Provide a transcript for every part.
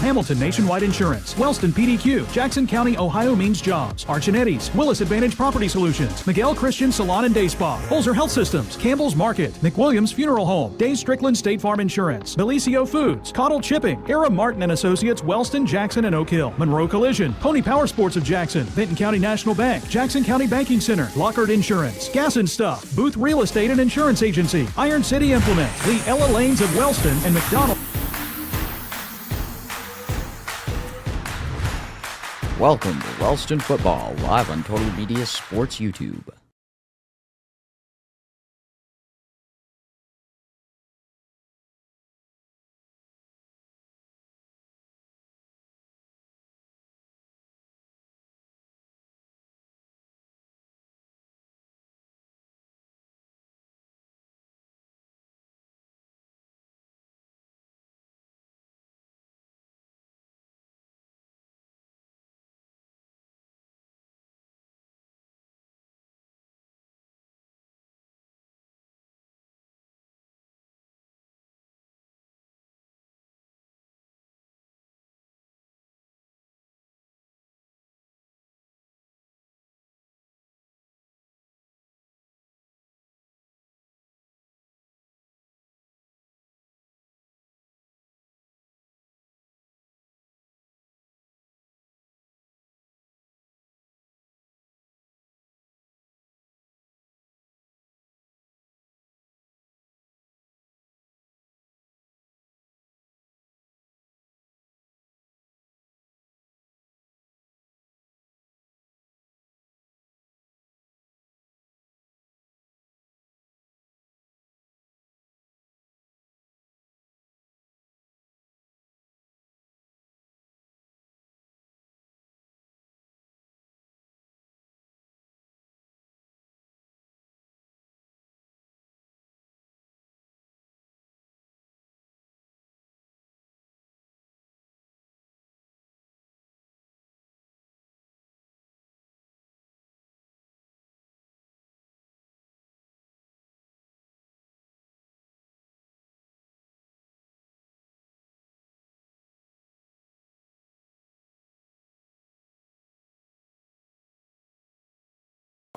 Hamilton Nationwide Insurance, Wellston PDQ, Jackson County, Ohio Means Jobs, Arch and Eddie's, Willis Advantage Property Solutions, Miguel Christian Salon and Day Spa, Holzer Health Systems, Campbell's Market, McWilliams Funeral Home, Dave Strickland State Farm Insurance, Belicio Foods, Cottle Chipping, Era Martin and Associates, Wellston, Jackson, and Oak Hill, Monroe Collision, Pony Power Sports of Jackson, Benton County National Bank, Jackson County Banking Center, Lockhart Insurance, Gas and Stuff, Booth Real Estate and Insurance Agency, Iron City Implement, the Ella Lanes of Wellston, and McDonald. Welcome to Wellston Football, live on Total Media Sports YouTube.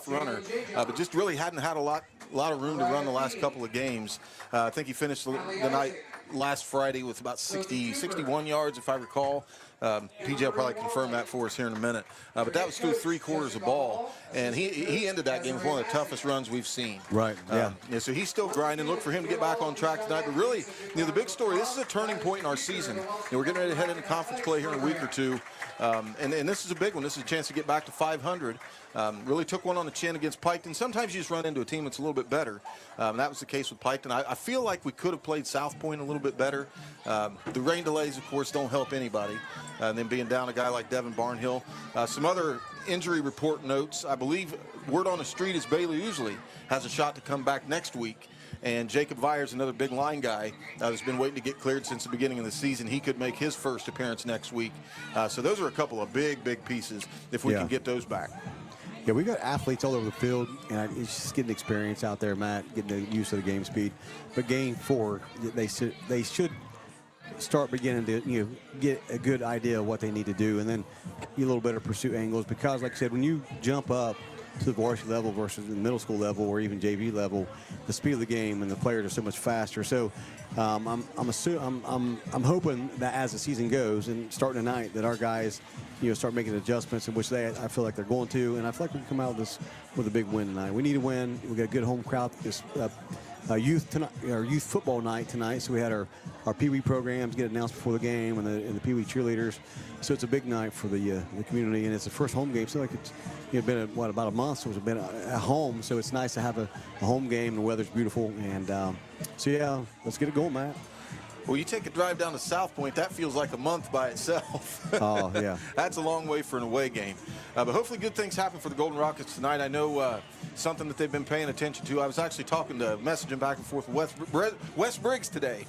Runner, but just really hadn't had a lot of room to run the last couple of games. I think he finished the night last Friday with about 61 yards, if I recall. PJ will probably confirm that for us here in a minute. But that was through 3 quarters of ball, and he ended that game with one of the toughest runs we've seen. Right, yeah. So he's still grinding. Look for him to get back on track tonight. But really, the big story, this is a turning point in our season. We're getting ready to head into conference play here in a week or two. And this is a big one. This is a chance to get back to 500. Really took one on the chin against Piketon. Sometimes you just run into a team that's a little bit better. That was the case with Piketon. I feel like we could have played South Point a little bit better. The rain delays, of course, don't help anybody. And then being down a guy like Devin Barnhill. Some other injury report notes. I believe word on the street is Bailey Usley has a shot to come back next week. And Jacob Vyers, another big line guy, has been waiting to get cleared since the beginning of the season. He could make his first appearance next week. So those are a couple of big pieces if we can get those back. Yeah, we got athletes all over the field, and it's just getting experience out there, Matt, getting the use of the game speed. But game 4, they should start beginning to get a good idea of what they need to do, and then get a little better pursuit angles. Because, like I said, when you jump up to the varsity level versus the middle school level or even JV level, the speed of the game and the players are so much faster. So I'm hoping that as the season goes and starting tonight, that our guys start making adjustments, in which I feel like they're going to, and I feel like we can come out with a big win tonight. We need to win. We got a good home crowd this youth football night tonight. So we had our Pee Wee programs get announced before the game, and the Pee Wee cheerleaders. So it's a big night for the community, and it's the first home game. So like it's been about a month, so it's been at home. So it's nice to have a home game. The weather's beautiful, and so yeah, let's get it going, Matt. Well, you take a drive down to South Point, that feels like a month by itself. Oh, yeah. That's a long way for an away game. But hopefully good things happen for the Golden Rockets tonight. I know something that they've been paying attention to. I was actually messaging back and forth with Wes Briggs today,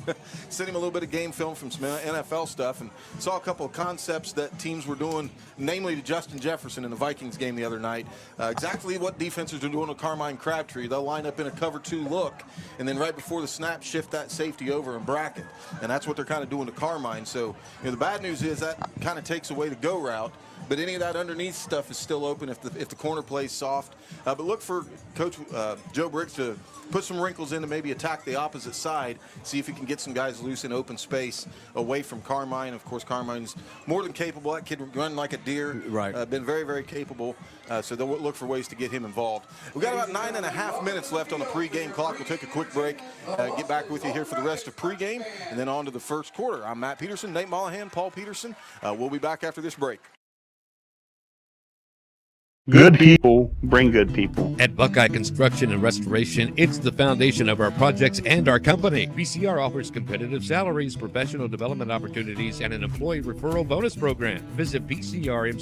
sending him a little bit of game film from some NFL stuff, and saw a couple of concepts that teams were doing, namely to Justin Jefferson in the Vikings game the other night. Exactly what defenses are doing with Carmine Crabtree. They'll line up in a cover 2 look, and then right before the snap, shift that safety over and bracket, and that's what they're kind of doing to Carmine. So, the bad news is that kind of takes away the go route. But any of that underneath stuff is still open if the corner plays soft. But look for Coach Joe Briggs to put some wrinkles in to maybe attack the opposite side, see if he can get some guys loose in open space away from Carmine. Of course, Carmine's more than capable. That kid run like a deer. Right. Been very, very capable. So they'll look for ways to get him involved. We've got about 9.5 minutes left on the pregame clock. We'll take a quick break, get back with you here for the rest of pregame, and then on to the first quarter. I'm Matt Peterson, Nate Mollahan, Paul Peterson. We'll be back after this break. Good people bring good people. At Buckeye Construction and Restoration, it's the foundation of our projects and our company. BCR offers competitive salaries, professional development opportunities, and an employee referral bonus program. Visit BCR.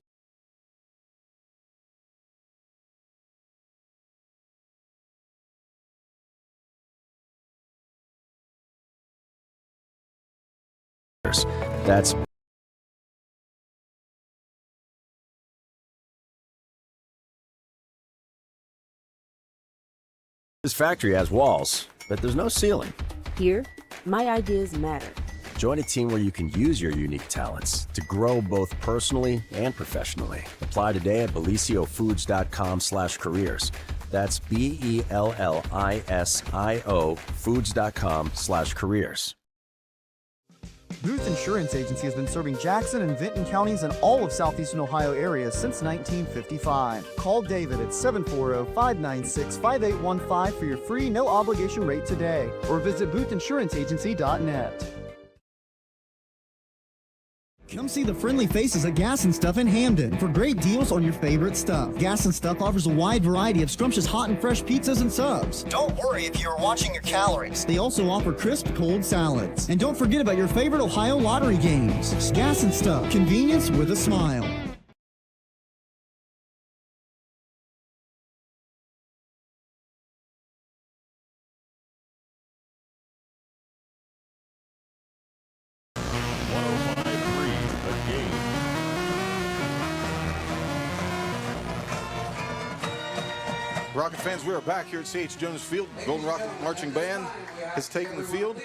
That's this factory has walls, but there's no ceiling. Here, my ideas matter. Join a team where you can use your unique talents to grow both personally and professionally. Apply today at belisiofoods.com/careers. That's BELLISIO foods.com/careers. Booth Insurance Agency has been serving Jackson and Vinton counties and all of southeastern Ohio areas since 1955. Call David at 740-596-5815 for your free no-obligation rate today, or visit boothinsuranceagency.net. Come see the friendly faces at Gas & Stuff in Hamden for great deals on your favorite stuff. Gas & Stuff offers a wide variety of scrumptious hot and fresh pizzas and subs. Don't worry if you're watching your calories. They also offer crisp cold salads. And don't forget about your favorite Ohio lottery games. Gas & Stuff, convenience with a smile. Rocket fans, we are back here at C.H. Jones Field. Golden Rocket Marching Band has taken the field,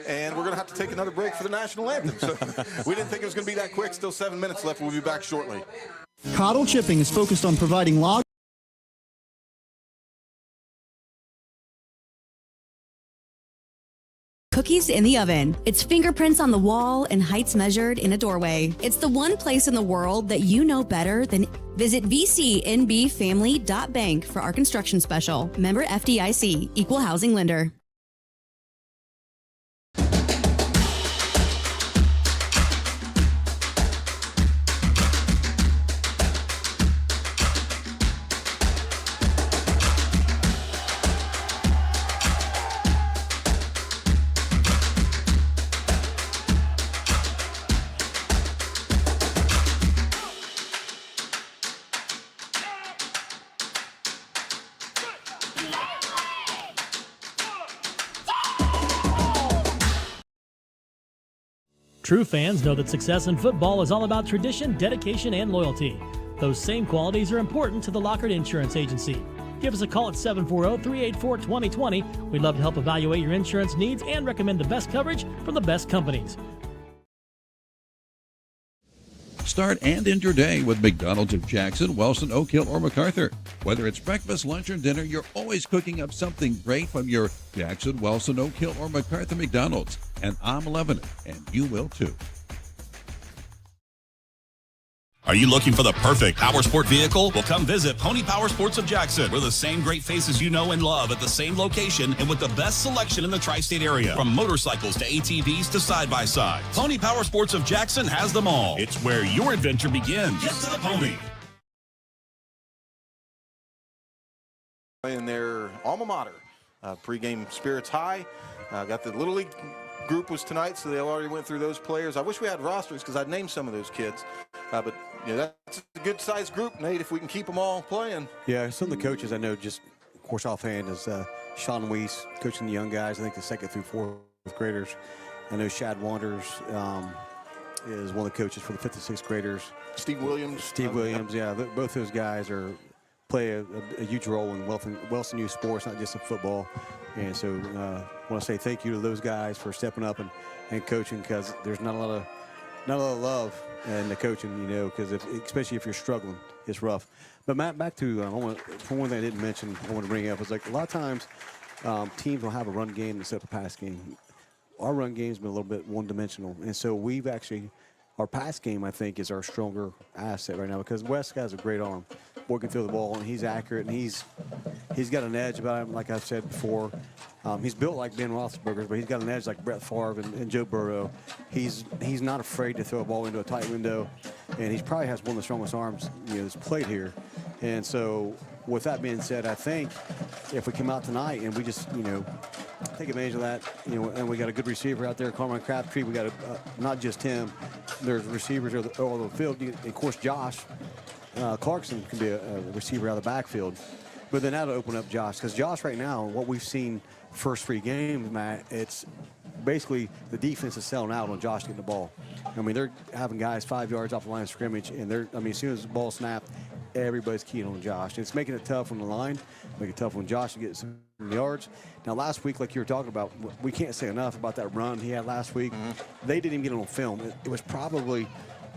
and we're going to have to take another break for the national anthem. So we didn't think it was going to be that quick. Still 7 minutes left. We'll be back shortly. Cottle Chipping is focused on providing log cookies in the oven. It's fingerprints on the wall and heights measured in a doorway. It's the one place in the world that you know better than. Visit VCNBFamily.bank for our construction special. Member FDIC, Equal Housing Lender. True fans know that success in football is all about tradition, dedication, and loyalty. Those same qualities are important to the Lockhart Insurance Agency. Give us a call at 740-384-2020. We'd love to help evaluate your insurance needs and recommend the best coverage from the best companies. Start and end your day with McDonald's of Jackson, Wellston, Oak Hill, or MacArthur. Whether it's breakfast, lunch, or dinner, you're always cooking up something great from your Jackson, Wellston, Oak Hill, or MacArthur McDonald's. And I'm loving it, and you will too. Are you looking for the perfect power sport vehicle? Well, come visit Pony Power Sports of Jackson. We're the same great faces you know and love at the same location and with the best selection in the tri-state area. From motorcycles to ATVs to side-by-sides. Pony Power Sports of Jackson has them all. It's where your adventure begins. Get to the Pony. In their alma mater, pregame spirits high. Got the Little League group was tonight, so they already went through those players. I wish we had rosters because I'd name some of those kids. But that's a good-sized group, Nate, if we can keep them all playing. Yeah, some of the coaches I know, just, of course, offhand is Sean Weiss, coaching the young guys, I think the 2nd through 4th graders. I know Shad Wanders is one of the coaches for the 5th and 6th graders. Steve Williams, yeah. Both those guys play a huge role in Wellston youth sports, not just in football. And so I want to say thank you to those guys for stepping up and coaching, because there's not a lot of love in the coaching, because especially if you're struggling, it's rough. But Matt, back to for one thing I didn't mention, I want to bring up is like a lot of times teams will have a run game instead of a pass game. Our run game's been a little bit one-dimensional, and so we've actually, our pass game, I think, is our stronger asset right now, because Wes has a great arm. Boy can throw the ball, and he's accurate, and he's got an edge about him, like I've said before. He's built like Ben Roethlisberger, but he's got an edge like Brett Favre and Joe Burrow. He's not afraid to throw a ball into a tight window, and he probably has one of the strongest arms that's played here. And so, with that being said, I think if we come out tonight and we just take advantage of that, and we got a good receiver out there, Carmine Crabtree. We got not just him. There's receivers all over the field. Of course, Josh Clarkson can be a receiver out of the backfield. But then that'll open up Josh, because Josh right now, what we've seen first 3 games, Matt, it's basically the defense is selling out on Josh getting the ball. I mean, they're having guys 5 yards off the line of scrimmage, and as soon as the ball snapped, everybody's keying on Josh. It's making it tough on the line, making it tough on Josh to get some yards. Now, last week, like you were talking about, we can't say enough about that run he had last week. They didn't even get it on film. It was probably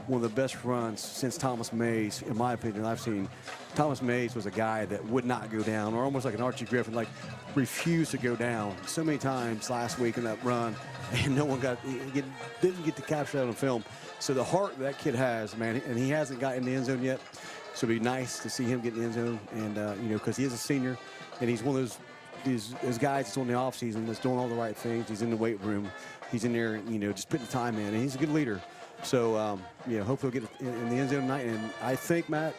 one of the best runs since Thomas Mays, in my opinion, I've seen. Thomas Mays was a guy that would not go down, or almost like an Archie Griffin, like refused to go down so many times last week in that run, and no one didn't get to capture that on film. So the heart that kid has, man, and he hasn't gotten in the end zone yet. So it'd be nice to see him get in the end zone, and because he is a senior, and he's one of those guys that's on the off season that's doing all the right things. He's in the weight room, he's in there, just putting the time in, and he's a good leader. So hopefully we'll get in the end zone tonight, and I think, Matt,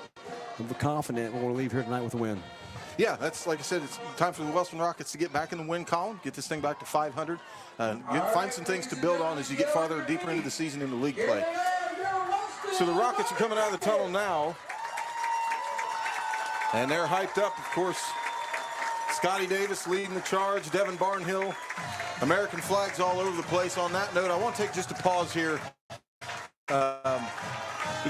I'm confident we're going to leave here tonight with a win. Yeah, that's, like I said, it's time for the Wellston Rockets to get back in the win column, get this thing back to 500, find some things to build on as you get farther deeper into the season in the league play. So the Rockets are coming out of the tunnel now, and they're hyped up, of course. Scotty Davis leading the charge, Devin Barnhill, American flags all over the place. On that note, I want to take just a pause here.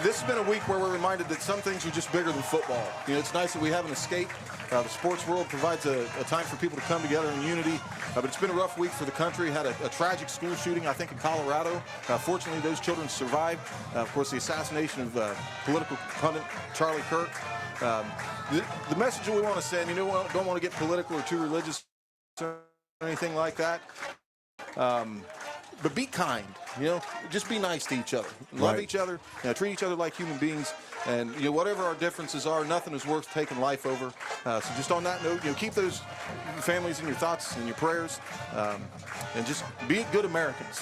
This has been a week where we're reminded that some things are just bigger than football. It's nice that we have an escape. The sports world provides a time for people to come together in unity. But it's been a rough week for the country. Had a tragic school shooting, I think, in Colorado. Fortunately, those children survived. Of course, the assassination of political pundit Charlie Kirk. The message that we want to send, don't want to get political or too religious or anything like that. But be kind, just be nice to each other. Love each other, treat each other like human beings. And, whatever our differences are, nothing is worth taking life over. So just on that note, keep those families in your thoughts and your prayers, and just be good Americans.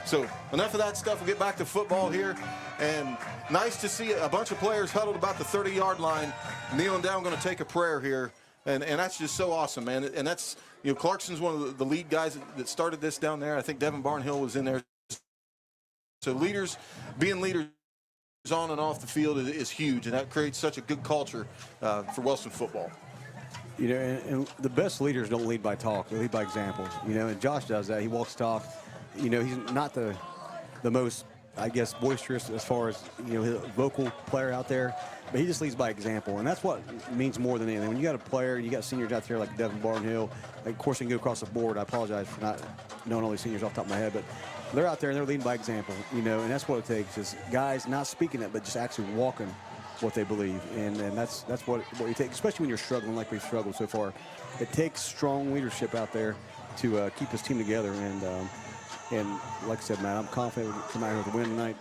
So enough of that stuff. We'll get back to football here. And nice to see a bunch of players huddled about the 30-yard line, kneeling down, going to take a prayer here. And that's just so awesome, man. And that's, Clarkson's one of the lead guys that started this down there. I think Devin Barnhill was in there. So being leaders on and off the field is huge, and that creates such a good culture for Wellston football. And the best leaders don't lead by talk; they lead by examples. And Josh does that. He walks talk. He's not the most, I guess, boisterous as far as his vocal player out there, but he just leads by example, and that's what means more than anything. When you got a player, you got seniors out there like Devin Barnhill. Of course, you can go across the board. I apologize for not knowing all these seniors off the top of my head, but they're out there and they're leading by example, and that's what it takes is guys not speaking it, but just actually walking what they believe, and that's what you take, especially when you're struggling like we've struggled so far. It takes strong leadership out there to keep this team together, and like I said, Matt, I'm confident we can come out here with a win tonight.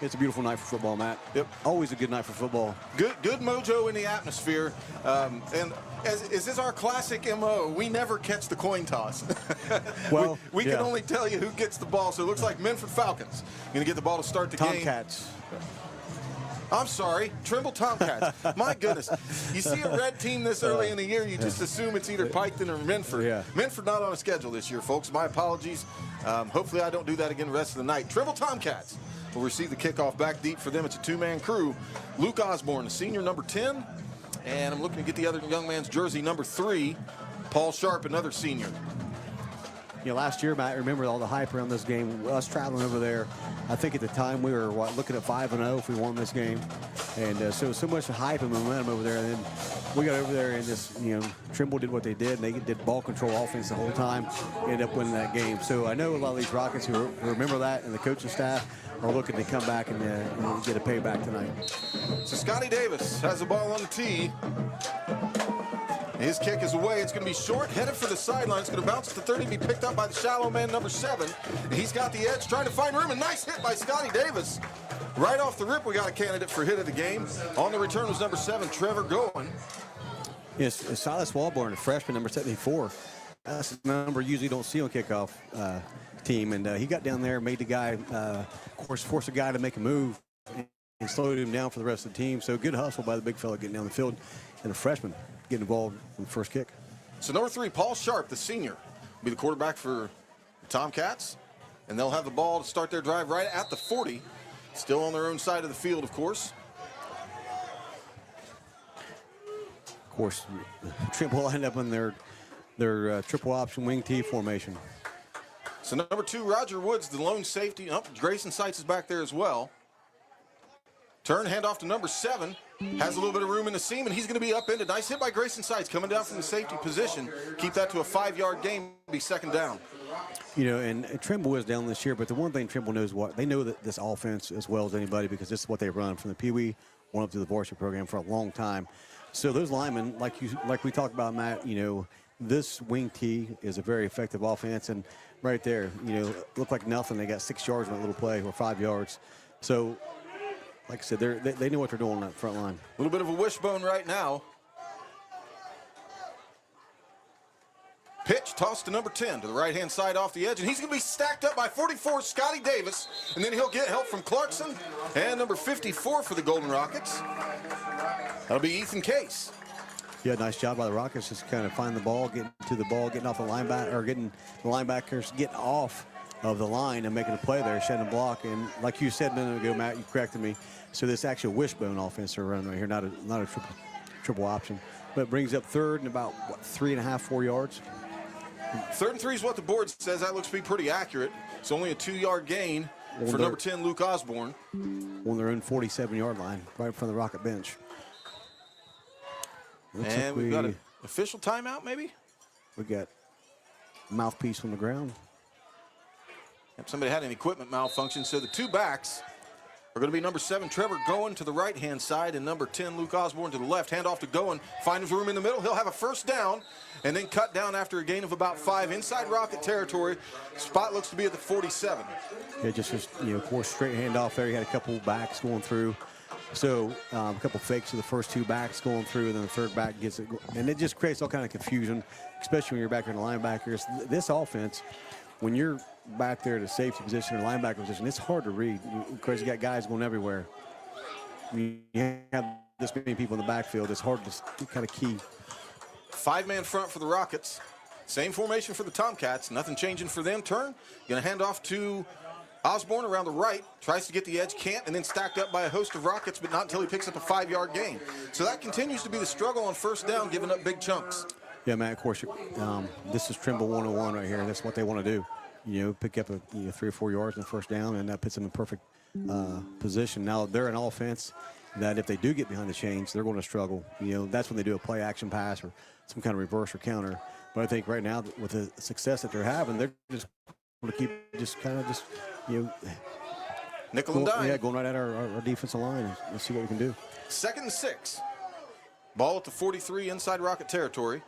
It's a beautiful night for football, Matt. Yep. Always a good night for football. Good mojo in the atmosphere. And as is our classic MO, we never catch the coin toss. Well, we can only tell you who gets the ball. So it looks like Menford Falcons going to get the ball to start the game. Tomcats. I'm sorry, Trimble Tomcats. My goodness. You see a red team this early in the year, you just assume it's either Piketon or Menford. Yeah. Menford not on a schedule this year, folks. My apologies. Hopefully I don't do that again the rest of the night. Trimble Tomcats will receive the kickoff back deep for them. It's a two-man crew. Luke Osborne, the senior, number 10. And I'm looking to get the other young man's jersey, number 3. Paul Sharp, another senior. You know, last year, Matt, remember all the hype around this game, us traveling over there. I think at the time we were, looking at 5-0 if we won this game. And so much hype and momentum over there. And then we got over there and just, Trimble did what they did. And they did ball control offense the whole time, ended up winning that game. So I know a lot of these Rockets who remember that, and the coaching staff are looking to come back and get a payback tonight. So Scotty Davis has the ball on the tee. His kick is away. It's going to be short, headed for the sideline. It's going to bounce at the 30, be picked up by the shallow man, number 7. He's got the edge, trying to find room. A nice hit by Scotty Davis. Right off the rip, we got a candidate for hit of the game. On the return was number 7, Trevor Goen. Yes, Silas Walborn, a freshman, number 74. That's a number you usually don't see on kickoff team. And he got down there, made the guy, of course, forced a guy to make a move and slowed him down for the rest of the team. So good hustle by the big fella getting down the field. And the freshman getting involved in the first kick. So number 3, Paul Sharp, the senior, will be the quarterback for the Tomcats. And they'll have the ball to start their drive right at the 40. Still on their own side of the field, of course. Of course, Trimble will end up in their triple option wing T formation. So number 2, Roger Woods, the lone safety. Grayson Seitz is back there as well. Turn, handoff to number 7. Has a little bit of room in the seam, and he's going to be upended. Nice hit by Grayson Seitz coming down from the safety position. Keep that to a 5-yard gain, be second down. And Trimble is down this year, but the one thing Trimble knows they know that this offense as well as anybody, because this is what they run from the Pee Wee on up to the varsity program for a long time. So those linemen, like we talked about, Matt, this wing T is a very effective offense, and right there, looked like nothing. They got 6 yards on that little play, or 5 yards. So, like I said, they know what they're doing on that front line. A little bit of a wishbone right now. Pitch, toss to number 10 to the right-hand side off the edge, and he's going to be stacked up by 44, Scotty Davis, and then he'll get help from Clarkson and number 54 for the Golden Rockets. That'll be Ethan Case. Yeah, nice job by the Rockets, just kind of find the ball, getting to the ball, getting off the linebacker, or getting the linebackers getting off of the line and making a play there, shedding a block. And like you said a minute ago, Matt, you corrected me. So this actual wishbone offense they're running right here, not a triple option, but it brings up third and about 3.5, 4 yards. 3rd and 3 is what the board says. That looks to be pretty accurate. It's only a 2-yard gain for number 10, Luke Osborne. On their own 47-yard line, right in front of the Rocket bench. And we've got an official timeout, maybe? We got mouthpiece on the ground. Yep, somebody had an equipment malfunction. So the 2 backs are going to be number 7, Trevor Goen, to the right-hand side, and number 10, Luke Osborne, to the left. Hand off to Goen, finds room in the middle. He'll have a first down, and then cut down after a gain of about 5 inside Rocket territory. Spot looks to be at the 47. Yeah, just of course, straight handoff there. He had a couple backs going through. So a couple fakes to the first 2 backs going through, and then the third back gets it. And it just creates all kind of confusion, especially when you're back in the linebackers. This offense, when you're back there to safety position or linebacker position, it's hard to read because you got guys going everywhere. You have this many people in the backfield, it's hard to kind of key. 5-man front for the Rockets. Same formation for the Tomcats. Nothing changing for them. Turn. Going to hand off to Osborne around the right. Tries to get the edge. Can't. And then stacked up by a host of Rockets, but not until he picks up a 5-yard gain. So that continues to be the struggle on first down, giving up big chunks. Yeah, man, of course, this is Trimble 101 right here. That's what they want to do. Pick up 3 or 4 yards in the first down, and that puts them in perfect position. Now, they're an offense that if they do get behind the chains, they're going to struggle. That's when they do a play action pass or some kind of reverse or counter. But I think right now, with the success that they're having, they're just going to keep nickel and dime. Yeah, going right at our defensive line and see what we can do. 2nd and 6. Ball at the 43 inside Rocket territory.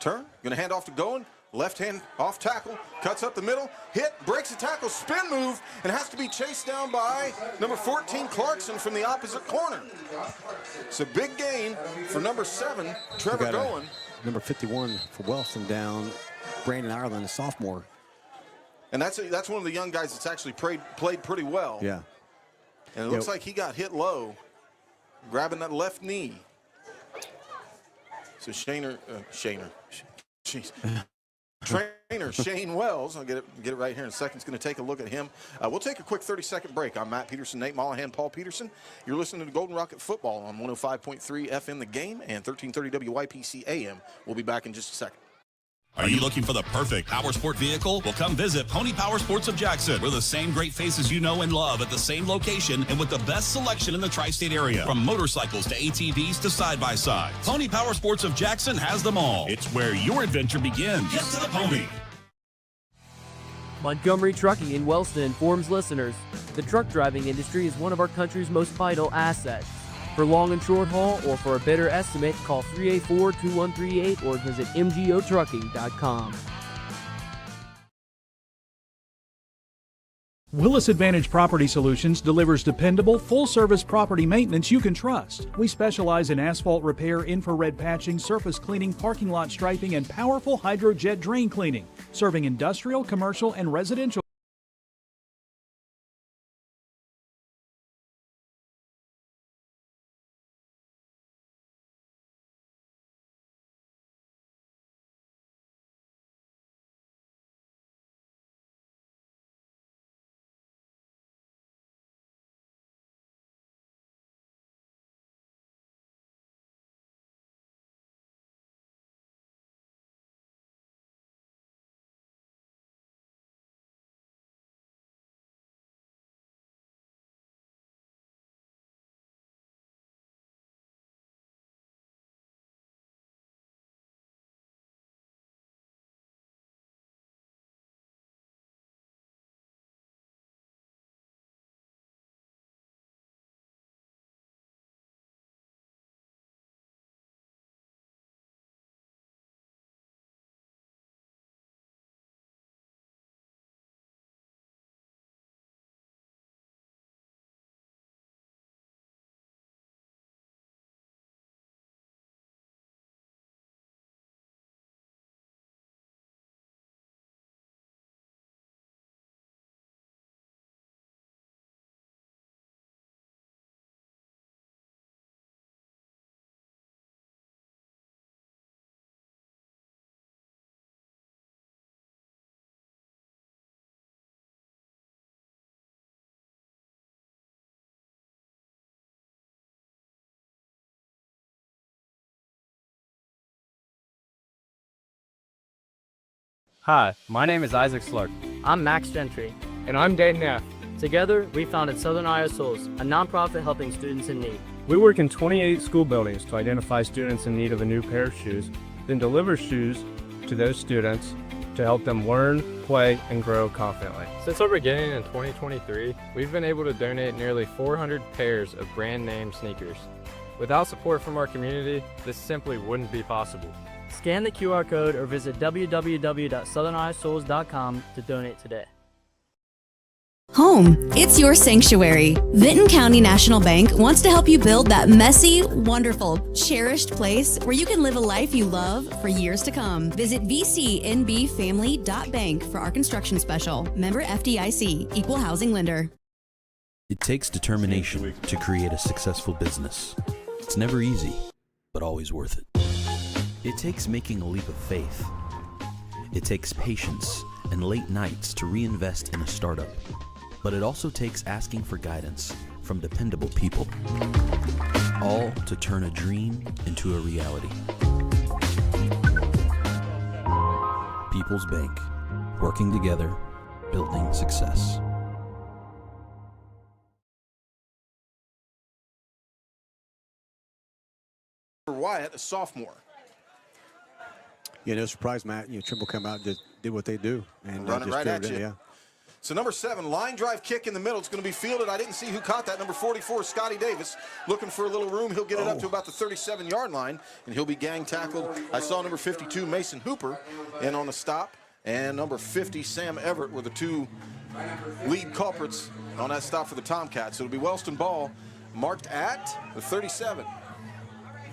Turn. Going to hand off to Goen. Left hand off tackle, cuts up the middle, hit, breaks the tackle, spin move, and has to be chased down by number 14, Clarkson, from the opposite corner. It's a big gain for number 7, Trevor Goen. Number 51 for Wellston down, Brandon Ireland, a sophomore. And that's one of the young guys that's actually played pretty well. Yeah. And it looks like he got hit low, grabbing that left knee. So Shaner, jeez. trainer Shane Wells. I'll get it right here in a second. It's going to take a look at him. We'll take a quick 30-second break. I'm Matt Peterson, Nate Mollahan, Paul Peterson. You're listening to Golden Rocket Football on 105.3 FM The Game and 1330 WYPC AM. We'll be back in just a second. Are you looking for the perfect power sport vehicle? Well, come visit Pony Power Sports of Jackson. We're the same great faces you know and love at the same location and with the best selection in the tri-state area. From motorcycles to ATVs to side-by-sides. Pony Power Sports of Jackson has them all. It's where your adventure begins. Get to the pony. Montgomery Trucking in Wellston informs listeners the truck driving industry is one of our country's most vital assets. For long and short haul or for a better estimate, call 384-2138 or visit mgotrucking.com. Willis Advantage Property Solutions delivers dependable, full-service property maintenance you can trust. We specialize in asphalt repair, infrared patching, surface cleaning, parking lot striping, and powerful hydrojet drain cleaning, serving industrial, commercial, and residential. Hi, my name is Isaac Slurk. I'm Max Gentry. And I'm Dan Neff. Together, we founded Southern Iowa Souls, a nonprofit helping students in need. We work in 28 school buildings to identify students in need of a new pair of shoes, then deliver shoes to those students to help them learn, play, and grow confidently. Since our beginning in 2023, we've been able to donate nearly 400 pairs of brand name sneakers. Without support from our community, this simply wouldn't be possible. Scan the QR code or visit www.southerniowasouls.com to donate today. Home, it's your sanctuary. Vinton County National Bank wants to help you build that messy, wonderful, cherished place where you can live a life you love for years to come. Visit vcnbfamily.bank for our construction special. Member FDIC, Equal Housing Lender. It takes determination to create a successful business. It's never easy, but always worth it. It takes making a leap of faith. It takes patience and late nights to reinvest in a startup. But it also takes asking for guidance from dependable people, all to turn a dream into a reality. People's Bank, working together, building success. For Wyatt, a sophomore. Yeah, no surprise, Matt. Trimble come out and did what they do. And run it right at you. Yeah. So number 7, line drive kick in the middle. It's going to be fielded. I didn't see who caught that. Number 44, Scotty Davis, looking for a little room. He'll get it up to about the 37-yard line, and he'll be gang tackled. I saw number 52, Mason Hooper, in on the stop, and number 50, Sam Everett, were the two lead culprits on that stop for the Tomcats. So it'll be Wellston ball marked at the 37.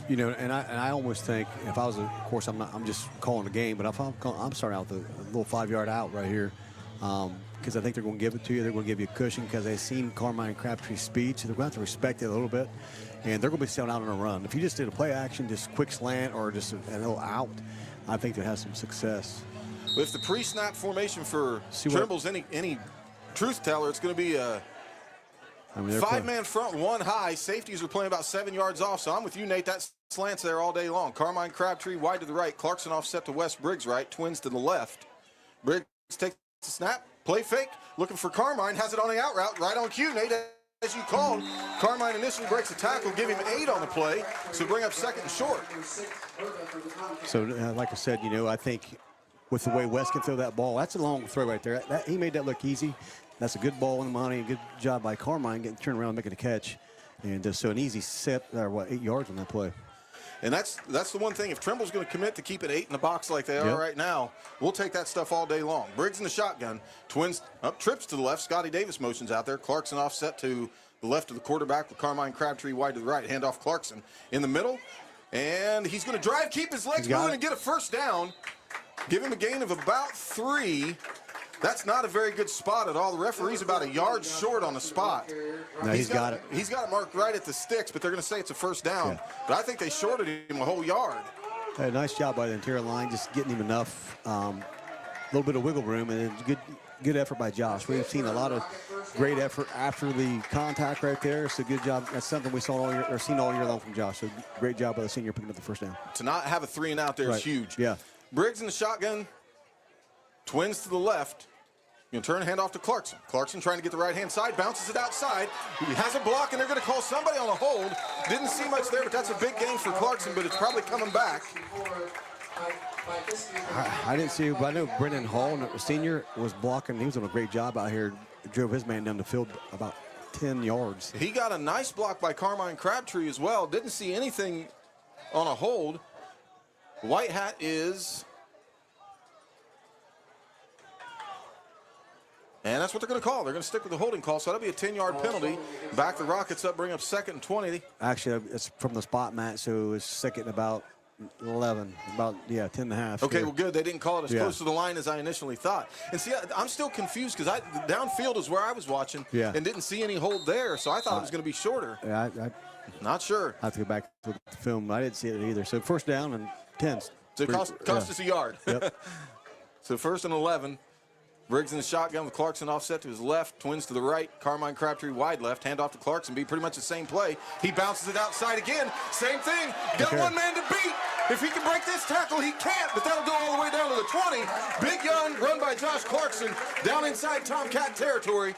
And I almost think if I was, of course, I'm just calling the game, but I'm starting out with a little 5-yard out right here, because I think they're going to give it to you. They're going to give you a cushion because they've seen Carmine and Crabtree's speed, so they're going to have to respect it a little bit, and they're going to be selling out on a run. If you just did a play action, just quick slant or just a little out, I think they'll have some success. If the pre-snap formation for Trimble's any truth teller, it's going to be a five-man front, one high. Safeties are playing about 7 yards off, so I'm with you, Nate. That slant's there all day long. Carmine Crabtree wide to the right. Clarkson offset to West Briggs right. Twins to the left. Briggs takes the snap. Play fake. Looking for Carmine. Has it on the out route. Right on cue, Nate. As you called, Carmine initially breaks the tackle, give him 8 on the play, so bring up 2nd and short. So, like I said, I think with the way West can throw that ball, that's a long throw right there. He made that look easy. That's a good ball in the money. A good job by Carmine getting turned around and making a catch. And so an easy set, 8 yards on that play. And that's the one thing. If Trimble's going to commit to keep it 8 in the box like they are right now, we'll take that stuff all day long. Briggs in the shotgun. Twins up, trips to the left. Scotty Davis motions out there. Clarkson offset to the left of the quarterback with Carmine Crabtree wide to the right. Handoff Clarkson in the middle. And he's going to drive, keep his legs moving, and get a first down. Give him a gain of about 3. That's not a very good spot at all. The referee's about a yard short on the spot. No, he's got it. He's got it marked right at the sticks, but they're going to say it's a first down. But I think they shorted him a whole yard. Nice job by the interior line, just getting him enough, little bit of wiggle room, and good effort by Josh. We've seen a lot of great effort after the contact right there. So good job. That's something we saw seen all year long from Josh. So great job by the senior picking up the first down. To not have a 3 and out there is huge. Yeah. Briggs in the shotgun. Twins to the left. You know, turn and hand off to Clarkson. Clarkson trying to get the right-hand side, bounces it outside. He has a block, and they're going to call somebody on a hold. Didn't see much there, but that's a big gain for Clarkson, but it's probably coming back. I didn't see, but I know Brennan Hall, the senior, was blocking. He was doing a great job out here. Drove his man down the field about 10 yards. He got a nice block by Carmine Crabtree as well. Didn't see anything on a hold. White hat is... And that's what they're going to call. They're going to stick with the holding call, so that'll be a 10-yard penalty. Back the Rockets up, bring up 2nd and 20. Actually, it's from the spot, Matt, so it's 2nd and about 11, 10 and a half. Okay, here. well, good. They didn't call it as close to the line as I initially thought. And see, I'm still confused because downfield is where I was watching and didn't see any hold there, so I thought it was going to be shorter. Yeah, Not sure. I have to go back to the film. I didn't see it either. So first down and 10. So it cost us a yard. Yep. So 1st and 11. Briggs in the shotgun with Clarkson offset to his left. Twins to the right. Carmine Crabtree wide left. Handoff to Clarkson. Be pretty much the same play. He bounces it outside again. Same thing. Got one man to beat. If he can break this tackle, he can't, but that'll go all the way down to the 20. Big young run by Josh Clarkson down inside Tomcat territory.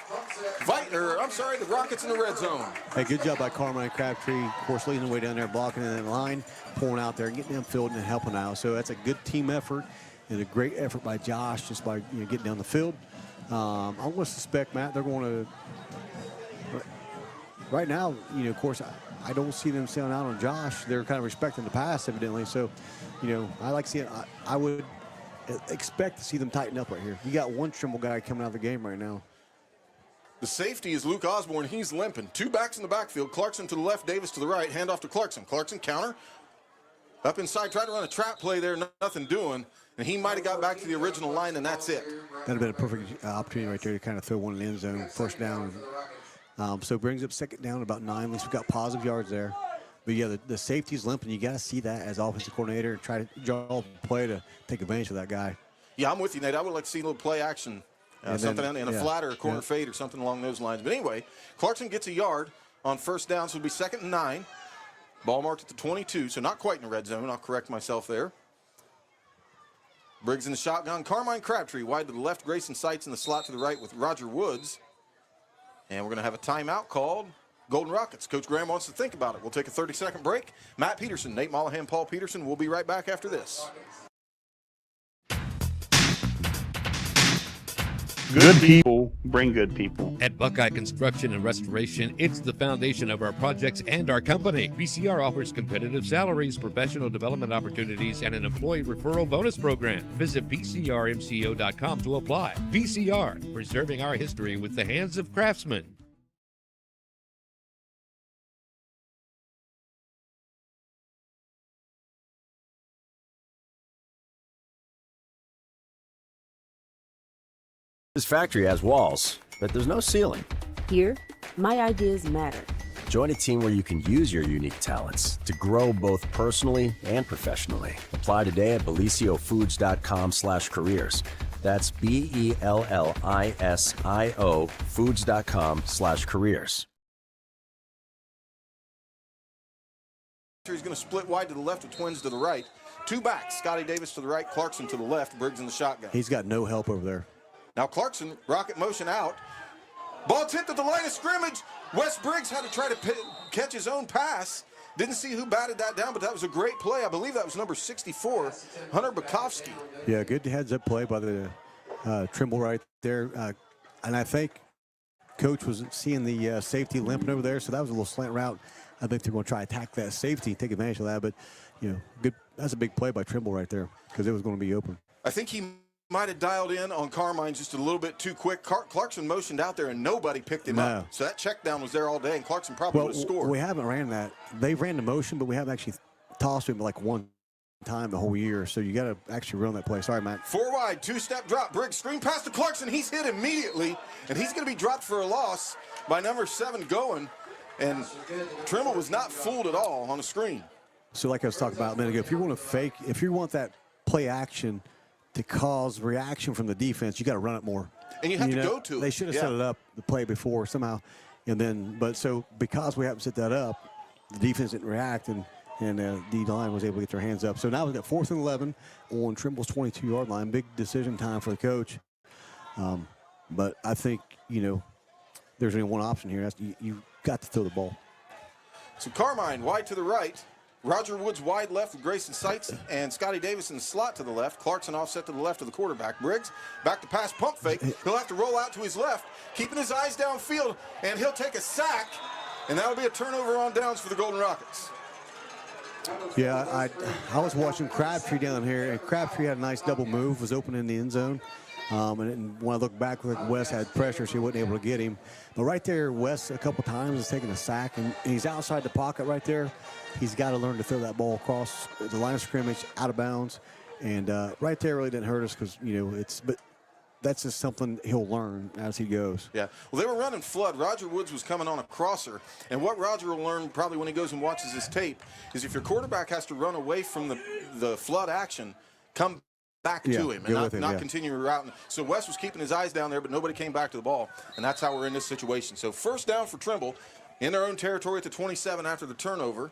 The Rockets in the red zone. Hey, good job by Carmine Crabtree. Of course, leading the way down there, blocking in that line, pulling out there and getting them filled and helping out. So that's a good team effort. And a great effort by Josh just by getting down the field. I'm going to suspect, Matt, they're going to – right now, of course, I don't see them selling out on Josh. They're kind of respecting the pass, evidently. So, I like seeing – I would expect to see them tighten up right here. You got one Trimble guy coming out of the game right now. The safety is Luke Osborne. He's limping. 2 backs in the backfield. Clarkson to the left, Davis to the right. Handoff to Clarkson. Clarkson counter. Up inside, tried to run a trap play there, nothing doing. And he might have got back to the original line, and that's it. That would have been a perfect opportunity right there to kind of throw one in the end zone, first down. So brings up 2nd down, about 9. At least we've got positive yards there. But, yeah, the safety's limping. You got to see that as offensive coordinator and try to draw a play to take advantage of that guy. Yeah, I'm with you, Nate. I would like to see a little play action, something in a flat or a corner fade or something along those lines. But anyway, Clarkson gets a yard on first down, so it'll be 2nd and 9. Ball marked at the 22, so not quite in the red zone. I'll correct myself there. Briggs in the shotgun. Carmine Crabtree wide to the left. Grayson Seitz in the slot to the right with Roger Woods. And we're going to have a timeout called. Golden Rockets. Coach Graham wants to think about it. We'll take a 30-second break. Matt Peterson, Nate Mollahan, Paul Peterson. We'll be right back after this. Good people bring good people. At Buckeye Construction and Restoration, it's the foundation of our projects and our company. BCR offers competitive salaries, professional development opportunities, and an employee referral bonus program. Visit bcrmco.com to apply. BCR, preserving our history with the hands of craftsmen. This factory has walls, but there's no ceiling. Here, my ideas matter. Join a team where you can use your unique talents to grow both personally and professionally. Apply today at belisiofoods.com/careers. That's BELLISIO foods.com/careers. He's going to split wide to the left with twins to the right. Two backs, Scotty Davis to the right, Clarkson to the left, Briggs in the shotgun. He's got no help over there. Now Clarkson, rocket motion out. Ball tipped at the line of scrimmage. Wes Briggs had to try to catch his own pass. Didn't see who batted that down, but that was a great play. I believe that was number 64, Hunter Bukowski. Yeah, good heads-up play by the Trimble right there. And I think Coach was seeing the safety limping over there, so that was a little slant route. I think they're going to try to attack that safety, take advantage of that. But, you know, good. That's a big play by Trimble right there because it was going to be open. I think he might have dialed in on Carmine just a little bit too quick. Clarkson motioned out there, and nobody picked him up. So that check down was there all day, and Clarkson probably would have scored. We haven't ran that. They ran the motion, but we haven't actually tossed him like one time the whole year. So you got to actually run that play. Sorry, Matt. 4 wide, two-step drop. Briggs screen pass to Clarkson. He's hit immediately, and he's going to be dropped for a loss by number 7 going. And Trimble was not fooled at all on the screen. So like I was talking about a minute ago, if you want to fake, if you want that play action to cause reaction from the defense, you got to run it more. And you have to go to it. They should have set it up, the play before somehow. And then, but so because we haven't set that up, the defense didn't react, and D-line was able to get their hands up. So now we've got 4th and 11 on Trimble's 22-yard line. Big decision time for the coach. But I think, you know, there's only one option here. That's you got to throw the ball. So Carmine wide to the right. Roger Woods wide left with Grayson Seitz and Scotty Davis in the slot to the left. Clarkson offset to the left of the quarterback. Briggs back to pass, pump fake. He'll have to roll out to his left, keeping his eyes downfield, and he'll take a sack, and that'll be a turnover on downs for the Golden Rockets. Yeah, I was watching Crabtree down here, and Crabtree had a nice double move, was open in the end zone. And when I look back, Wes had pressure, so he wasn't able to get him. But right there, Wes a couple times is taking a sack, and he's outside the pocket right there. He's got to learn to throw that ball across the line of scrimmage, out of bounds. And right there really didn't hurt us because, you know, but that's just something he'll learn as he goes. Yeah. Well, they were running flood. Roger Woods was coming on a crosser. And what Roger will learn probably when he goes and watches his tape is if your quarterback has to run away from the flood action, come back to him and not continue routing. So Wes was keeping his eyes down there, but nobody came back to the ball. And that's how we're in this situation. So first down for Trimble in their own territory at the 27 after the turnover.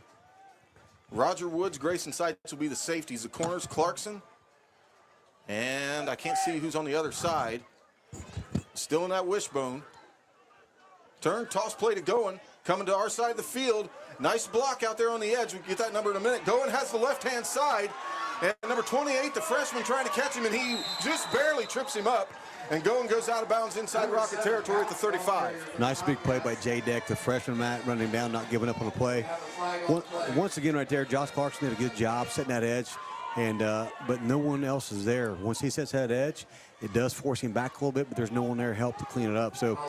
Roger Woods, Grayson Seitz will be the safeties. The corners, Clarkson. And I can't see who's on the other side. Still in that wishbone. Turn, toss play to Goen. Coming to our side of the field. Nice block out there on the edge. We'll get that number in a minute. Goen has the left-hand side. And number 28, the freshman, trying to catch him, and he just barely trips him up. And Goen goes out of bounds inside Rocket territory at the 35. Nice big play by J. Deck, the freshman, Matt, running down, not giving up on the play. Once again right there, Josh Clarkson did a good job setting that edge, and but no one else is there. Once he sets that edge, it does force him back a little bit, but there's no one there to help to clean it up. So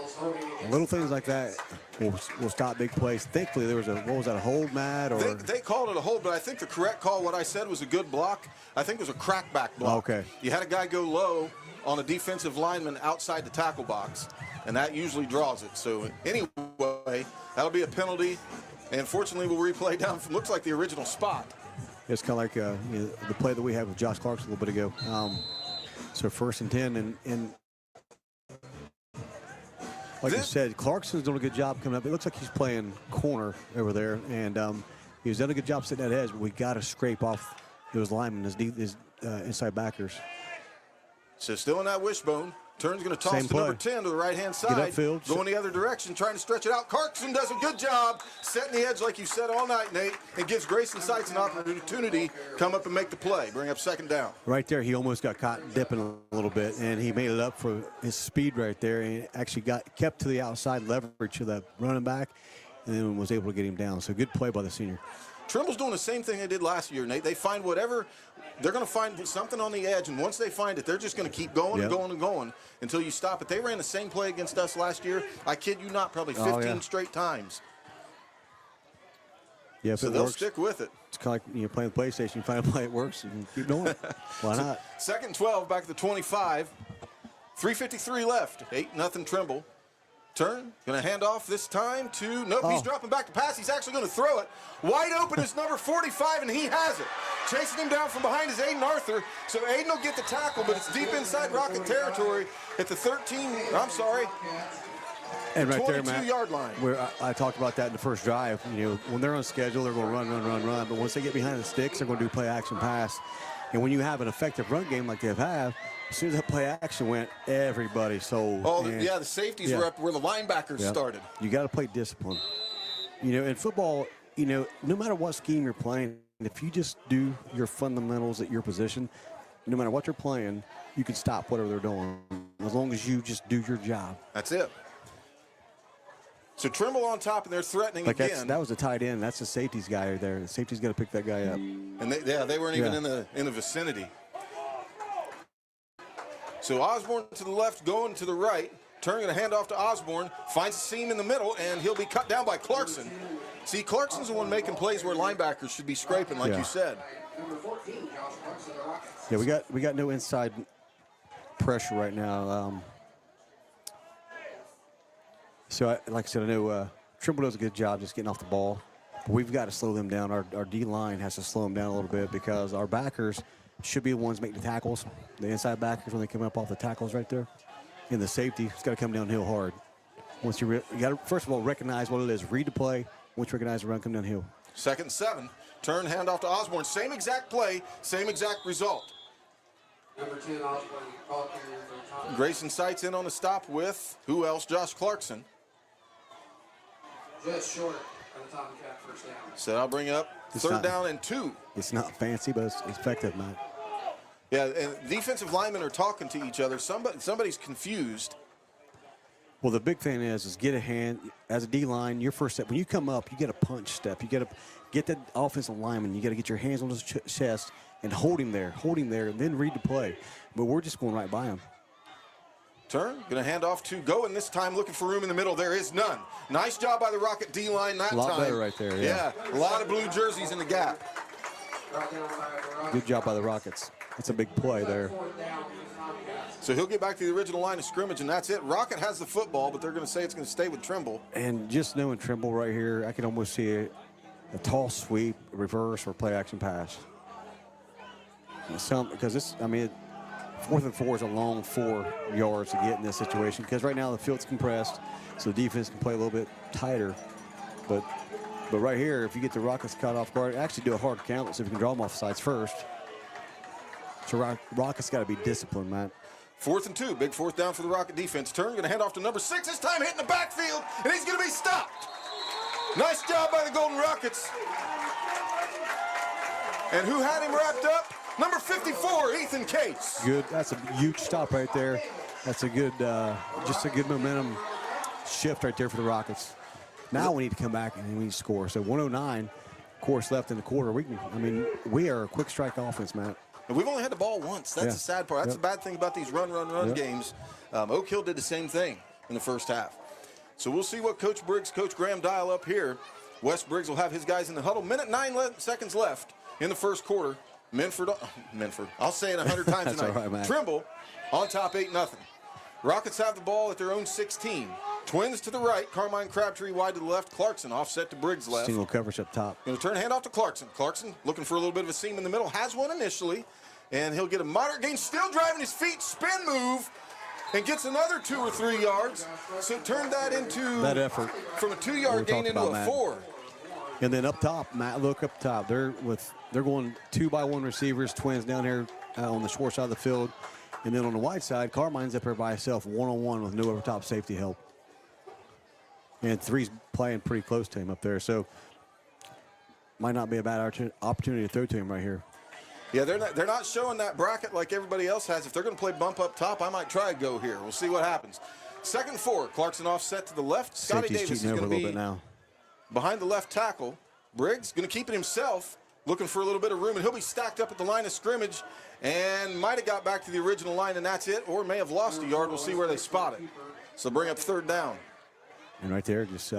little things like that will stop big plays. Thankfully, there was a hold, Matt? Or they called it a hold, but I think the correct call, what I said was a good block. I think it was a crackback block. Okay. You had a guy go low on a defensive lineman outside the tackle box, and that usually draws it. So anyway, that'll be a penalty, and fortunately we'll replay down from looks like the original spot. It's kind of like the play that we had with Josh Clarkson a little bit ago. So 1st and 10, and like you said, Clarkson's doing a good job coming up. It looks like he's playing corner over there, and he's done a good job setting that edge, but we got to scrape off those linemen, his inside backers. So still in that wishbone. Turn's going to toss to number 10 to the right-hand side. Going the other direction, trying to stretch it out. Clarkson does a good job setting the edge like you said all night, Nate, and gives Grayson Seitz an opportunity to come up and make the play, bring up 2nd down. Right there, he almost got caught dipping a little bit, and he made it up for his speed right there, and actually kept to the outside leverage of that running back, and then was able to get him down. So good play by the senior. Trimble's doing the same thing they did last year, Nate. They find whatever, they're going to find something on the edge, and once they find it, they're just going to keep going and going and going until you stop it. They ran the same play against us last year. I kid you not, probably 15 straight times. Yeah, so they'll stick with it. It's kind of like playing the PlayStation. You find a play it works and keep doing it. Why not? 2nd and 12, back at the 25. 3:53 left. 8-0 Trimble. Turn, going to hand off this time to, nope, he's dropping back to pass. He's actually going to throw it. Wide open is number 45, and he has it. Chasing him down from behind is Aiden Arthur. So Aiden will get the tackle, but it's deep inside Rocket territory at the 13, I'm sorry, and right there, Matt, 22-yard line. Where I talked about that in the first drive. You know, when they're on schedule, they're going to run. But once they get behind the sticks, they're going to do play action pass. And when you have an effective run game like they've had, as soon as that play action went, everybody sold. Oh, yeah, the safeties were up where the linebackers started. You got to play discipline. You know, in football, you know, no matter what scheme you're playing, if you just do your fundamentals at your position, no matter what you're playing, you can stop whatever they're doing as long as you just do your job. That's it. So Trimble on top, and they're threatening like again. That was a tight end. That's the safety's guy right there. The safety's got to pick that guy up. And they weren't even in the vicinity. So Osborne to the left, going to the right. Turn, going to hand off to Osborne. Finds a seam in the middle, and he'll be cut down by Clarkson. See, Clarkson's the one making plays where linebackers should be scraping, like you said. Yeah, we got no inside pressure right now. So, like I said, I know Trimble does a good job just getting off the ball. But we've got to slow them down. Our D-line has to slow them down a little bit because our backers should be the ones making the tackles. The inside backers, when they come up off the tackles right there. And the safety, it's got to come downhill hard. Once you got to, first of all, recognize what it is. Read the play. Once you recognize the run, come downhill. 2nd and 7. Turn, hand off to Osborne. Same exact play, same exact result. Number 10, Osborne. Grayson Sights in on the stop with, who else? Josh Clarkson. Just short of the Tomcat first down. So I'll bring up third down and 2. It's not fancy, but it's effective, man. Yeah, and defensive linemen are talking to each other. Somebody's confused. Well, the big thing is get a hand. As a D-line, your first step, when you come up, you get a punch step. You got to get that offensive lineman. You got to get your hands on his chest and hold him there, and then read the play. But we're just going right by him. Turn, going to hand off to Goen this time, looking for room in the middle. There is none. Nice job by the Rocket D-line that time. A lot better right there, yeah. A lot of blue jerseys in the gap. Good job by the Rockets. That's a big play there. So he'll get back to the original line of scrimmage, and that's it. Rocket has the football, but they're going to say it's going to stay with Trimble. And just knowing Trimble right here, I can almost see a toss sweep, reverse, or play action pass. Because this, I mean, 4th and 4 is a long 4 yards to get in this situation. Because right now the field's compressed, so the defense can play a little bit tighter. But right here, if you get the Rockets caught off guard, actually do a hard count, so if you can draw them off the sides first. So Rockets got to be disciplined, man. 4th and 2, big 4th down for the Rocket defense. Turn, going to hand off to number 6, this time hitting the backfield, and he's going to be stopped. Nice job by the Golden Rockets. And who had him wrapped up? Number 54, Ethan Cates. Good, that's a huge stop right there. That's a good, just a good momentum shift right there for the Rockets. Now we need to come back and we need to score. So 109, of course, left in the quarter. We are a quick strike offense, man. And we've only had the ball once. That's the sad part. That's the bad thing about these run games. Oak Hill did the same thing in the first half. So we'll see what Coach Briggs, Coach Graham dial up here. Wes Briggs will have his guys in the huddle. Minute 9 seconds left in the first quarter. Minford, I'll say it 100 times tonight. Right, man. Trimble on top 8-0. Rockets have the ball at their own 16. Twins to the right, Carmine Crabtree wide to the left, Clarkson offset to Briggs left. Single coverage up top. Going to turn hand off to Clarkson. Clarkson looking for a little bit of a seam in the middle, has one initially, and he'll get a moderate gain, still driving his feet, spin move, and gets another 2 or 3 yards. So turn that into that effort from a 2-yard gain into a 4. And then up top, Matt, look up top. They're going 2-by-1 receivers, twins down here on the short side of the field. And then on the wide side, Carmine's up there by himself, one-on-one with no over top safety help. And 3's playing pretty close to him up there. So might not be a bad opportunity to throw to him right here. Yeah, they're not showing that bracket like everybody else has. If they're going to play bump up top, I might try to go here. We'll see what happens. 2nd and 4, Clarkson offset to the left. Scotty Safety's Davis is going to be now. Behind the left tackle. Briggs going to keep it himself, looking for a little bit of room, and he'll be stacked up at the line of scrimmage and might have got back to the original line, and that's it, or may have lost a yard. We'll see where they spot it. So bring up 3rd down. And right there, just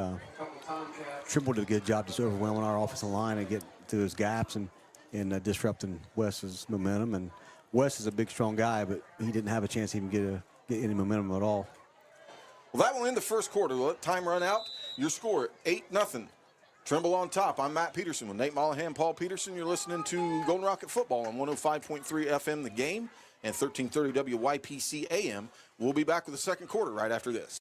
Trimble did a good job just overwhelming our offensive line and get to those gaps and disrupting Wes's momentum. And Wes is a big, strong guy, but he didn't have a chance to even get any momentum at all. Well, that will end the first quarter. We'll let time run out. Your score, 8-0. Trimble on top. I'm Matt Peterson with Nate Mollahan, Paul Peterson. You're listening to Golden Rocket Football on 105.3 FM The Game and 1330 WYPC AM. We'll be back with the second quarter right after this.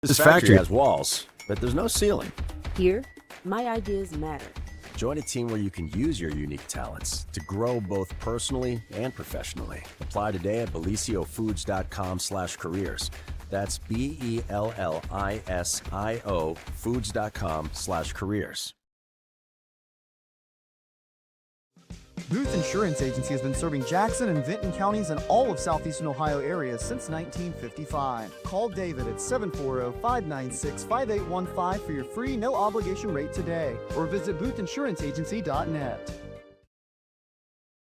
This factory has walls, but there's no ceiling. Here, my ideas matter. Join a team where you can use your unique talents to grow both personally and professionally. Apply today at beliciofoods.com/careers. That's BELLISIO foods.com/careers. Booth Insurance Agency has been serving Jackson and Vinton counties and all of southeastern Ohio areas since 1955. Call David at 740-596-5815 for your free no-obligation rate today, or visit boothinsuranceagency.net.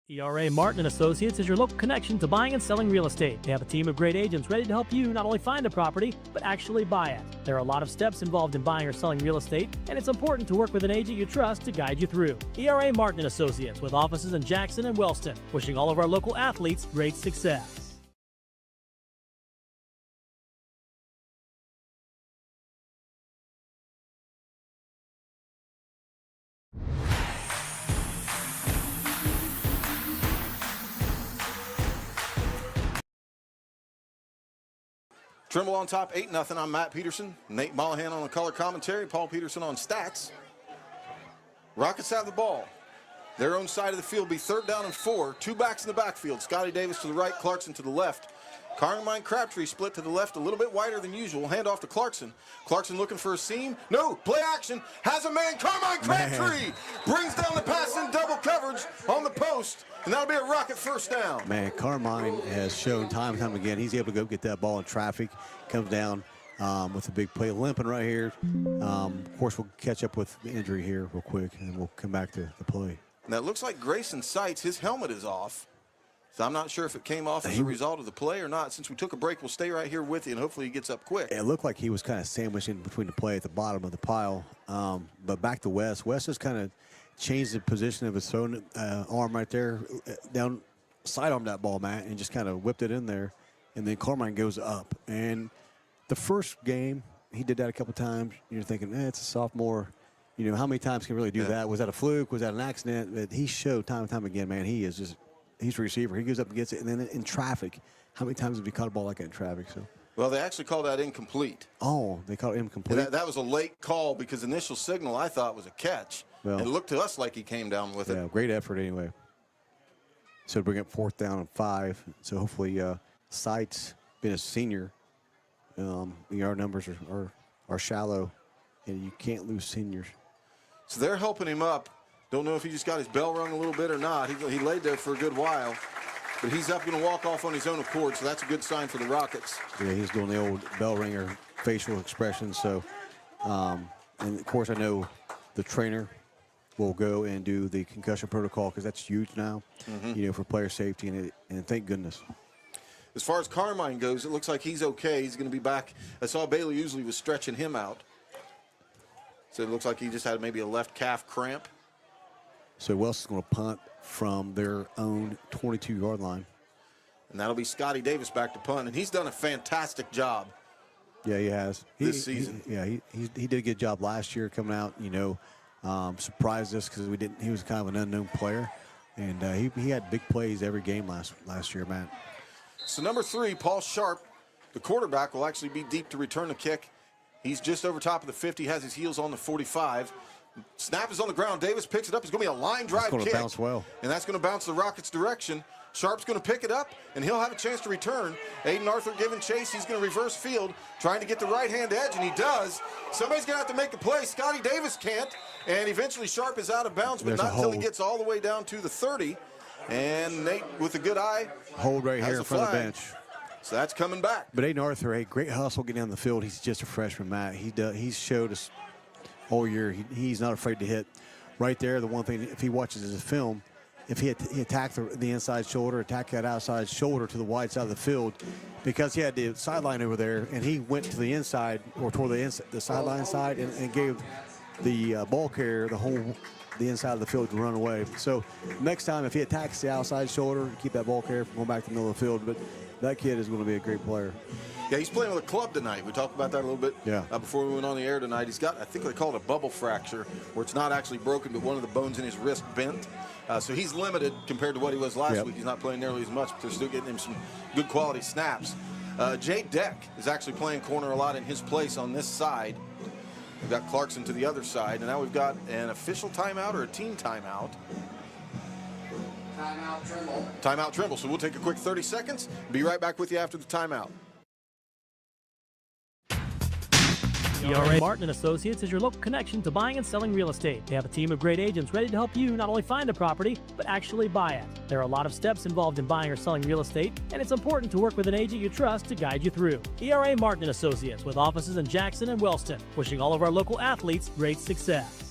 ERA Martin & Associates is your local connection to buying and selling real estate. They have a team of great agents ready to help you not only find a property, but actually buy it. There are a lot of steps involved in buying or selling real estate, and it's important to work with an agent you trust to guide you through. ERA Martin & Associates, with offices in Jackson and Wellston, wishing all of our local athletes great success. Trimble on top, 8-0. I'm Matt Peterson. Nate Mollahan on the color commentary. Paul Peterson on stats. Rockets have the ball. Their own side of the field be 3rd down and 4. 2 backs in the backfield. Scotty Davis to the right, Clarkson to the left. Carmine Crabtree split to the left, a little bit wider than usual. Hand off to Clarkson. Clarkson looking for a seam. No, play action. Has a man. Carmine Crabtree brings down the pass in double coverage on the post. And that'll be a Rocket first down. Man, Carmine has shown time and time again he's able to go get that ball in traffic. Comes down with a big play, limping right here. Of course, we'll catch up with the injury here real quick, and then we'll come back to the play. Now, it looks like Grayson Seitz, his helmet is off. So I'm not sure if it came off as a result of the play or not. Since we took a break, we'll stay right here with you, and hopefully he gets up quick. It looked like he was kind of sandwiched in between the play at the bottom of the pile. But back to Wes. Wes has kind of changed the position of his throwing arm right there, down sidearmed that ball, Matt, and just kind of whipped it in there. And then Carmine goes up. And the first game, he did that a couple times. You're thinking, it's a sophomore. You know, how many times can he really do that? Was that a fluke? Was that an accident? But he showed time and time again, man, he is just – he's a receiver. He goes up and gets it. And then in traffic, how many times have he caught a ball like that in traffic? So, well, they actually called that incomplete. Oh, they called it incomplete? That was a late call because initial signal I thought was a catch. Well, it looked to us like he came down with it. Yeah, great effort anyway. So bring up 4th down and 5. So hopefully Seitz, being a senior, our numbers are shallow, and you can't lose seniors. So they're helping him up. Don't know if he just got his bell rung a little bit or not. He laid there for a good while. But he's up going to walk off on his own accord, so that's a good sign for the Rockets. Yeah, he's doing the old bell ringer facial expression. So, and, of course, I know the trainer will go and do the concussion protocol because that's huge now, for player safety, and thank goodness. As far as Carmine goes, it looks like he's okay. He's going to be back. I saw Bailey usually was stretching him out. So it looks like he just had maybe a left calf cramp. So Wellston's going to punt from their own 22-yard line. And that'll be Scotty Davis back to punt. And he's done a fantastic job. Yeah, he has. This season. He did a good job last year coming out, surprised us because he was kind of an unknown player. And he had big plays every game last year, Matt. So number 3, Paul Sharp, the quarterback, will actually be deep to return the kick. He's just over top of the 50, has his heels on the 45. Snap is on the ground. Davis picks it up. It's going to be a line drive kick. It's going to bounce well. And that's going to bounce the Rockets' direction. Sharp's going to pick it up, and he'll have a chance to return. Aiden Arthur giving chase. He's going to reverse field, trying to get the right-hand edge, and he does. Somebody's going to have to make the play. Scotty Davis can't, and eventually Sharp is out of bounds, but not until he gets all the way down to the 30. And Nate, with a good eye, hold right here in front of the bench. So that's coming back. But Aiden Arthur, great hustle getting down the field. He's just a freshman, Matt. He's showed us all year he's not afraid to hit. Right there, the one thing, if he watches his film, if he attacked the inside shoulder, attacked that outside shoulder to the wide side of the field, because he had the sideline over there, and he went to the inside or toward the sideline side and gave the ball carrier the whole the inside of the field to run away. So next time, if he attacks the outside shoulder, keep that ball carrier from going back to the middle of the field. But that kid is going to be a great player. Yeah, he's playing with a club tonight. We talked about that a little bit before we went on the air tonight. He's got, I think they call it a bubble fracture, where it's not actually broken, but one of the bones in his wrist bent. So he's limited compared to what he was last week. He's not playing nearly as much, but they're still getting him some good quality snaps. Jay Deck is actually playing corner a lot in his place on this side. We've got Clarkson to the other side, and now we've got an official timeout or a team timeout. Timeout Trimble. Timeout Trimble. So we'll take a quick 30 seconds. Be right back with you after the timeout. ERA Martin & Associates is your local connection to buying and selling real estate. They have a team of great agents ready to help you not only find a property, but actually buy it. There are a lot of steps involved in buying or selling real estate, and it's important to work with an agent you trust to guide you through. ERA Martin & Associates, with offices in Jackson and Wellston, wishing all of our local athletes great success.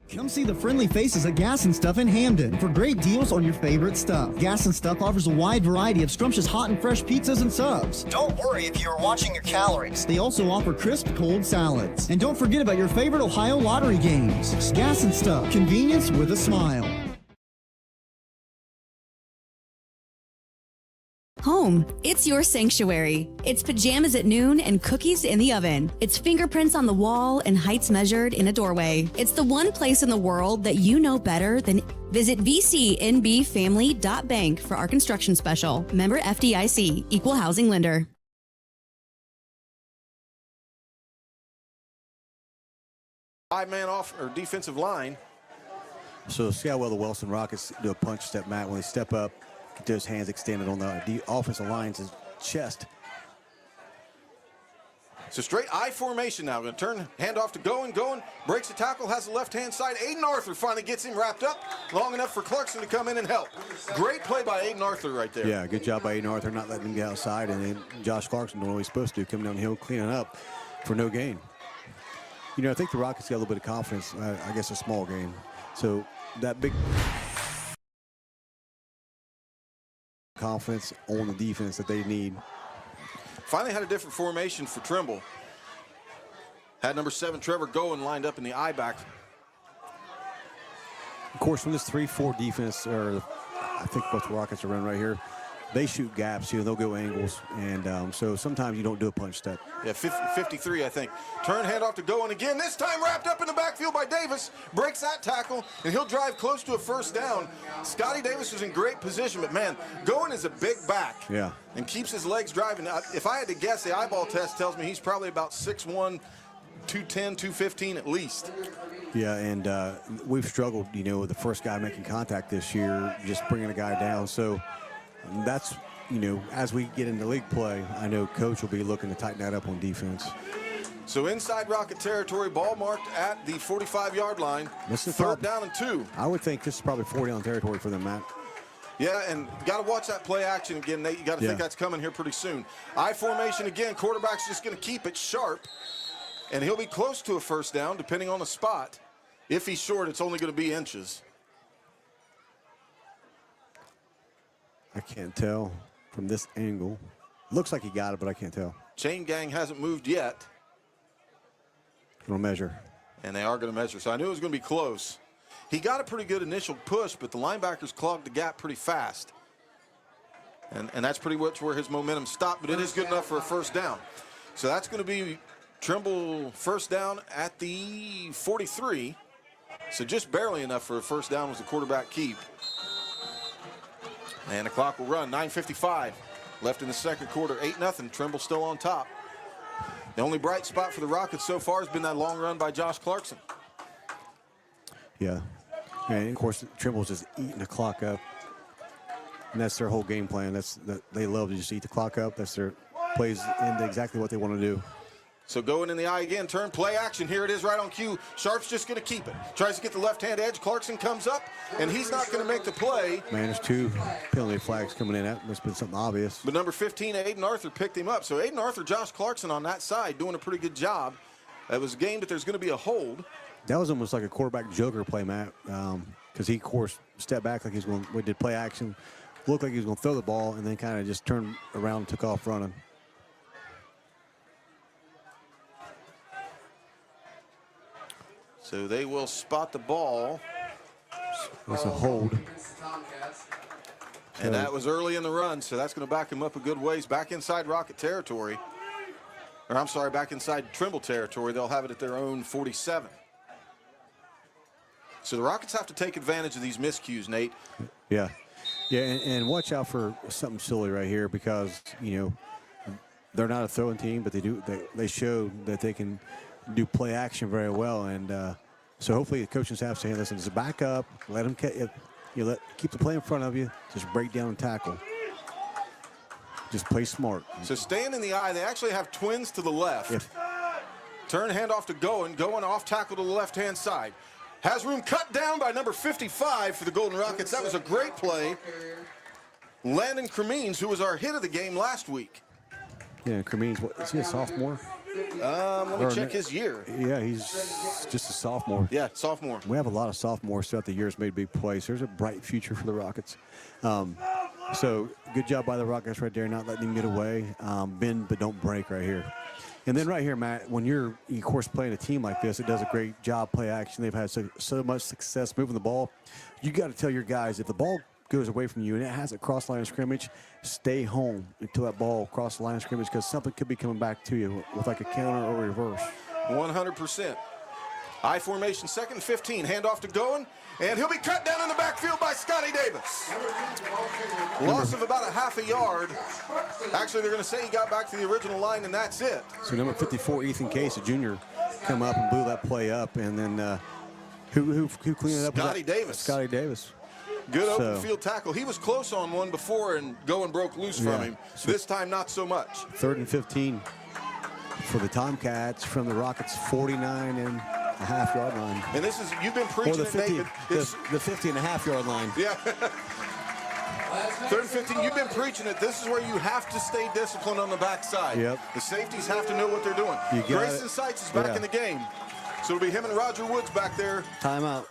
Come see the friendly faces at Gas and Stuff in Hamden for great deals on your favorite stuff. Gas and Stuff offers a wide variety of scrumptious hot and fresh pizzas and subs. Don't worry if you're watching your calories. They also offer crisp cold salads. And don't forget about your favorite Ohio lottery games. Gas and Stuff, convenience with a smile. Home, it's your sanctuary. It's pajamas at noon and cookies in the oven. It's fingerprints on the wall and heights measured in a doorway. It's the one place in the world that you know better than. Visit vcnbfamily.bank for our construction special. Member FDIC, Equal Housing Lender. Five-man off or defensive line. So see how well the Wellston Rockets do a punch step, Matt, when they step up. Get those hands extended on the offensive line's chest. So straight I formation now. Going to turn, hand off to Going, breaks the tackle, has the left-hand side. Aiden Arthur finally gets him wrapped up long enough for Clarkson to come in and help. Great play by Aiden Arthur right there. Yeah, good job by Aiden Arthur not letting him get outside, and then Josh Clarkson doing what he's supposed to, coming down the hill, cleaning up for no gain. You know, I think the Rockets got a little bit of confidence, I guess a small gain. So that big confidence on the defense that they need. Finally had a different formation for Trimble. Had number 7 Trevor Going lined up in the I back. Of course, when this 3-4 defense, or I think both the Rockets are running right here, they shoot gaps, you know, they'll go angles, and so sometimes you don't do a punch step. Yeah, 53, I think. Turn, hand off to Going again. This time wrapped up in the backfield by Davis. Breaks that tackle, and he'll drive close to a first down. Scotty Davis was in great position, but man, Going is a big back. Yeah. And keeps his legs driving. If I had to guess, the eyeball test tells me he's probably about 6'1", 210, 215 at least. Yeah, and we've struggled, you know, with the first guy making contact this year, just bringing a guy down. So that's, you know, as we get into league play, I know Coach will be looking to tighten that up on defense. So inside Rocket territory, ball marked at the 45-yard line. This is third down and 2. I would think this is probably 40-down territory for them, Matt. Yeah, and got to watch that play action again, Nate. You got to think that's coming here pretty soon. I formation again. Quarterback's just going to keep it sharp, and he'll be close to a first down, depending on the spot. If he's short, it's only going to be inches. I can't tell from this angle. Looks like he got it, but I can't tell. Chain gang hasn't moved yet. Gonna measure. And they are going to measure, so I knew it was going to be close. He got a pretty good initial push, but the linebackers clogged the gap pretty fast. And that's pretty much where his momentum stopped, but it is good enough for a first down. So that's going to be Trimble first down at the 43. So just barely enough for a first down was the quarterback keep. And the clock will run, 9:55 left in the second quarter, 8-0, Trimble still on top. The only bright spot for the Rockets so far has been that long run by Josh Clarkson. Yeah, and of course Trimble's just eating the clock up. And that's their whole game plan. They love to just eat the clock up. That's their plays into exactly what they want to do. So going in the eye again, turn, play action. Here it is right on cue. Sharp's just going to keep it. Tries to get the left-hand edge. Clarkson comes up, and he's not going to make the play. Man, there's 2 penalty flags coming in. That must have been something obvious. But number 15, Aiden Arthur, picked him up. So Aiden Arthur, Josh Clarkson on that side doing a pretty good job. It was a game that there's going to be a hold. That was almost like a quarterback joker play, Matt, because he, of course, stepped back like he's going. We did play action. Looked like he was going to throw the ball, and then kind of just turned around and took off running. So they will spot the ball It's a hold. And that was early in the run, so that's going to back him up a good ways. Back inside Rocket territory. Or I'm sorry, back inside Trimble territory. They'll have it at their own 47. So the Rockets have to take advantage of these miscues, Nate. Yeah. Yeah, and watch out for something silly right here because, you know, they're not a throwing team, but they show that they can do play action very well. And so hopefully the coaching staff saying, listen, just back up, let them keep the play in front of you, just break down and tackle. Just play smart. So staying in the eye, they actually have twins to the left. Turn handoff to Going off tackle to the left-hand side. Has room cut down by number 55 for the Golden Rockets. That was a great play. Landon Cremines, who was our hit of the game last week. Yeah, Cremines, is he a sophomore? Let me check his year. Yeah, he's just a sophomore. Yeah, sophomore. We have a lot of sophomores throughout the years made big plays. There's a bright future for the Rockets. So good job by the Rockets right there, not letting him get away. Bend but don't break right here. And then right here, Matt, when you're, of course, playing a team like this, it does a great job play action. They've had so much success moving the ball. You got to tell your guys, if the ball goes away from you and it has a cross line of scrimmage, stay home until that ball crosses the line of scrimmage because something could be coming back to you with like a counter or reverse. 100%. I formation, 2nd and 15. Handoff to Going, and he'll be cut down in the backfield by Scotty Davis. Loss of about a half a yard. Actually, they're going to say he got back to the original line, and that's it. So number 54, Ethan Case, a junior, come up and blew that play up, and then who cleaned it up? Scotty Davis. Scotty Davis. Good open field tackle. He was close on one before, and Going broke loose from him. So this time, not so much. 3rd and 15 for the Tomcats from the Rockets' 49.5-yard line. And this is, you've been preaching it, David. The 50.5-yard line. Yeah. 3rd and 15, you've been preaching it. This is where you have to stay disciplined on the backside. Yep. The safeties have to know what they're doing. Grayson Seitz is back in the game. So it'll be him and Roger Woods back there. Timeout.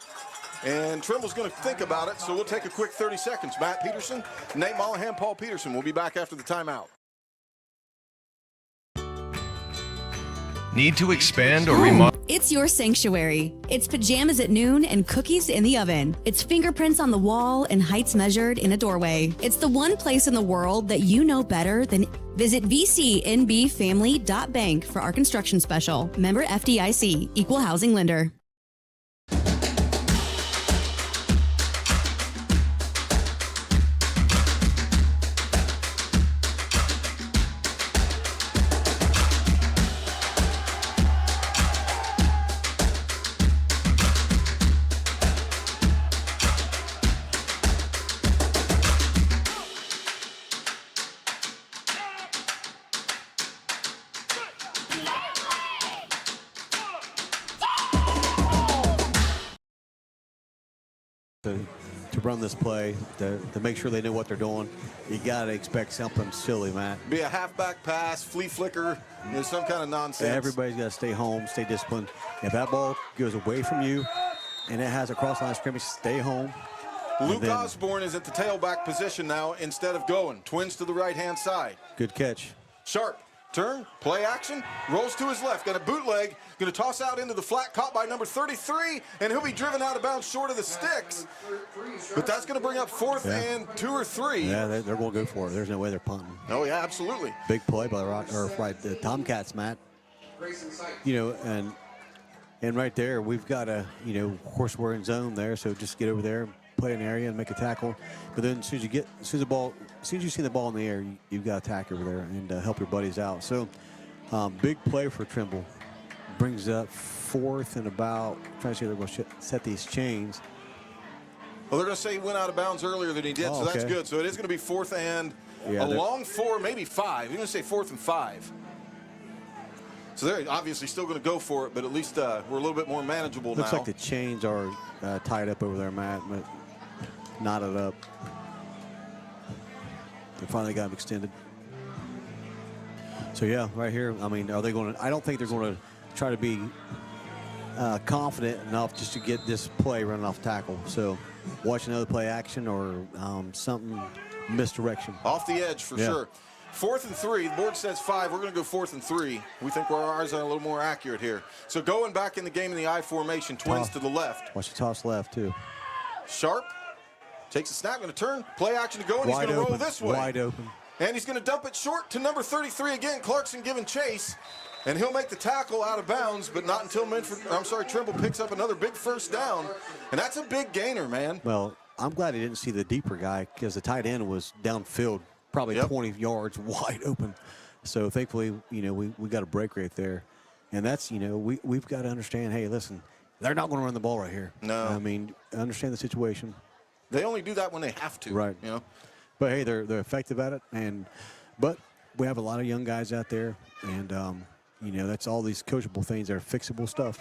And Trimble's going to think about it, so we'll take a quick 30 seconds. Matt Peterson, Nate Mollahan, Paul Peterson. We'll be back after the timeout. Need to expand or remodel? It's your sanctuary. It's pajamas at noon and cookies in the oven. It's fingerprints on the wall and heights measured in a doorway. It's the one place in the world that you know better than. Visit VCNBFamily.bank for our construction special. Member FDIC, Equal Housing Lender. To run this play, to make sure they know what they're doing, you got to expect something silly, Matt. Be a halfback pass, flea flicker, some kind of nonsense. Everybody's got to stay home, stay disciplined. If that ball goes away from you and it has a cross line scrimmage, stay home. Luke Osborne is at the tailback position now instead of Going. Twins to the right-hand side. Good catch. Sharp. Turn, play action, rolls to his left, got a bootleg, going to toss out into the flat, caught by number 33, and he'll be driven out of bounds short of the sticks. But that's going to bring up 4th and 2 or 3. Yeah, they're going to go for it. There's no way they're punting. Oh, yeah, absolutely. Big play by the Tomcats, Matt. You know, and right there, we've got a, of course, we're in zone there, so just get over there, play an area, and make a tackle. But then as soon as you see the ball in the air, you've got to attack over there and help your buddies out. So big play for Trimble. Brings up 4th and about, trying to see if they're going to set these chains. Well, they're going to say he went out of bounds earlier than he did, so that's good. So it is going to be 4th and a long 4, maybe 5. You're going to say 4th and 5. So they're obviously still going to go for it, but at least we're a little bit more manageable now. Looks like the chains are tied up over there, Matt, but knotted up. They finally got them extended. So yeah, right here, I mean, are they going to, I don't think they're going to try to be confident enough just to get this play running off tackle. So watch another play action or something misdirection. Off the edge for sure. 4th and 3, the board says 5. We're going to go 4th and 3. We think ours are a little more accurate here. So Going back in the game in the I formation, twins to the left. Watch the toss left too. Sharp takes a snap, going to turn, play action to go, and he's going to roll this way. Wide open. And he's going to dump it short to number 33 again. Clarkson giving chase, and he'll make the tackle out of bounds, but not until Trimble picks up another big first down, and that's a big gainer, man. Well, I'm glad he didn't see the deeper guy because the tight end was downfield, probably 20 yards wide open. So thankfully, we got a break right there. And that's, we've got to understand, hey, listen, they're not going to run the ball right here. No. I mean, understand the situation. They only do that when they have to. Right. But, hey, they're effective at it. But we have a lot of young guys out there. And, that's all these coachable things that are fixable stuff.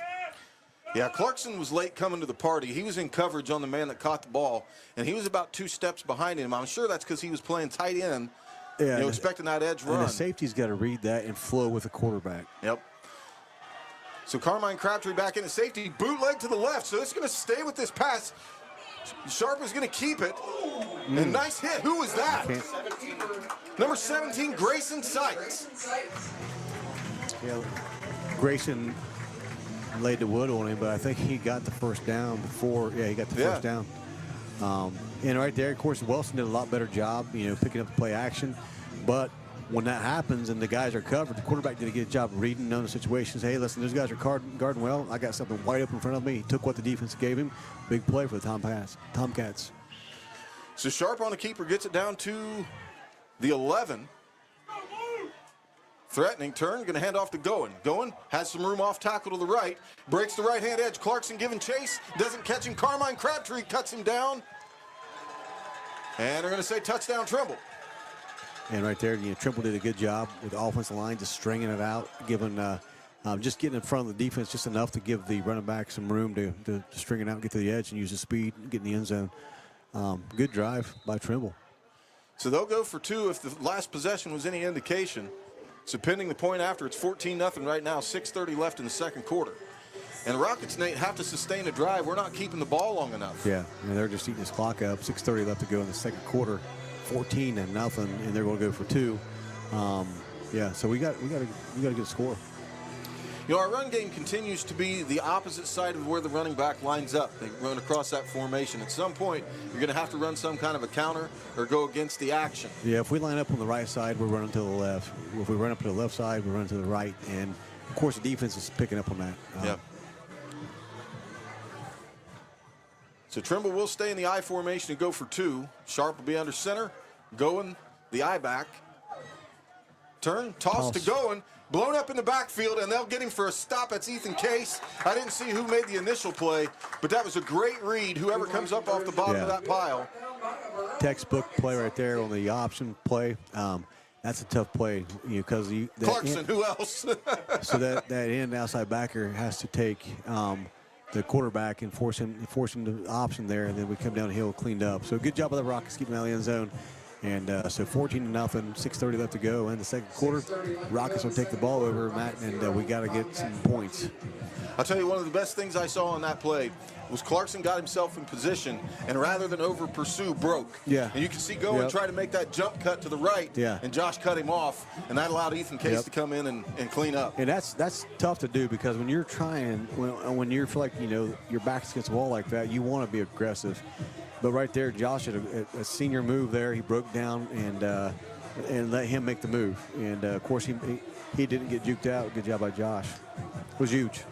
Yeah, Clarkson was late coming to the party. He was in coverage on the man that caught the ball, and he was about 2 steps behind him. I'm sure that's because he was playing tight end, expecting that edge run. And the safety's got to read that and flow with the quarterback. Yep. So Carmine Crabtree back in the safety, bootleg to the left, so it's going to stay with this pass. Sharp is going to keep it. And nice hit. Who was that? Number 17, Grayson Sykes. Yeah, Grayson laid the wood on him, but I think he got the first down before. Yeah, he got the first down. And right there, of course, Wellston did a lot better job, picking up the play action. But when that happens and the guys are covered, the quarterback did a good job reading, knowing the situations. Hey, listen, those guys are guarding well. I got something wide open in front of me. He took what the defense gave him. Big play for the Tomcats. So Sharp on the keeper gets it down to the 11. Threatening turn, going to hand off to Goen. Goen has some room off tackle to the right. Breaks the right-hand edge. Clarkson giving chase. Doesn't catch him. Carmine Crabtree cuts him down. And they're going to say touchdown Trimble. And right there, Trimble did a good job with the offensive line, just stringing it out, giving, just getting in front of the defense just enough to give the running back some room to string it out and get to the edge and use the speed and get in the end zone. Good drive by Trimble. So they'll go for 2 if the last possession was any indication. So pending the point after, it's 14-0 right now, 6:30 left in the second quarter. And Rockets, Nate, have to sustain a drive. We're not keeping the ball long enough. Yeah, they're just eating this clock up. 6:30 left to go in the second quarter. 14-0, and they're going to go for 2. So we got a good score. Our run game continues to be the opposite side of where the running back lines up. They run across that formation. At some point, you're going to have to run some kind of a counter or go against the action. Yeah, if we line up on the right side, we're running to the left. If we run up to the left side, we're running to the right. And, of course, the defense is picking up on that. So Trimble will stay in the I formation and go for 2. Sharp will be under center. Goen, the I back. Turn, toss to Goen. Blown up in the backfield, and they'll get him for a stop. That's Ethan Case. I didn't see who made the initial play, but that was a great read. Whoever comes up off the bottom of that pile. Textbook play right there on the option play. That's a tough play, because Clarkson, who else? So that end outside backer has to take the quarterback and force him to option there, and then we come downhill cleaned up. So good job by the Rockets keeping out of the end zone. And so 14-0, 6:30 left to go in the second quarter. Rockets will take the ball over, Matt, and we got to get some points. I'll tell you, one of the best things I saw on that play was Clarkson got himself in position, and rather than over pursue, broke. Yeah. And you can see Goen try to make that jump cut to the right, and Josh cut him off, and that allowed Ethan Case to come in and clean up. And that's tough to do, because when you're trying, when you feel like your back's against the wall like that, you want to be aggressive. But right there, Josh had a senior move there. He broke down and let him make the move. And, of course, he didn't get juked out. Good job by Josh. It was huge.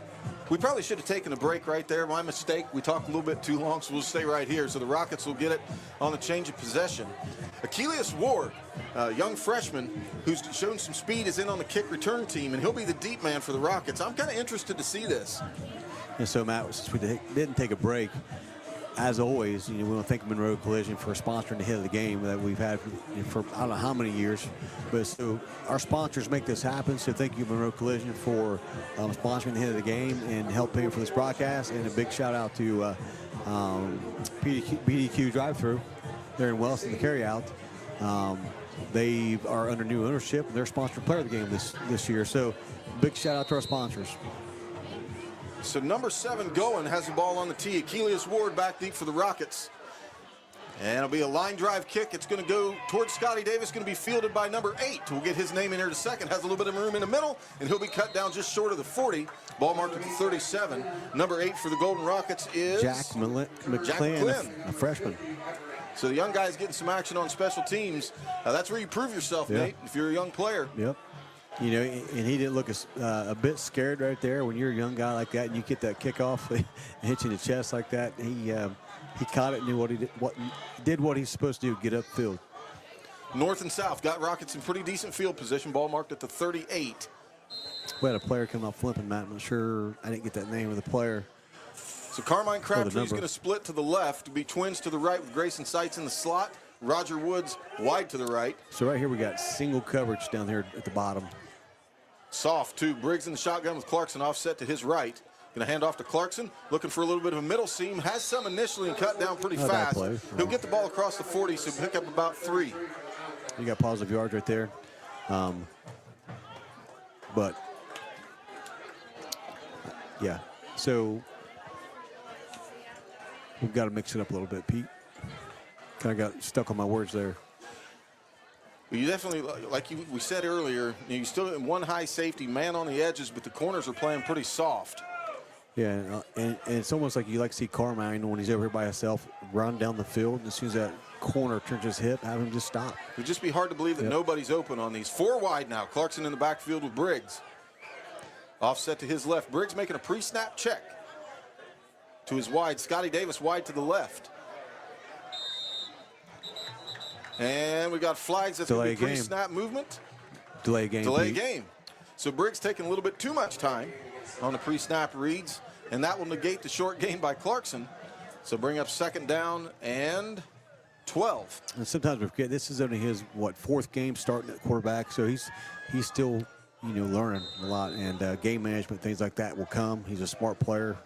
We probably should have taken a break right there. My mistake. We talked a little bit too long, so we'll stay right here. So the Rockets will get it on the change of possession. Achilles Ward, a young freshman who's shown some speed, is in on the kick return team, and he'll be the deep man for the Rockets. I'm kind of interested to see this. And so, Matt, since we didn't take a break, as always, we want to thank Monroe Collision for sponsoring the hit of the game that we've had for I don't know how many years. But so our sponsors make this happen. So thank you, Monroe Collision, for sponsoring the hit of the game and help pay for this broadcast. And a big shout out to PDQ Drive-Thru there in Wellston, the carryout. They are under new ownership, and they're sponsored player of the game this year. So big shout out to our sponsors. So number 7, Goen, has the ball on the tee. Achilles Ward back deep for the Rockets. And it'll be a line drive kick. It's going to go towards Scotty Davis, going to be fielded by number 8. We'll get his name in here to second. Has a little bit of room in the middle, and he'll be cut down just short of the 40. Ball marked at the 37. Number 8 for the Golden Rockets is Jack McClin, a freshman. So the young guy's getting some action on special teams. That's where you prove yourself, Nate, if you're a young player. Yep. You know, and he didn't look a bit scared right there. When you're a young guy like that and you get that kickoff and hit you in the chest like that, he caught it, knew what he did, what he's supposed to do, get upfield. North and south got Rockets in pretty decent field position. Ball marked at the 38. We had a player come up flipping, Matt. I'm not sure. I didn't get that name of the player. So Carmine Crabtree's going to split to the left, be twins to the right with Grayson Seitz in the slot. Roger Woods wide to the right. So right here we got single coverage down here at the bottom. Soft too. Briggs in the shotgun with Clarkson offset to his right. Going to hand off to Clarkson, looking for a little bit of a middle seam. Has some initially and cut down pretty fast. He'll get the ball across the 40, so pick up about 3. You got positive yards right there. But, yeah. So we've got to mix it up a little bit, Pete. Kind of got stuck on my words there. You definitely, like we said earlier, you still in one high safety, man on the edges, but the corners are playing pretty soft. Yeah, and it's almost like you like to see Carmine when he's over here by himself run down the field, and as soon as that corner turns his hip, have him just stop. It would just be hard to believe that nobody's open on these. 4 wide now. Clarkson in the backfield with Briggs. Offset to his left. Briggs making a pre-snap check to his wide. Scotty Davis wide to the left. And we got flags. That's going to be pre-snap movement. Delay game. Delay game. So Briggs taking a little bit too much time on the pre-snap reads, and that will negate the short gain by Clarkson. So bring up 2nd down and 12. And sometimes we forget this is only his 4th game starting at quarterback, so he's still learning a lot, and game management, things like that will come. He's a smart player,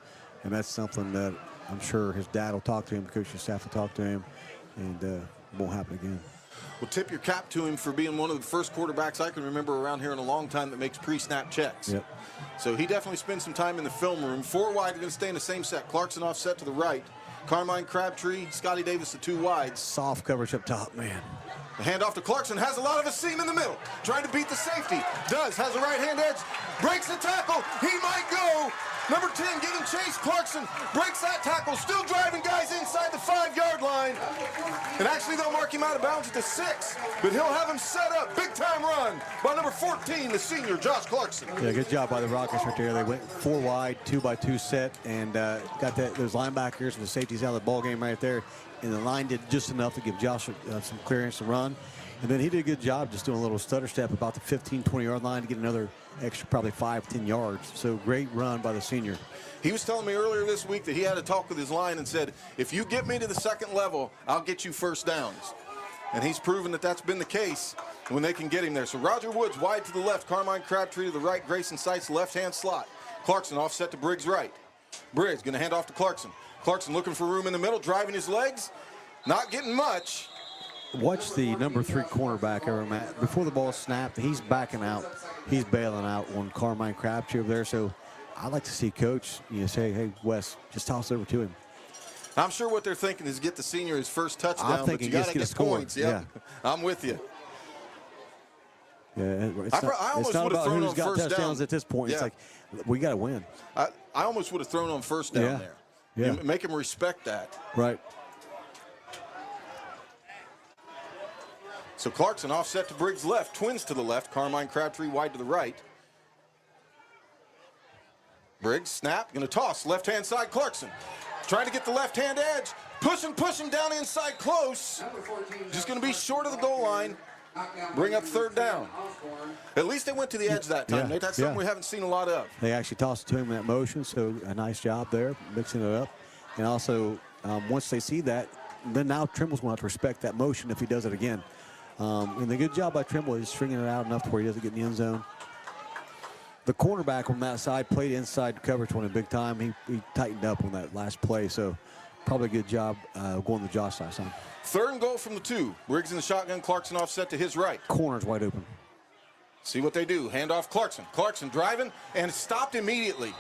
and that's something that I'm sure his dad will talk to him, coaching staff will talk to him, and won't happen again. Well, tip your cap to him for being one of the first quarterbacks I can remember around here in a long time that makes pre-snap checks. Yep. So he definitely spends some time in the film room. 4 wide are going to stay in the same set. Clarkson offset to the right. Carmine Crabtree, Scotty Davis, the 2 wides. Soft coverage up top, man. The handoff to Clarkson, has a lot of a seam in the middle. Trying to beat the safety. Does, has a right-hand edge. Breaks the tackle. He might go. Number 10 getting chased. Clarkson breaks that tackle. Still driving guys inside the 5-yard line. And actually, they'll mark him out of bounds at the 6. But he'll have him set up. Big-time run by number 14, the senior, Josh Clarkson. Yeah, good job by the Rockets right there. They went 4 wide, 2-by-2 set, and got those linebackers and the safeties out of the ball game right there. And the line did just enough to give Josh some clearance to run. And then he did a good job just doing a little stutter step about the 15, 20-yard line to get another extra probably 5, 10 yards. So great run by the senior. He was telling me earlier this week that he had a talk with his line and said, if you get me to the 2nd level, I'll get you 1st downs. And he's proven that that's been the case when they can get him there. So Roger Woods wide to the left, Carmine Crabtree to the right, Grayson Seitz left-hand slot. Clarkson offset to Briggs right. Briggs going to hand off to Clarkson. Clarkson looking for room in the middle, driving his legs, not getting much. Watch the number 3 cornerback over, Matt. Before the ball snapped, he's backing out. He's bailing out on Carmine Crabtree over there. So I'd like to see Coach, say, hey, Wes, just toss it over to him. I'm sure what they're thinking is get the senior his first touchdown, but you got to get points. Yeah. I'm with you. Yeah, I almost would have thrown on first down at this point. Yeah. It's like we got to win. I almost would have thrown on first down there. Yeah. You make him respect that. Right. So Clarkson offset to Briggs left, twins to the left, Carmine Crabtree wide to the right. Briggs, snap, going to toss, left-hand side, Clarkson. Trying to get the left-hand edge, push him down inside close. Just going to be short of the goal line. Bring up 3rd down. At least they went to the edge that time, Nate. That's something we haven't seen a lot of. They actually tossed it to him in that motion, so a nice job there, mixing it up. And also, once they see that, then now Trimble's going to have to respect that motion if he does it again. And the good job by Trimble is stringing it out enough to where he doesn't get in the end zone. The cornerback on that side played inside coverage one big time. He tightened up on that last play, so probably a good job going to Josh last time. 3rd and goal from the 2. Briggs in the shotgun, Clarkson offset to his right. Corner's wide open. See what they do. Hand off Clarkson. Clarkson driving and stopped immediately.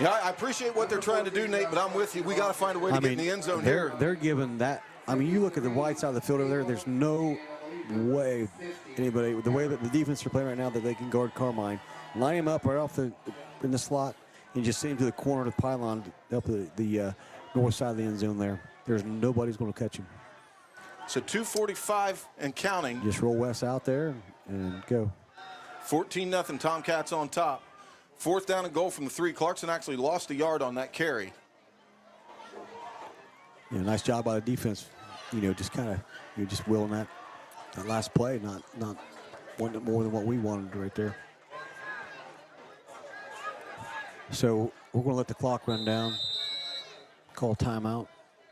Yeah, I appreciate what they're trying to do, Nate, but I'm with you. We got to find a way to get in the end zone here. They're giving that I mean, you look at the wide side of the field over there, there's no way anybody, the way that the defense are playing right now, that they can guard Carmine. Line him up right off in the slot and just send him to the corner of the pylon up the north side of the end zone there. There's nobody's going to catch him. So 2:45 and counting. Just roll Wes out there and go. 14-0 Tomcats on top. 4th down and goal from the 3. Clarkson actually lost a yard on that carry. Yeah, nice job by the defense. Just kind of, just willing that last play, not wanting it more than what we wanted right there. So we're going to let the clock run down. Call timeout.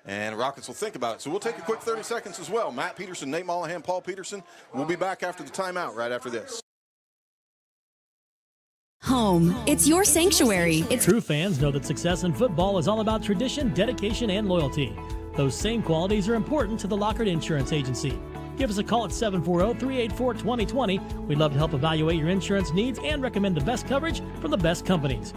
And Rockets will think about it. So we'll take a quick 30 seconds as well. Matt Peterson, Nate Mollahan, Paul Peterson. We'll be back after the timeout right after this. Home. It's your sanctuary. True fans know that success in football is all about tradition, dedication, and loyalty. Those same qualities are important to the Lockard Insurance Agency. Give us a call at 740-384-2020. We'd love to help evaluate your insurance needs and recommend the best coverage from the best companies.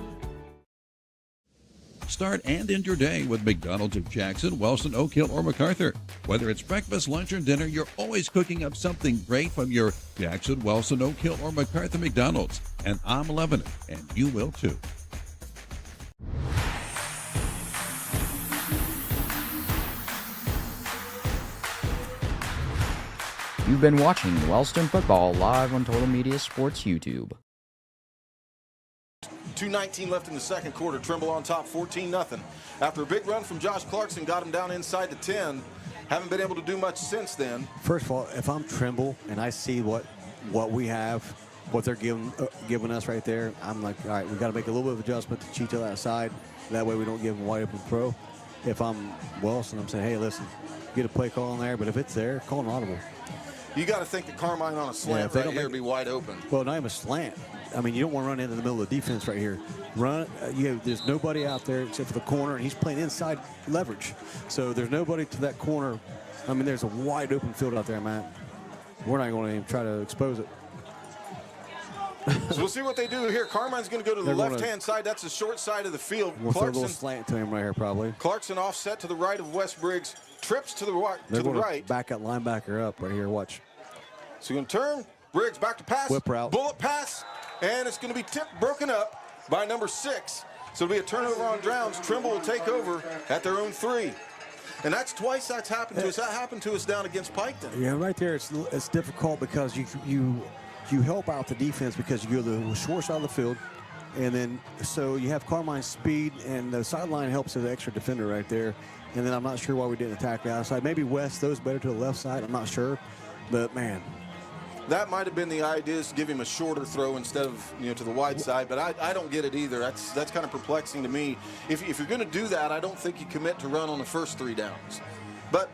Start and end your day with McDonald's of Jackson, Wellston, Oak Hill, or MacArthur. Whether it's breakfast, lunch, or dinner, you're always cooking up something great from your Jackson, Wellston, Oak Hill, or MacArthur McDonald's. And I'm loving it, and you will too. You've been watching Wellston Football live on Total Media Sports YouTube. 2:19 left in the second quarter. Trimble on top, 14-0. After a big run from Josh Clarkson, got him down inside the 10. Haven't been able to do much since then. First of all, if I'm Trimble and I see what we have, what they're giving us right there, I'm like, all right, we got to make a little bit of adjustment to cheat to that side. That way we don't give them wide open throw. If I'm Wellston, I'm saying, hey, listen, get a play call in there, but if it's there, call an audible. You got to think that Carmine on a slant right here would be wide open. Well, not even a slant. I mean, you don't want to run into the middle of the defense right here. There's nobody out there except for the corner, and he's playing inside leverage. So there's nobody to that corner. I mean, there's a wide open field out there, Matt. We're not going to even try to expose it. So we'll see what they do here. Carmine's going to go to the left-hand side. That's the short side of the field. We'll throw a little slant to him right here, probably. Clarkson offset to the right of Wes Briggs. Trips to the right. They're going to back that linebacker up right here. Watch. So you're going to turn. Briggs back to pass. Whip route. Bullet pass. And it's going to be broken up by number 6. So it'll be a turnover on downs. Trimble will take over at their own 3. And that's twice that's happened to us. That happened to us down against Piketon. Yeah, right there it's difficult because you help out the defense because you go to the short side of the field. And then so you have Carmine's speed, and the sideline helps as an extra defender right there. And then I'm not sure why we didn't attack the outside. Maybe West throws better to the left side. I'm not sure. But, man. That might have been the idea, is to give him a shorter throw instead of to the wide side. But I don't get it either. That's kind of perplexing to me. If you're going to do that, I don't think you commit to run on the first 3 downs. But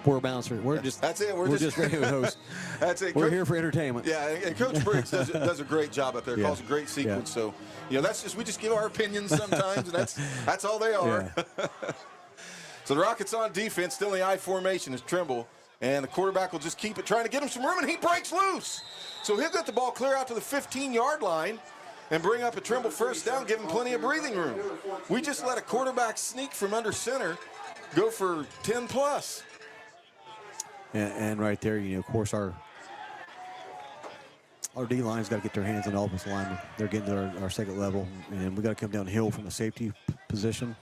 we're bouncers. That's it. We're just radio hosts. That's it. We're here for entertainment. Yeah, and Coach Briggs does a great job up there. Calls a great sequence. So we just give our opinions sometimes, and that's all they are. Yeah. So the Rockets on defense, still in the I formation is Trimble. And the quarterback will just keep it, trying to get him some room, and he breaks loose. So he'll get the ball clear out to the 15-yard line and bring up a Trimble first down, give him plenty of breathing room. We just let a quarterback sneak from under center go for 10+. And right there, of course, our D-line's got to get their hands on the offensive linemen. They're getting to our second level, and we got to come downhill from the safety position.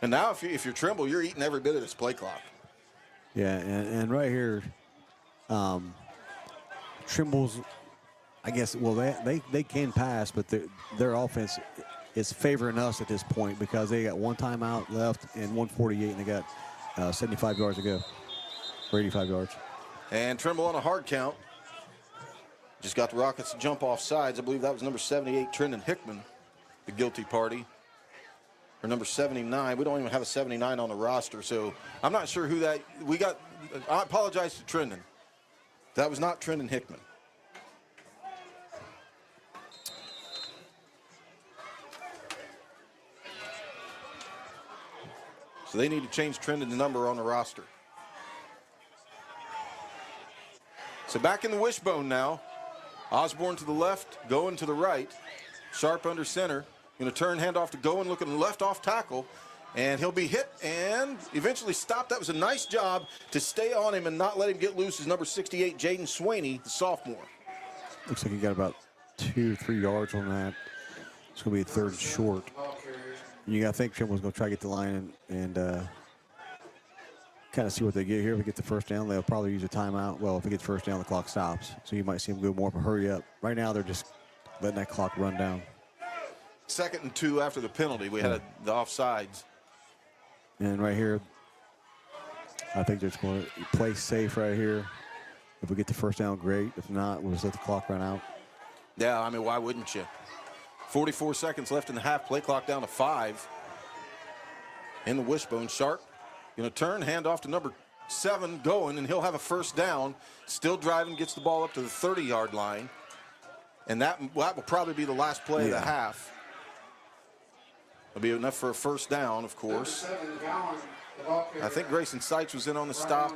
And now if you're Trimble, you're eating every bit of this play clock. Yeah, and right here, Trimble's, I guess, well, they can pass, but their offense is favoring us at this point because they got 1 timeout left and 1:48, and they got 75 yards to go, or 85 yards. And Trimble on a hard count. Just got the Rockets to jump off sides. I believe that was number 78, Trendon Hickman, the guilty party. Or number 79. We don't even have a 79 on the roster, so I'm not sure who that we got. I apologize to Trendon. That was not Trendon Hickman. So they need to change Trendon's number on the roster. So back in the wishbone now. Osborne to the left, going to the right. Sharp under center. Going to turn, hand off to Goen, looking left off tackle. And he'll be hit and eventually stopped. That was a nice job to stay on him and not let him get loose. Is number 68, Jaden Swaney, the sophomore. Looks like he got about 2 or 3 yards on that. It's going to be a third and short. You got to think Trimble's going to try to get the line and kind of see what they get here. If they get the first down, they'll probably use a timeout. Well, if it gets first down, the clock stops. So you might see them go more of a hurry up. Right now, they're just letting that clock run down. 2nd and 2 after the penalty. We had the offsides. And right here, I think they're just going to play safe right here. If we get the first down, great. If not, we'll just let the clock run out. Yeah, I mean, why wouldn't you? 44 seconds left in the half. Play clock down to 5. In the wishbone, Sharp going to turn, hand off to number 7, going, and he'll have a first down. Still driving, gets the ball up to the 30-yard line. And that will probably be the last play of the half. It'll be enough for a first down, of course. I think Grayson Seitz was in on the stop.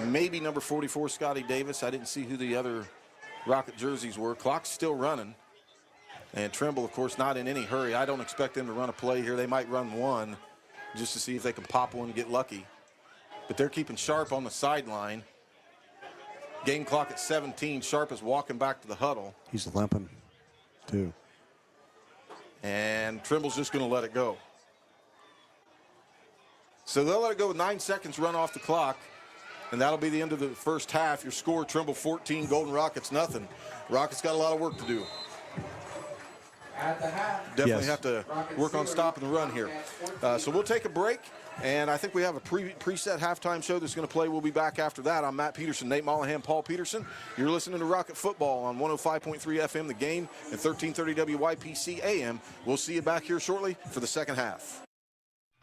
Maybe number 44, Scotty Davis. I didn't see who the other Rocket jerseys were. Clock's still running. And Trimble, of course, not in any hurry. I don't expect them to run a play here. They might run one just to see if they can pop one and get lucky. But they're keeping Sharp on the sideline. Game clock at 17. Sharp is walking back to the huddle. He's limping, too. And Trimble's just going to let it go. So they'll let it go with 9 seconds run off the clock. And that'll be the end of the first half. Your score, Trimble 14, Golden Rockets nothing. Rockets got a lot of work to do. Definitely have to work on stopping the run here. So we'll take a break, and I think we have a preset halftime show that's going to play. We'll be back after that. I'm Matt Peterson, Nate Mollahan, Paul Peterson. You're listening to Rocket Football on 105.3 FM, The Game, and 1330 WYPC AM. We'll see you back here shortly for the second half.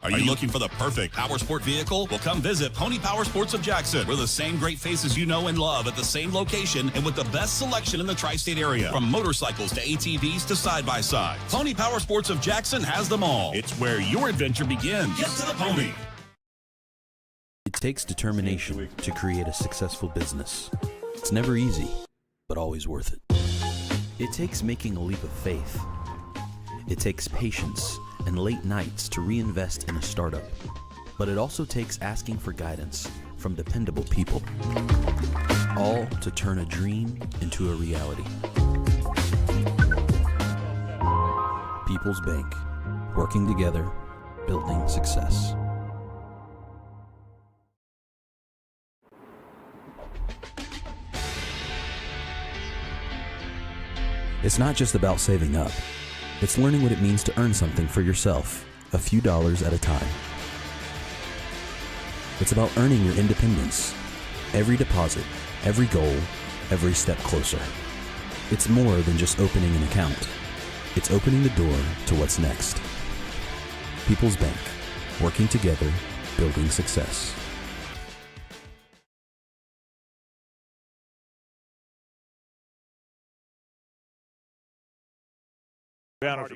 Are you looking for the perfect power sport vehicle? Well, come visit Pony Power Sports of Jackson. We're the same great faces you know and love at the same location and with the best selection in the tri-state area. From motorcycles to ATVs to side-by-sides. Pony Power Sports of Jackson has them all. It's where your adventure begins. Get to the pony. It takes determination to create a successful business. It's never easy, but always worth it. It takes making a leap of faith. It takes patience and late nights to reinvest in a startup. But it also takes asking for guidance from dependable people. All to turn a dream into a reality. People's Bank. Working together, building success. It's not just about saving up. It's learning what it means to earn something for yourself, a few dollars at a time. It's about earning your independence. Every deposit, every goal, every step closer. It's more than just opening an account. It's opening the door to what's next. People's Bank. Working together, building success.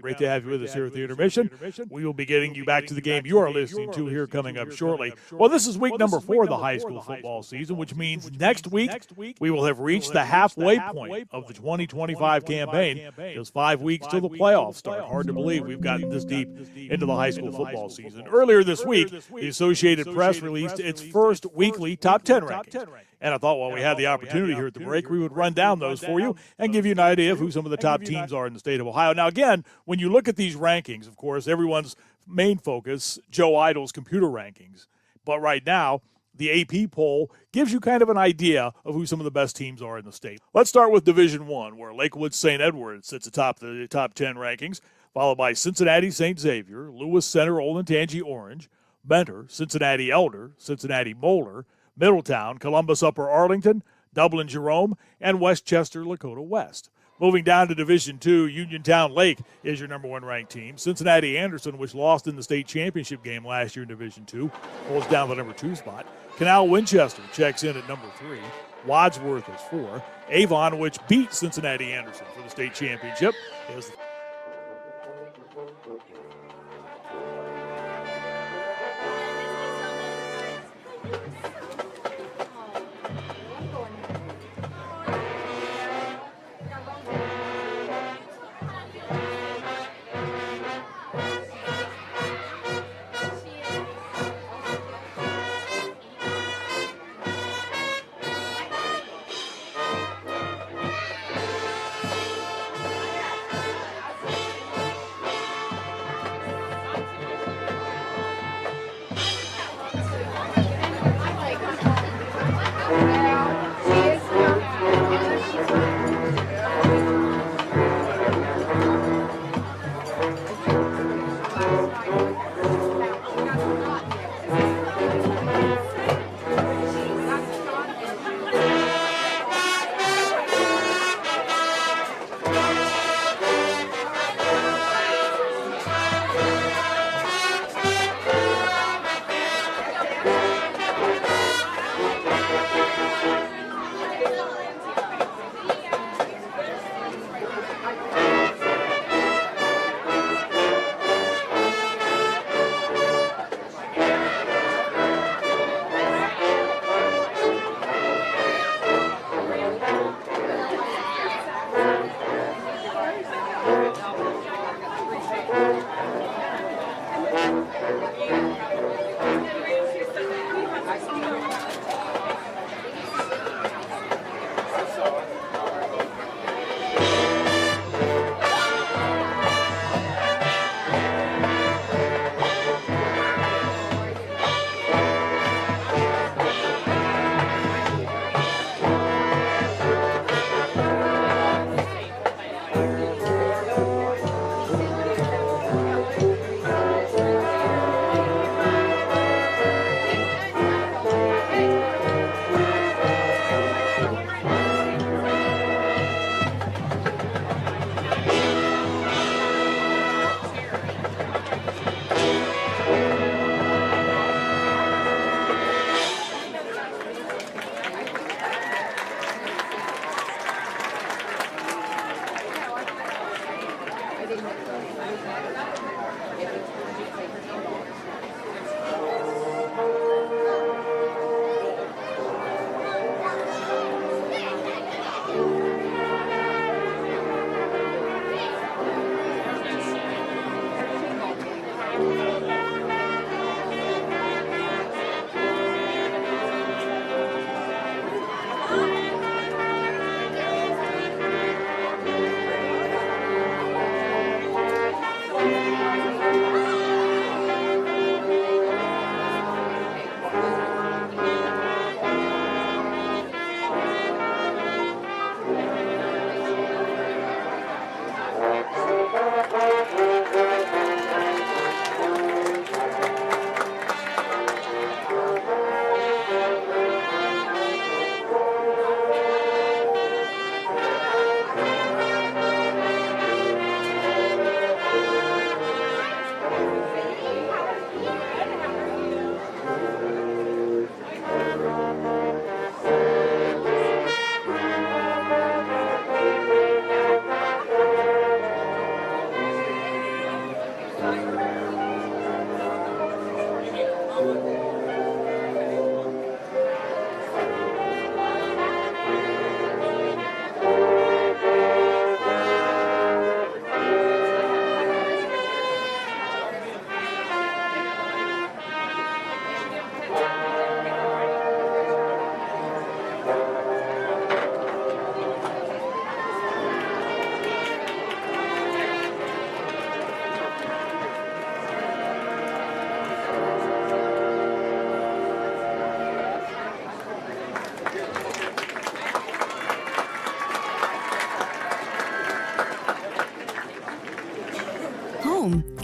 Great to have you with us here at the intermission. We will be getting you back to the game you are listening to here coming up shortly. Well, this is week number 4 of the high school football season, which means next week we will have reached the halfway point of the 2025 campaign. Just 5 weeks till the playoffs start. Hard to believe we've gotten this deep into the high school football season. Earlier this week, the Associated Press released its first weekly top 10 rankings. And I thought while we had the opportunity here at the break, we would run down those for you and give you an idea of who some of the top teams are in the state of Ohio. Now, again, when you look at these rankings, of course, everyone's main focus, Joe Idle's computer rankings. But right now, the AP poll gives you kind of an idea of who some of the best teams are in the state. Let's start with Division I, where Lakewood St. Edward sits atop the top 10 rankings, followed by Cincinnati St. Xavier, Lewis Center Olentangy Orange, Mentor, Cincinnati Elder, Cincinnati Moeller, Middletown, Columbus Upper Arlington, Dublin Jerome, and Westchester Lakota West. Moving down to Division II, Uniontown Lake is your number 1 ranked team. Cincinnati Anderson, which lost in the state championship game last year in Division II, holds down the number 2 spot. Canal Winchester checks in at number 3. Wadsworth is 4. Avon, which beat Cincinnati Anderson for the state championship, is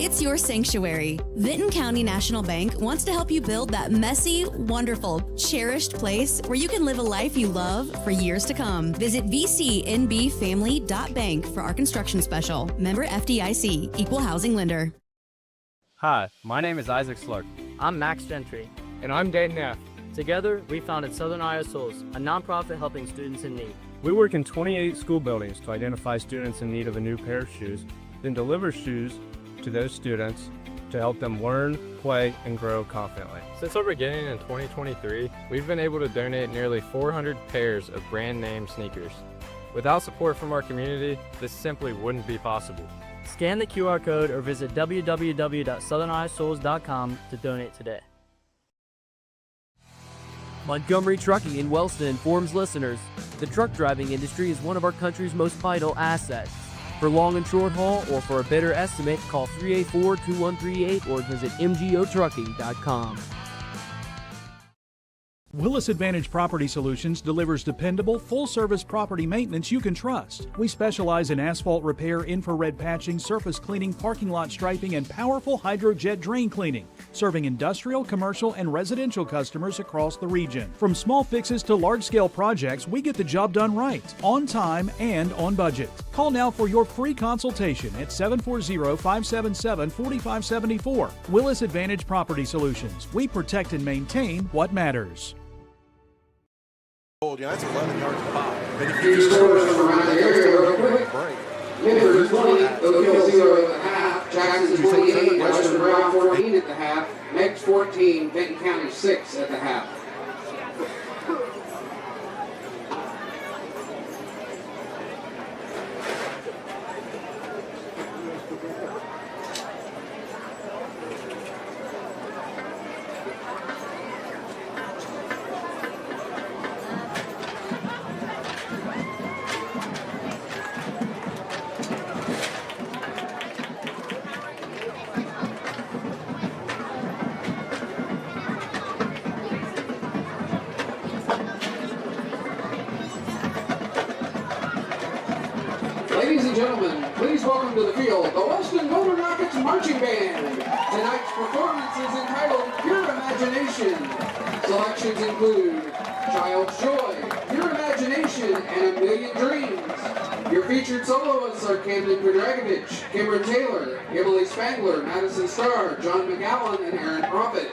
it's your sanctuary. Vinton County National Bank wants to help you build that messy, wonderful, cherished place where you can live a life you love for years to come. Visit vcnbfamily.bank for our construction special. Member FDIC, Equal Housing Lender. Hi, my name is Isaac Slurk. I'm Max Gentry. And I'm Dayton Neff. Together, we founded Southern Iowa Souls, a nonprofit helping students in need. We work in 28 school buildings to identify students in need of a new pair of shoes, then deliver shoes to those students to help them learn, play, and grow confidently. Since our beginning in 2023, we've been able to donate nearly 400 pairs of brand name sneakers. Without support from our community, this simply wouldn't be possible. Scan the QR code or visit www.southerniowasouls.com to donate today. Montgomery Trucking in Wellston informs listeners, the truck driving industry is one of our country's most vital assets. For long and short haul or for a better estimate, call 384-2138 or visit mgotrucking.com. Willis Advantage Property Solutions delivers dependable, full-service property maintenance you can trust. We specialize in asphalt repair, infrared patching, surface cleaning, parking lot striping, and powerful hydrojet drain cleaning, serving industrial, commercial, and residential customers across the region. From small fixes to large-scale projects, we get the job done right, on time, and on budget. Call now for your free consultation at 740-577-4574. Willis Advantage Property Solutions. We protect and maintain what matters. That's 11 yards of pop. Few scores from around the area real quick. Midford 20, Oakville 0 at the half. Jackson 28, Western Brown 14 at the half. Meggs 14, Benton County 6 at the half. Ladies and gentlemen, please welcome to the field the Wellston Golden Rockets Marching Band. Tonight's performance is entitled Pure Imagination. Selections include Child's Joy, Pure Imagination, and A Million Dreams. Your featured soloists are Camden Predragovich, Cameron Taylor, Emily Spangler, Madison Starr, John McGowan, and Aaron Proffitt.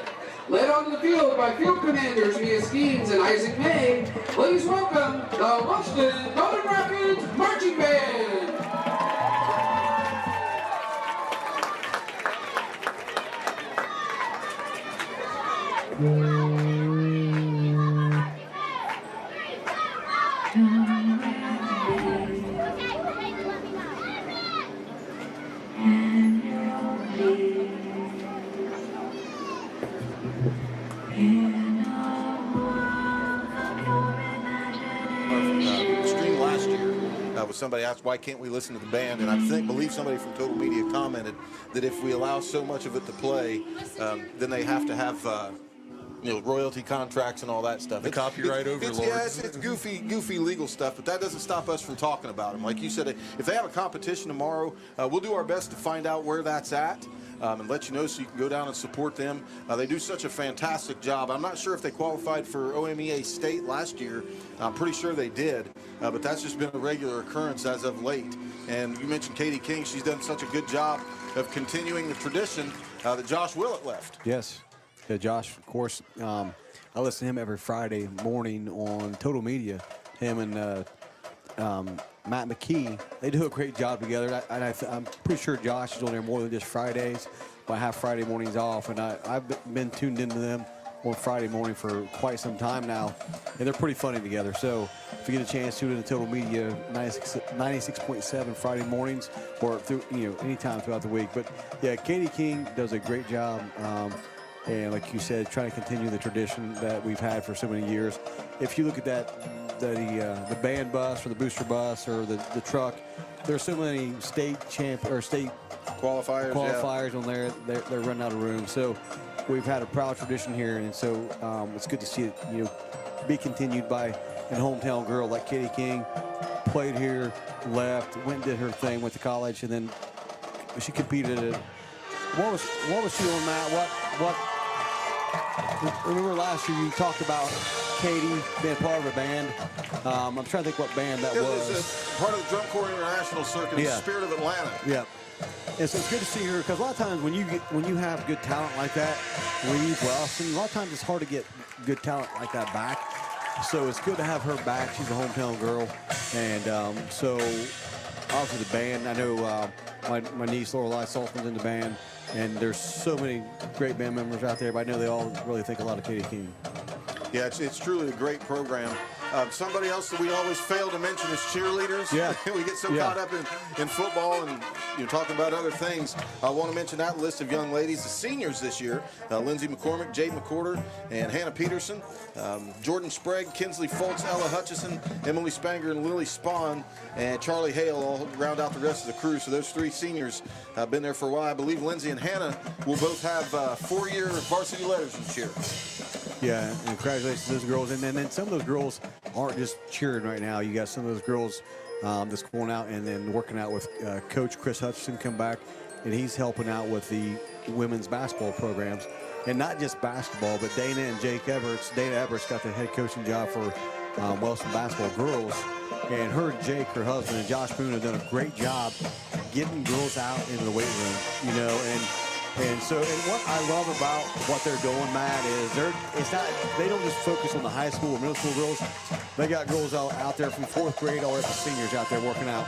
Led onto the field by field commanders Mia Skeens and Isaac May, please welcome the Wellston Golden Rockets Marching Band. Stream last year somebody asked why can't we listen to the band, and I believe somebody from Total Media commented that if we allow so much of it to play, then they have to have royalty contracts and all that stuff. The copyright overlords. It's goofy legal stuff, but that doesn't stop us from talking about them. Like you said, if they have a competition tomorrow, we'll do our best to find out where that's at. And let you know so you can go down and support them. They do such a fantastic job. I'm not sure if they qualified for OMEA State last year. I'm pretty sure they did, but that's just been a regular occurrence as of late. And you mentioned Katie King. She's done such a good job of continuing the tradition that Josh Willett left. Yes. Yeah, Josh, of course, I listen to him every Friday morning on Total Media. Him and Matt McKee, they do a great job together. And I'm pretty sure Josh is on there more than just Fridays. But I have Friday mornings off, and I've been tuned into them on Friday morning for quite some time now, and they're pretty funny together. So if you get a chance, tune in to Total Media 96.7 Friday mornings, or through anytime throughout the week. But yeah, Katie King does a great job. And like you said, trying to continue the tradition that we've had for so many years. If you look at the band bus or the booster bus or the truck, there's so many state qualifiers on there. They're running out of room. So we've had a proud tradition here, and so it's good to see it be continued by a hometown girl like Katie King. Played here, left, went and did her thing, went to college, and then she competed at what was she on, Matt? Remember last year you talked about Katie being part of a band. I'm trying to think what band that was. It was part of the Drum Corps International Circuit, Yeah. Spirit of Atlanta. Yeah. And so it's good to see her because a lot of times when you have good talent like that, leave Wellston, a lot of times it's hard to get good talent like that back. So it's good to have her back. She's a hometown girl, and so obviously the band. I know my niece Lorelei Saltzman's in the band, and there's so many great band members out there. But I know they all really think a lot of Katie King. Yeah, it's truly a great program. Somebody else that we always fail to mention is cheerleaders. Yeah. We get so caught up in football and talking about other things. I want to mention that list of young ladies, the seniors this year. Lindsay McCormick, Jade McCorder, and Hannah Peterson. Jordan Sprague, Kinsley Foltz, Ella Hutchison, Emily Spanger, and Lily Spahn, and Charlie Hale all round out the rest of the crew. So those three seniors have been there for a while. I believe Lindsay and Hannah will both have 4-year varsity letters this year. Yeah, and congratulations to those girls. And then some of those girls aren't just cheering right now. You got some of those girls that's going out and then working out with Coach Chris Hutchinson come back, and he's helping out with the women's basketball programs. And not just basketball, but Dana and Jake Everts. Dana Everts got the head coaching job for Wellston basketball girls. And her and Jake, her husband, and Josh Boone have done a great job getting girls out into the weight room, And what I love about what they're doing, Matt, is they don't just focus on the high school or middle school girls. They got girls out there from 4th grade all the way up to seniors out there working out.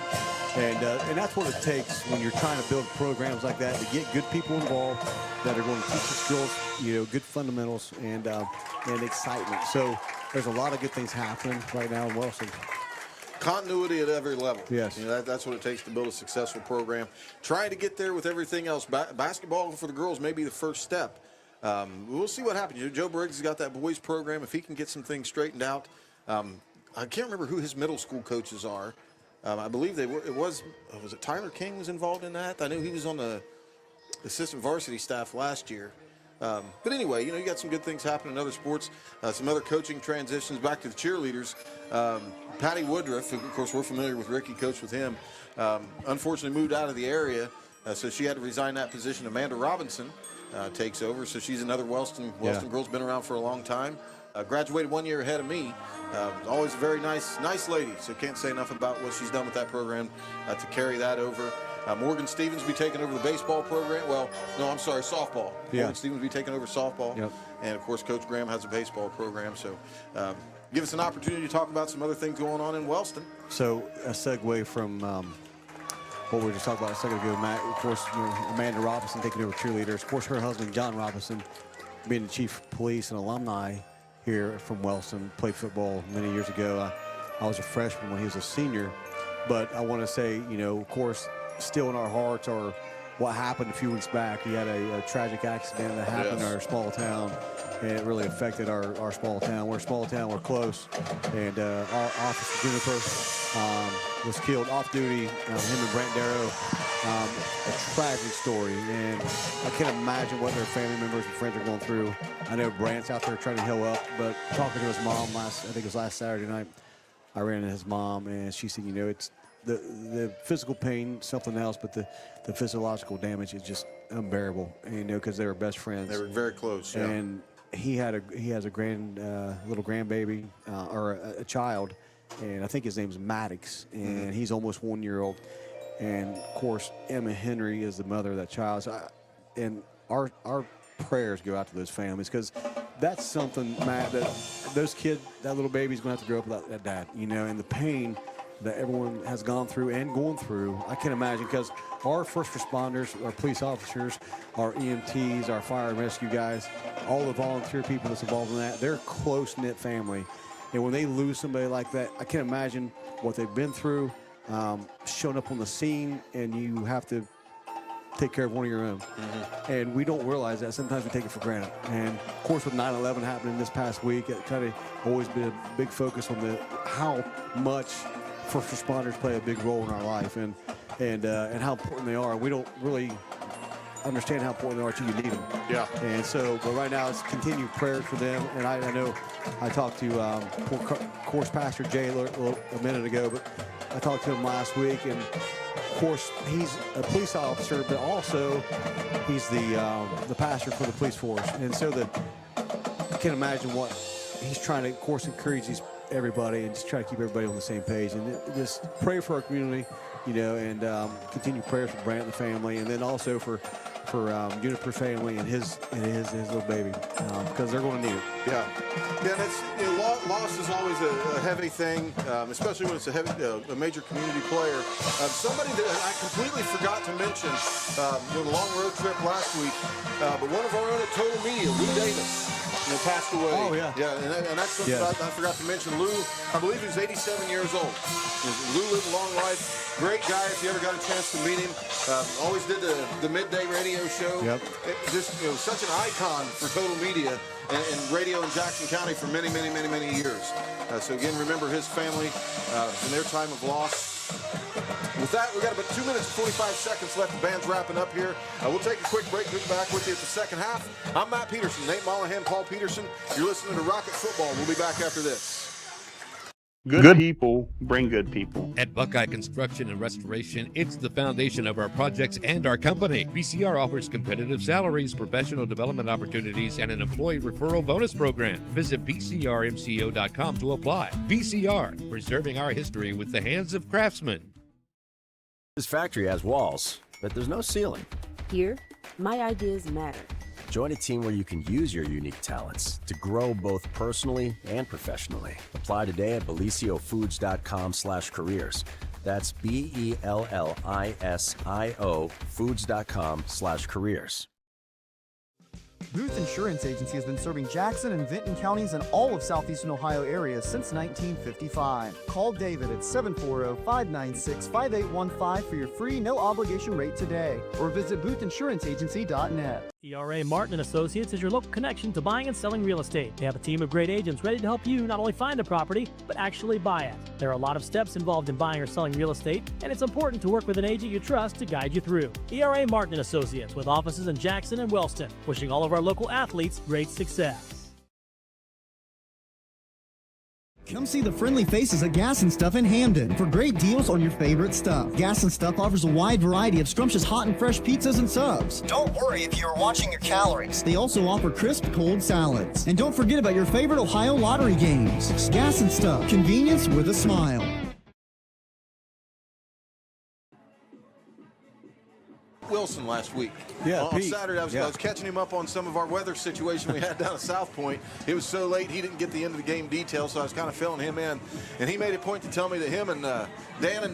And that's what it takes when you're trying to build programs like that, to get good people involved that are going to teach these girls, good fundamentals and excitement. So there's a lot of good things happening right now in Wellston. Continuity at every level. Yes. That's what it takes to build a successful program. Trying to get there with everything else. Basketball for the girls may be the first step. We'll see what happens. Joe Briggs has got that boys program. If he can get some things straightened out. I can't remember who his middle school coaches are. I believe was it Tyler King was involved in that? I knew he was on the assistant varsity staff last year. But anyway, you got some good things happening in other sports, some other coaching transitions. Back to the cheerleaders. Patty Woodruff, of course, we're familiar with Ricky, coached with him, unfortunately moved out of the area, so she had to resign that position. Amanda Robinson takes over, so she's another Wellston girl's been around for a long time. Graduated 1 year ahead of me. Always a very nice lady, so can't say enough about what she's done with that program to carry that over. Morgan Stevens will be taking over the baseball program. Well, no, I'm sorry, softball. Yeah. Morgan Stevens will be taking over softball. Yep. And, of course, Coach Graham has a baseball program. So give us an opportunity to talk about some other things going on in Wellston. So a segue from what we were just talking about a second ago, Matt. Of course, Amanda Robinson taking over cheerleaders. Of course, her husband, John Robinson, being the chief of police and alumni here from Wellston, played football many years ago. I was a freshman when he was a senior. But I want to say, of course, still in our hearts are what happened a few weeks back. He had a tragic accident that happened in our small town, and it really affected our small town. We're a small town, we're close, and our officer, Juniper, was killed off duty, him and Brent Darrow. A tragic story, and I can't imagine what their family members and friends are going through. I know Brant's out there trying to heal up, but talking to his mom I think it was last Saturday night, I ran into his mom, and she said, it's the physical pain, something else, but the physiological damage is just unbearable. Because they were best friends. They were very close. Yeah. And he has a little grandbaby or a child, and I think his name's Maddox, and he's almost 1 year old. And of course, Emma Henry is the mother of that child. So and our prayers go out to those families, because that's something, Matt, that that little baby's going to have to grow up without that dad, and the pain that everyone has gone through and going through. I can't imagine, because our first responders, our police officers, our EMTs, our fire and rescue guys, all the volunteer people that's involved in that, they're a close-knit family. And when they lose somebody like that, I can't imagine what they've been through, showing up on the scene, and you have to take care of one of your own. And we don't realize that. Sometimes we take it for granted. And of course, with 9/11 happening this past week, it kind of always been a big focus on how much first responders play a big role in our life, and how important they are. We don't really understand how important they are until you need them. Yeah. And so, but right now, it's continued prayers for them. And I know I talked to course Pastor Jay a minute ago, but I talked to him last week, and course, he's a police officer, but also he's the pastor for the police force. And so you can imagine what he's trying to, of course, encourage everybody and just try to keep everybody on the same page. And just pray for our community, and continue prayers for Brant and the family, and then also for Juniper's family and his little baby, because they're going to need it. Yeah, and it's loss is always a heavy thing, especially when it's a major community player. Somebody that I completely forgot to mention on the long road trip last week, but one of our own at Total Media, Lou Davis, passed away. Oh yeah, and that's something I forgot to mention. Lou, I believe he was 87 years old. Lou lived a long life. Great guy. If you ever got a chance to meet him, always did the midday radio show. Yep. Just such an icon for Total Media and radio in Jackson County for many years. So again, remember his family in their time of loss. With that, we got about 2 minutes and 45 seconds left. The band's wrapping up here. We'll take a quick break. We'll be back with you at the second half. I'm Matt Peterson, Nate Mollahan, Paul Peterson. You're listening to Rocket Football. We'll be back after this. Good people bring good people. At Buckeye Construction and Restoration, it's the foundation of our projects and our company. BCR offers competitive salaries, professional development opportunities, and an employee referral bonus program. Visit bcrmco.com to apply. BCR, preserving our history with the hands of craftsmen. This factory has walls, but there's no ceiling. Here, my ideas matter. Join a team where you can use your unique talents to grow both personally and professionally. Apply today at beliciofoods.com/careers. That's BELLISIO foods.com/careers. Booth Insurance Agency has been serving Jackson and Vinton counties and all of southeastern Ohio areas since 1955. Call David at 740-596-5815 for your free no-obligation rate today, or visit boothinsuranceagency.net. ERA Martin & Associates is your local connection to buying and selling real estate. They have a team of great agents ready to help you not only find a property, but actually buy it. There are a lot of steps involved in buying or selling real estate, and it's important to work with an agent you trust to guide you through. ERA Martin & Associates, with offices in Jackson and Wellston, wishing all of our local athletes great success. Come see the friendly faces at Gas and Stuff in Hamden for great deals on your favorite stuff. Gas and Stuff offers a wide variety of scrumptious hot and fresh pizzas and subs. Don't worry if you are watching your calories. They also offer crisp cold salads. And don't forget about your favorite Ohio lottery games. Gas and Stuff, convenience with a smile. Wilson last week. Yeah, on Pete. Saturday, I was catching him up on some of our weather situation we had down at South Point. It was so late, he didn't get the end of the game details, so I was kind of filling him in. And he made a point to tell me that him and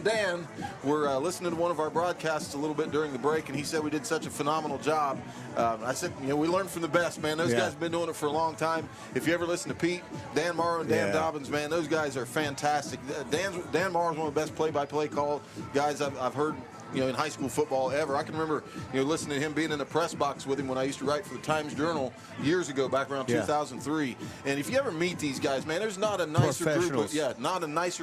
Dan were listening to one of our broadcasts a little bit during the break, and he said we did such a phenomenal job. I said, we learned from the best, man. Those guys have been doing it for a long time. If you ever listen to Pete, Dan Morrow and Dan Dobbins, man, those guys are fantastic. Dan Morrow is one of the best play-by-play call guys I've heard in high school football ever. I can remember, listening to him being in the press box with him when I used to write for the Times-Journal years ago, back around 2003. And if you ever meet these guys, man, there's not a nicer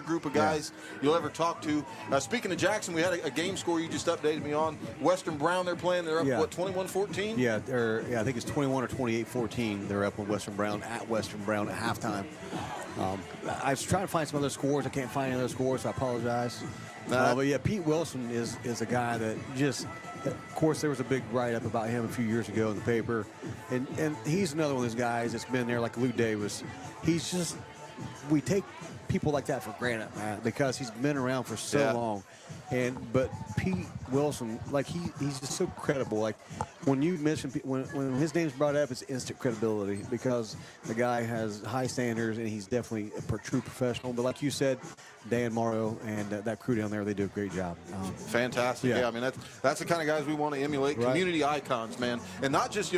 group of guys you'll ever talk to. Speaking of Jackson, we had a game score you just updated me on. Western Brown, they're playing. They're up, 21-14? Yeah, I think it's 21 or 28-14. They're up on Western Brown at halftime. I was trying to find some other scores. I can't find any other scores, so I apologize. But yeah, Pete Wilson is a guy that just, of course, there was a big write-up about him a few years ago in the paper. And he's another one of those guys that's been there like Lou Davis. He's just, we take people like that for granted, man, because he's been around for so long. But Pete Wilson, like he's just so credible. Like when you mention when his name's brought up, it's instant credibility because the guy has high standards and he's definitely a true professional. But like you said, Dan Morrow and that crew down there, they do a great job. Fantastic. Yeah, I mean that's the kind of guys we want to emulate. Right. Community icons, man, and not just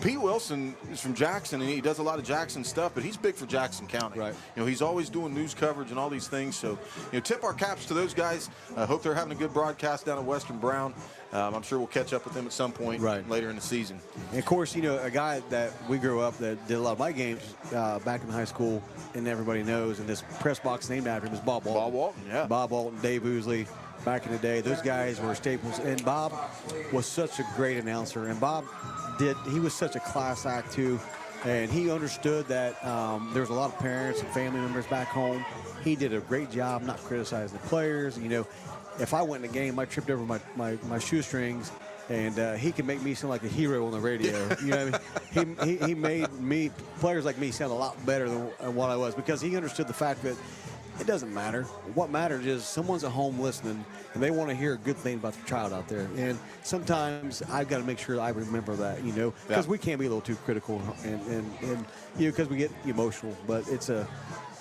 Pete Wilson is from Jackson, and he does a lot of Jackson stuff, but he's big for Jackson County. Right. He's always doing news coverage and all these things. So, tip our caps to those guys. I hope they're having a good broadcast down at Western Brown. I'm sure we'll catch up with them at some point later in the season. And, of course, a guy that we grew up that did a lot of my games back in high school, and everybody knows, and this press box named after him is Bob Walton. Bob Walton, yeah. Bob Walton, Dave Oosley. Back in the day, those guys were staples. And Bob was such a great announcer. And Bob he was such a class act too, and he understood that there was a lot of parents and family members back home, he did a great job not criticizing the players. You know, if I went in the game, I tripped over my shoestrings, and he can make me sound like a hero on the radio. You know what I mean? He made players like me sound a lot better than what I was, because he understood the fact that it doesn't matter. What matters is someone's at home listening, and they want to hear a good thing about their child out there. And sometimes I've got to make sure that I remember that, you know, because we can't be a little too critical, and you know, because we get emotional. But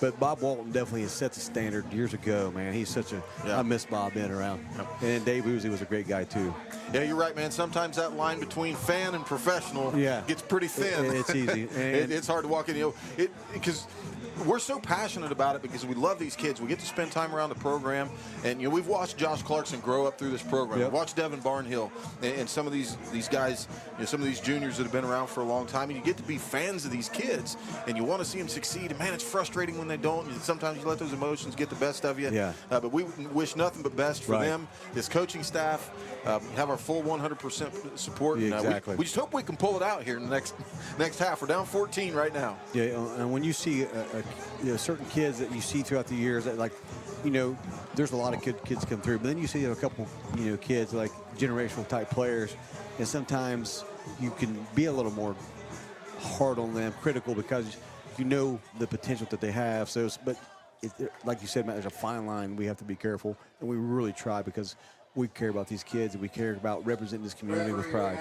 but Bob Walton definitely has set the standard years ago, man. He's such a, I miss Bob being around. And Dave Uzi was a great guy, too. Yeah, you're right, man. Sometimes that line between fan and professional gets pretty thin. It's easy. It's hard to walk in. You know, because we're so passionate about it, because we love these kids. We get to spend time around the program, and you know, we've watched Josh Clarkson grow up through this program. We've watched Devin Barnhill and some of these guys, you know, some of these juniors that have been around for a long time, and you get to be fans of these kids, and you want to see them succeed. And man, it's frustrating when they don't. Sometimes you let those emotions get the best of you. But we wish nothing but best for them, this coaching staff. Have our full 100% support. Exactly. We just hope we can pull it out here in the next half. We're down 14 right now. Yeah, and when you see you know, certain kids that you see throughout the years that, like, you know, there's a lot of good kids come through, but then you see a couple, you know, kids like generational type players, and sometimes you can be a little more hard on them, critical, because you know the potential that they have. So, but like you said, Matt, there's a fine line. We have to be careful, and we really try, because we care about these kids, and we care about representing this community with pride.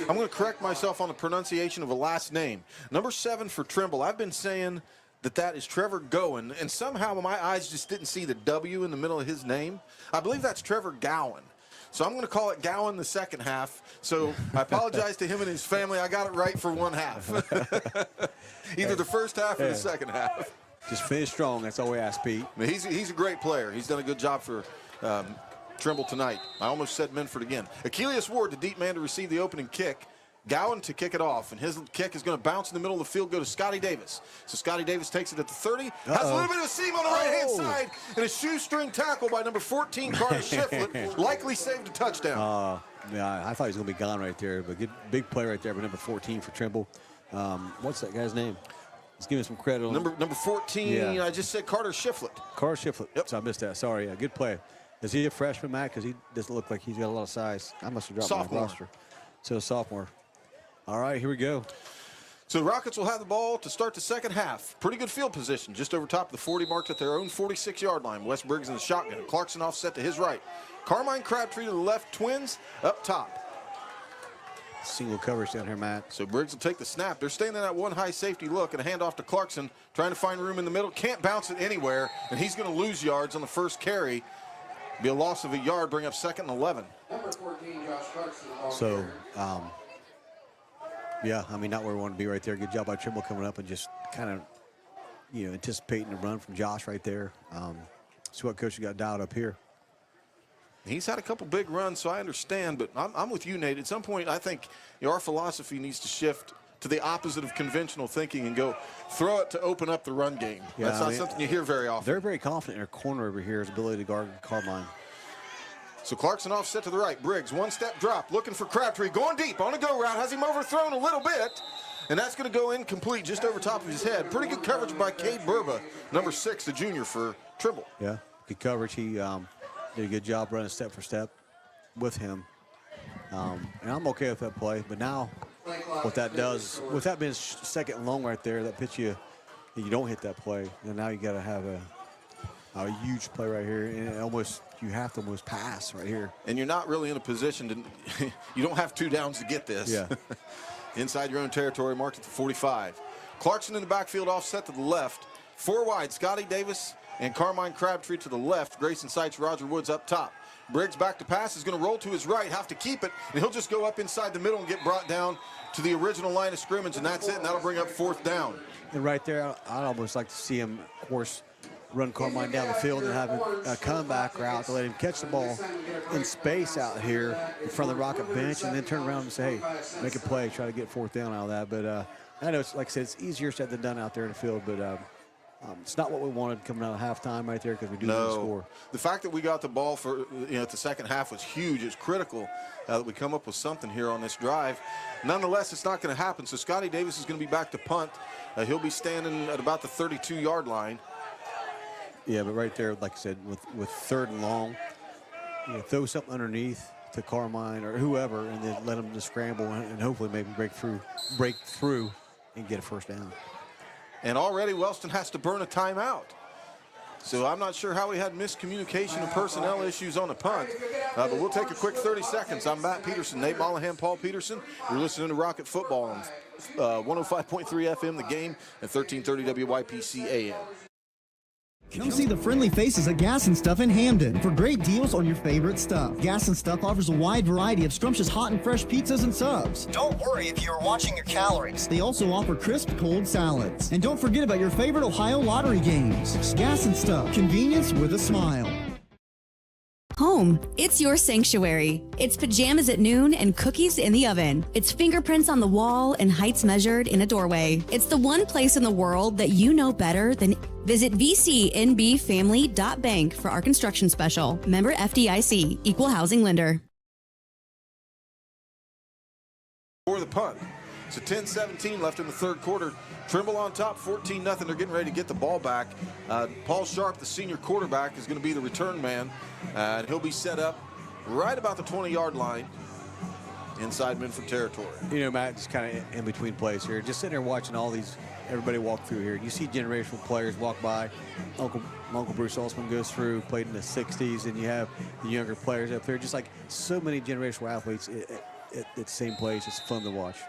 I'm going to correct myself on the pronunciation of a last name. Number 7 for Trimble. I've been saying that is Trevor Gowan, and somehow my eyes just didn't see the W in the middle of his name. I believe that's Trevor Gowan. So I'm going to call it Gowan the second half. So I apologize to him and his family. I got it right for one half. Either the first half or the second half. Just finish strong. That's all we ask, Pete. I mean, he's a great player. He's done a good job for Trimble tonight. I almost said Minford again. Achilles Ward, the deep man, to receive the opening kick. Gowan to kick it off, and his kick is going to bounce in the middle of the field, go to Scotty Davis. So Scotty Davis takes it at the 30, has a little bit of a seam on the right-hand side, and a shoestring tackle by number 14, Carter Shiflett, likely saved a touchdown. Yeah, I thought he was going to be gone right there, but good, big play right there by number 14 for Trimble. What's that guy's name? Let's give him some credit. Number 14, I just said Carter Shiflett. Carter Shiflett. Yep. So I missed that. Sorry. Yeah, good play. Is he a freshman, Matt? Because he doesn't look like he's got a lot of size. I must have dropped my roster. So sophomore. All right, here we go. So the Rockets will have the ball to start the second half. Pretty good field position, just over top of the 40, marked at their own 46-yard line. Wes Briggs in the shotgun. Clarkson offset to his right. Carmine Crabtree to the left. Twins up top. Single coverage down here, Matt. So Briggs will take the snap. They're staying in that one high safety look, and a handoff to Clarkson, trying to find room in the middle. Can't bounce it anywhere, and he's going to lose yards on the first carry. Be a loss of a yard, bring up 2nd and 11. So, yeah, I mean, not where we want to be right there. Good job by Trimble coming up and just kind of, you know, anticipating the run from Josh right there. See what coach got dialed up here. He's had a couple big runs, so I understand, but I'm with you, Nate. At some point, I think our philosophy needs to shift to the opposite of conventional thinking and go throw it to open up the run game. Yeah, That's not something you hear very often. They're very confident in their corner over here, his ability to guard Carmine. So Clarkson offset to the right. Briggs, one-step drop, looking for Crabtree, going deep on a go route, has him overthrown a little bit, and that's going to go incomplete just over top of his head. Pretty good coverage by Cade Burba, number 6, the junior for Trimble. Yeah, good coverage. He did a good job running step for step with him. And I'm okay with that play, but now what that does, with that being second and long right there, that pitch you don't hit that play, and now you got to have a huge play right here, and you have to almost pass right here. And you're not really in a position to, you don't have 2 downs to get this. Yeah. Inside your own territory, marked at the 45. Clarkson in the backfield, offset to the left. 4 wide, Scotty Davis and Carmine Crabtree to the left. Grayson Sites, Roger Woods up top. Briggs back to pass, is going to roll to his right, have to keep it, and he'll just go up inside the middle and get brought down to the original line of scrimmage, and that's it, and that'll bring up 4th down. And right there, I'd almost like to see him, of course, run Carmine down the field and have a comeback route to let him catch the ball in space out here in front of the Rocket bench, and then turn around and say, hey, make a play, try to get 4th down out of that. But I know, it's, like I said, it's easier said than done out there in the field, but it's not what we wanted coming out of halftime right there, because we do need to score. The fact that we got the ball for at the second half was huge. It's critical that we come up with something here on this drive. Nonetheless, it's not going to happen. So Scotty Davis is going to be back to punt. He'll be standing at about the 32-yard line. Yeah, but right there, like I said, with 3rd and long, throw something underneath to Carmine or whoever, and then let them just scramble and hopefully maybe break through and get a first down. And already Wellston has to burn a timeout. So I'm not sure how we had miscommunication and personnel issues on the punt, but we'll take a quick 30 seconds. I'm Matt Peterson, Nate Mollahan, Paul Peterson. You're listening to Rocket Football on 105.3 FM, The Game, at 1330 WYPC AM. Come see the friendly faces at Gas and Stuff in Hamden for great deals on your favorite stuff. Gas and Stuff offers a wide variety of scrumptious hot and fresh pizzas and subs. Don't worry if you're watching your calories. They also offer crisp cold salads. And don't forget about your favorite Ohio lottery games. Gas and Stuff, convenience with a smile. Home, it's your sanctuary. It's pajamas at noon and cookies in the oven. It's fingerprints on the wall and heights measured in a doorway. It's the one place in the world that you know better than. Visit vcnbfamily.bank for our construction special. Member FDIC, Equal Housing Lender. For the punt. So 10-17 left in the 3rd quarter. Trimble on top, 14-0. They're getting ready to get the ball back. Paul Sharp, the senior quarterback, is going to be the return man. And he'll be set up right about the 20-yard line inside Minford territory. Matt, just kind of in between plays here. Just sitting there watching everybody walk through here. You see generational players walk by. Uncle Bruce Osman goes through, played in the 60s, and you have the younger players up there. Just like so many generational athletes at the same place. It's fun to watch.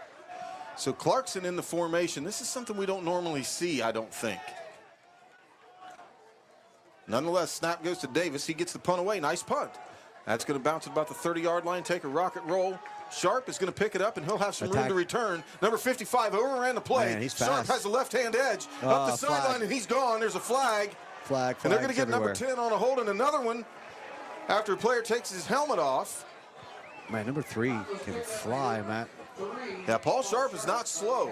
So Clarkson in the formation. This is something we don't normally see, I don't think. Nonetheless, snap goes to Davis. He gets the punt away. Nice punt. That's going to bounce at about the 30-yard line, take a rocket roll. Sharp is going to pick it up, and he'll have some room to return. Number 55 overran the play. Man, he's fast. Sharp has the left-hand edge up the sideline, and he's gone. There's a flag. And they're going to get number 10 on a hold, and another one after a player takes his helmet off. Man, number 3 can fly, Matt. Yeah, Paul Sharp is not slow.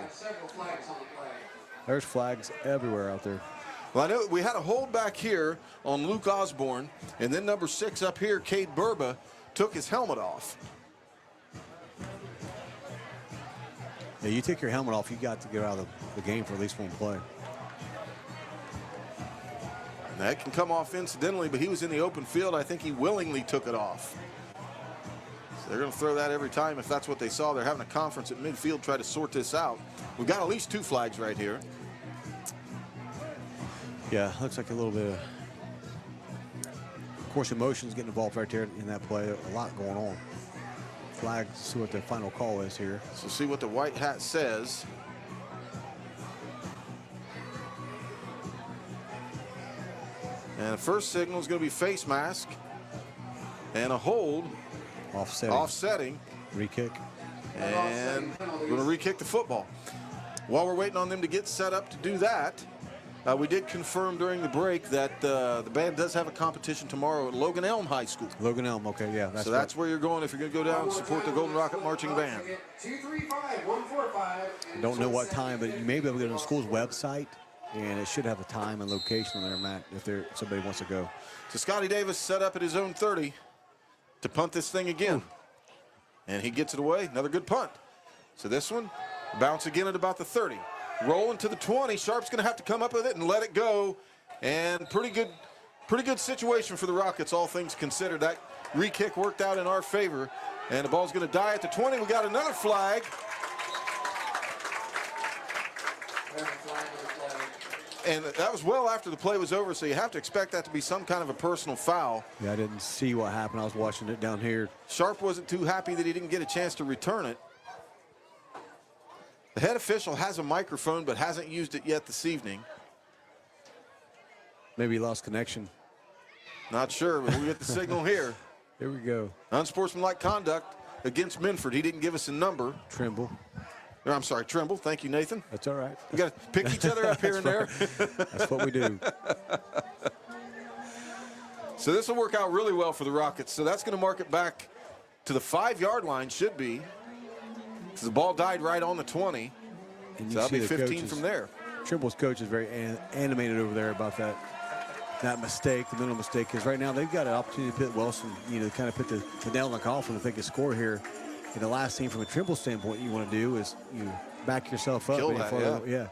There's flags everywhere out there. Well, I know we had a hold back here on Luke Osborne, and then number 6 up here, Cade Burba, took his helmet off. Yeah, you take your helmet off, you got to get out of the game for at least one play. And that can come off incidentally, but he was in the open field. I think he willingly took it off. So they're going to throw that every time if that's what they saw. They're having a conference at midfield, try to sort this out. We've got at least 2 flags right here. Yeah, looks like a little bit of course, emotions getting involved right there in that play. A lot going on. Flag, see what the final call is here. So see what the white hat says. And the first signal is going to be face mask and a hold. Offsetting. Re-kick. And we're going to re-kick the football. While we're waiting on them to get set up to do that, we did confirm during the break that the band does have a competition tomorrow at Logan Elm High School. Logan Elm, okay, yeah. That's where you're going if you're going to go down and support the Golden Rocket Marching Band. Don't know what time, but you may be able to go to the school's website, and it should have a time and location on there, Matt, if somebody wants to go. So Scotty Davis set up at his own 30 to punt this thing again. And he gets it away. Another good punt. So this one, bounce again at about the 30. Rolling to the 20. Sharp's going to have to come up with it and let it go. And pretty good situation for the Rockets, all things considered. That re-kick worked out in our favor. And the ball's going to die at the 20. We got another flag. And that was well after the play was over, so you have to expect that to be some kind of a personal foul. Yeah, I didn't see what happened. I was watching it down here. Sharp wasn't too happy that he didn't get a chance to return it. The head official has a microphone but hasn't used it yet this evening. Maybe he lost connection. Not sure, but we get the signal here. Here we go. Unsportsmanlike conduct against Minford. He didn't give us a number. Trimble. I'm sorry, Trimble. Thank you, Nathan. That's all right. We got to pick each other up here and there. That's what we do. So this will work out really well for the Rockets. So that's going to mark it back to the 5-yard line, should be. So the ball died right on the 20. And so that'll be 15 from there. Trimble's coach is very animated over there about that mistake, the mental mistake, because right now they've got an opportunity to put Wellston, kind of put the nail in the coffin if they can score here. And the last thing from a Trimble standpoint you want to do is back yourself up. Kill that, yeah.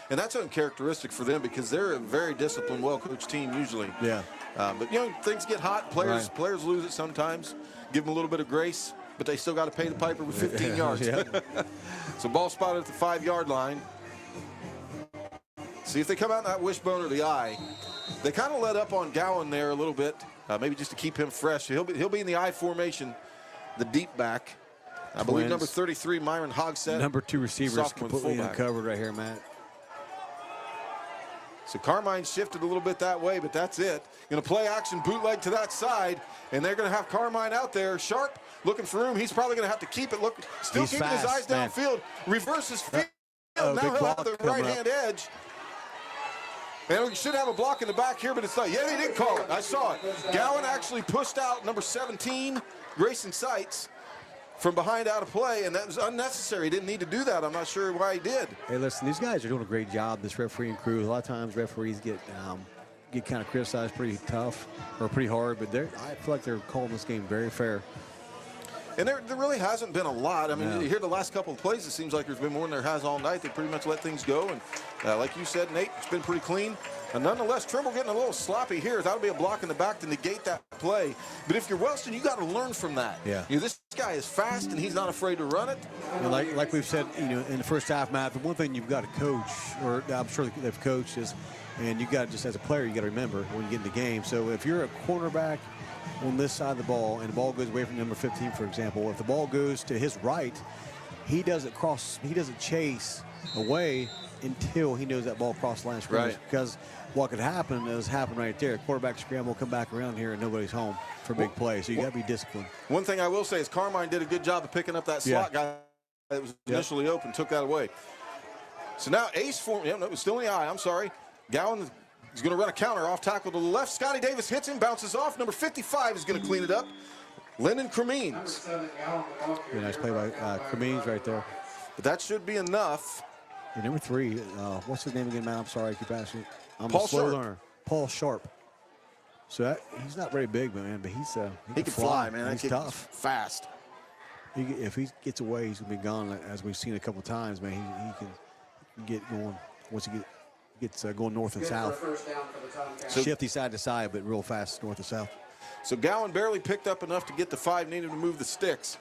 And that's uncharacteristic for them because they're a very disciplined, well-coached team usually. Yeah. But, things get hot. Players lose it sometimes. Give them a little bit of grace, but they still got to pay the piper with 15 yards. So ball spotted at the 5-yard line. See if they come out in that wishbone or the eye. They kind of let up on Gowan there a little bit, maybe just to keep him fresh. He'll be in the I formation, the deep back. I believe number 33, Myron Hogsett. Number 2 receiver is completely uncovered right here, Matt. So Carmine shifted a little bit that way, but that's it. Going to play action bootleg to that side, and they're going to have Carmine out there. Sharp looking for room. He's probably going to have to keep it. Still He's keeping fast, his eyes downfield. Reverses field. Now he'll have the right-hand edge. And we should have a block in the back here, but it's not. Yeah, they did call it. I saw it. Gowan actually pushed out number 17, Grayson Seitz, from behind out of play, and that was unnecessary. He didn't need to do that. I'm not sure why he did. Hey, listen, these guys are doing a great job, this refereeing crew. A lot of times referees get kind of criticized pretty tough or pretty hard, but I feel like they're calling this game very fair. And there really hasn't been a lot. I mean, you hear the last couple of plays, it seems like there's been more than there has all night. They pretty much let things go. And like you said, Nate, it's been pretty clean. And nonetheless, Trimble getting a little sloppy here. That'll be a block in the back to negate that play. But if you're Wellston, you got to learn from that. Yeah. This guy is fast, and he's not afraid to run it. And like we've said, in the first half, Matt, the one thing you've got to coach, or I'm sure they've coached, is, and you got just as a player, you got to remember when you get in the game. So if you're a cornerback on this side of the ball, and the ball goes away from number 15, for example, if the ball goes to his right, he doesn't chase away until he knows that ball crossed the line of scrimmage. Right. Because what could happen is happen right there. Quarterback scramble, come back around here, and nobody's home for a big play. So you got to be disciplined. One thing I will say is Carmine did a good job of picking up that slot guy that was initially open, took that away. So now ace form, it was still in the eye, I'm sorry. Gowan is going to run a counter off tackle to the left. Scotty Davis hits him, bounces off. Number 55 is going to clean it up. Lyndon Cremines. Nice play by Cremines right there. But that should be enough. And number 3, what's his name again, man? I'm sorry, I keep asking. I'm Paul a slow Sharp. learner. Paul Sharp. So he's not very big, man, but he can fly, man. He's tough. Fast. If he gets away, he's going to be gone, as we've seen a couple times, man. He can get going once he gets going north and south. So shifty side to side, but real fast north and south. So Gowan barely picked up enough to get the 5, needed to move the sticks.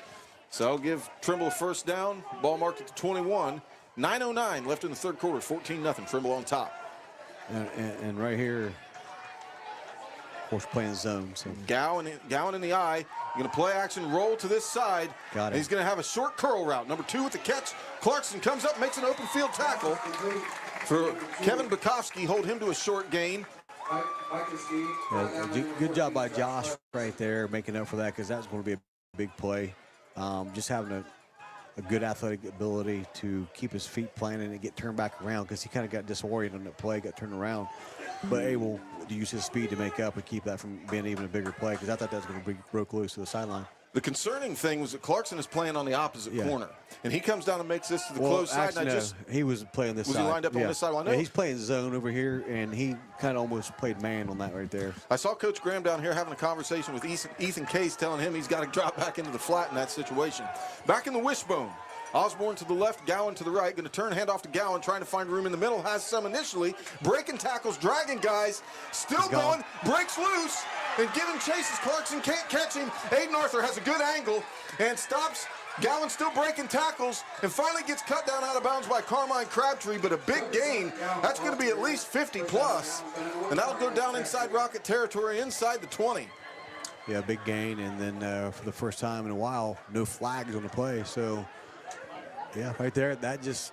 So I'll give Trimble a first down. Ball marked at the 21. 9:09 left in the third quarter, 14-0. Trimble on top. And right here, of course, playing zone. So Gowan in the eye. Going to play action, roll to this side. Got it. And he's going to have a short curl route. Number 2 with the catch. Clarkson comes up, makes an open field tackle for Kevin Bukowski. Hold him to a short gain. Good job by Josh right there, making up for that, because that's going to be a big play. Just having a good athletic ability to keep his feet planted and get turned back around, because he kind of got disoriented on that play, got turned around, but able to use his speed to make up and keep that from being even a bigger play, because I thought that was going to be broke loose to the sideline. The concerning thing was that Clarkson is playing on the opposite corner, and he comes down and makes this to the close side. And he was playing this side. Was he lined up on this side? Yeah, he's playing zone over here, and he kind of almost played man on that right there. I saw Coach Graham down here having a conversation with Ethan Case, telling him he's got to drop back into the flat in that situation. Back in the wishbone. Osborne to the left, Gowan to the right. Going to turn handoff to Gowan, trying to find room in the middle. Has some initially. Breaking tackles, dragging guys. Still going, breaks loose, and giving chase as Clarkson can't catch him. Aiden Arthur has a good angle and stops. Gowan still breaking tackles and finally gets cut down out of bounds by Carmine Crabtree, but a big gain. That's going to be at least 50 plus, and that'll go down inside Rocket territory, inside the 20. Yeah, big gain, and then for the first time in a while, no flags on the play. So, yeah, right there, that just,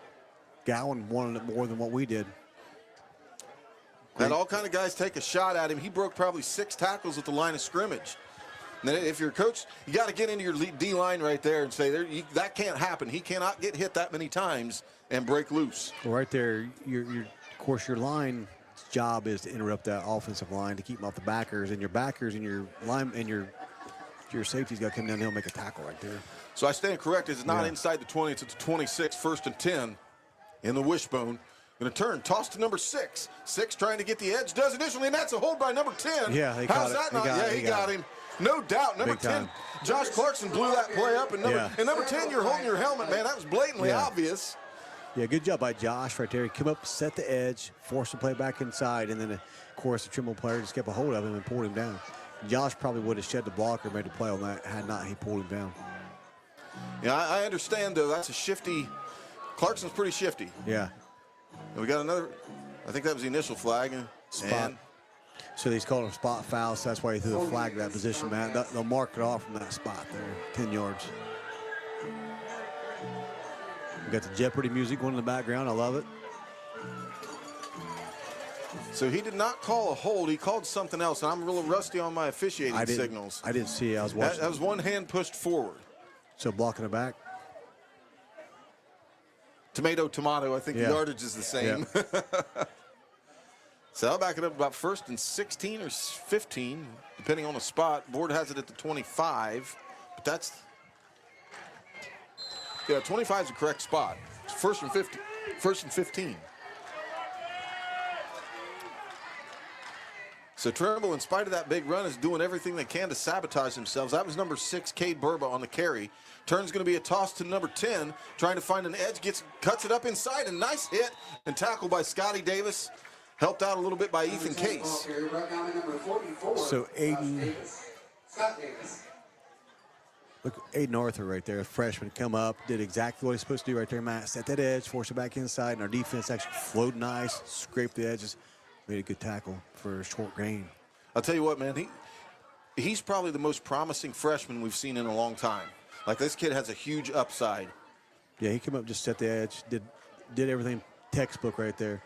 Gowan wanted it more than what we did. Had all kind of guys take a shot at him. He broke probably 6 tackles at the line of scrimmage. Now, if you're a coach, you got to get into your D-line right there and say, that can't happen. He cannot get hit that many times and break loose. Well, right there, of course, your line's job is to interrupt that offensive line to keep them off the backers, and your backers and your line and your safety's got to come down the hill and make a tackle right there. So I stand corrected. It's not inside the 20. It's at the 26, 1st and 10 in the wishbone. Going to turn, toss to number 6. 6 trying to get the edge, does initially, and that's a hold by number 10. Yeah, he How's caught that not? Yeah, he got him. No doubt. Number 10, Josh Clarkson blew that play up. And number 10, you're holding your helmet, man. That was blatantly obvious. Yeah, good job by Josh right there. He come up, set the edge, forced to play back inside, and then, of course, the Trimble player just kept a hold of him and pulled him down. Josh probably would have shed the blocker, made the play on that, had not he pulled him down. Yeah, I understand, though. That's a shifty. Clarkson's pretty shifty. Yeah. And we got another, I think that was the initial flag. Spot. So he's called a spot foul, so that's why he threw the flag to that position, man. They'll mark it off from that spot there, 10 yards. We got the Jeopardy music going in the background. I love it. So he did not call a hold. He called something else. And I'm a little rusty on my officiating signals. I didn't see it. I was watching. That was one hand pushed forward. So blocking it back. Tomato, I think the yardage is the same. Yeah. So I'll back it up about 1st and 16 or 15, depending on the spot. Board has it at the 25, but that's, 25 is the correct spot. It's 1st and 15. So Trimble, in spite of that big run, is doing everything they can to sabotage themselves. That was number 6, Cade Burba, on the carry. Turn's going to be a toss to number 10, trying to find an edge, cuts it up inside, a nice hit and tackle by Scotty Davis. Helped out a little bit by Ethan Case. So Aiden, look, Aiden Arthur right there, a freshman, come up, did exactly what he's supposed to do right there, Matt. Set that edge, force it back inside, and our defense actually flowed nice, scraped the edges, made a good tackle for a short gain. I'll tell you what, man, he's probably the most promising freshman we've seen in a long time. Like, this kid has a huge upside. Yeah, he came up, just set the edge, did everything textbook right there.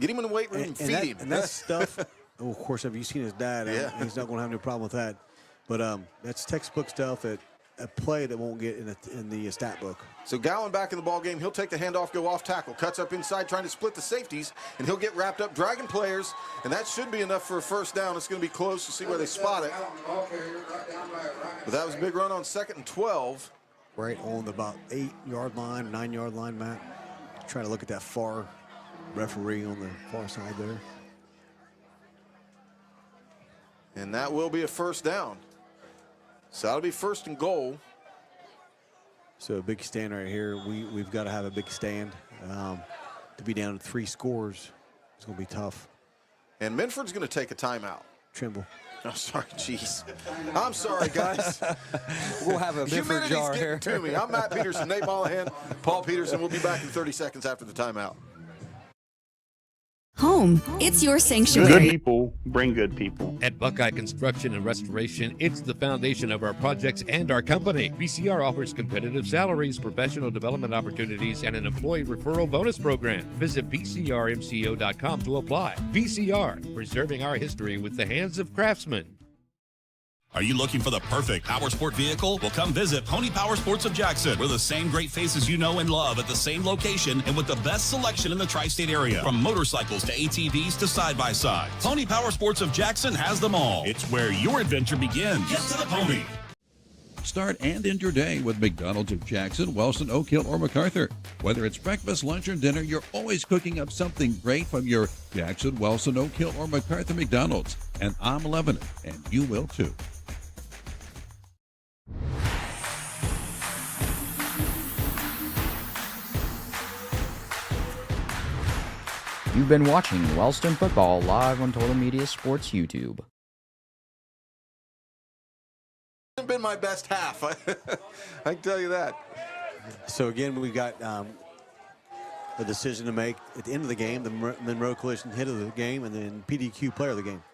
Get him in the weight room and feed him. And that stuff, oh, of course, have you seen his dad? Yeah. He's not going to have no problem with that. But that's textbook stuff, that a play that won't get in the stat book. So Gowan back in the ball game. He'll take the handoff, go off tackle, cuts up inside, trying to split the safeties, and he'll get wrapped up, dragging players, and that should be enough for a first down. It's going to be close to see where they spot it. But that was a big run on 2nd and 12. Right on the about 8-yard line, 9-yard line, Matt. Trying to look at that far referee on the far side there. And that will be a first down. So that'll be 1st and goal. So a big stand right here. We've got to have a big stand. To be down to 3 scores, it's going to be tough. And Minford's going to take a timeout. Trimble. Oh, sorry, jeez. I'm sorry, guys. We'll have a Minford jar here. To me. I'm Matt Peterson, Nate Mollahan, Paul Peterson. We'll be back in 30 seconds after the timeout. Home, it's your sanctuary. Good people bring good people. At Buckeye Construction and Restoration, it's the foundation of our projects and our company. VCR offers competitive salaries, professional development opportunities, and an employee referral bonus program. Visit VCRMCO.com to apply. VCR, preserving our history with the hands of craftsmen. Are you looking for the perfect power sport vehicle? Well, come visit Pony Power Sports of Jackson. We're the same great faces you know and love at the same location and with the best selection in the tri-state area. From motorcycles to ATVs to side-by-sides. Pony Power Sports of Jackson has them all. It's where your adventure begins. Get to the pony. Start and end your day with McDonald's of Jackson, Wellston, Oak Hill, or MacArthur. Whether it's breakfast, lunch, or dinner, you're always cooking up something great from your Jackson, Wellston, Oak Hill, or MacArthur McDonald's. And I'm loving it, and you will too. You've been watching Wellston Football live on Total Media Sports YouTube. Hasn't been my best half. I can tell you that. So again, we've got a decision to make at the end of the game, the Monroe Collision hit of the game, and then PDQ player of the game.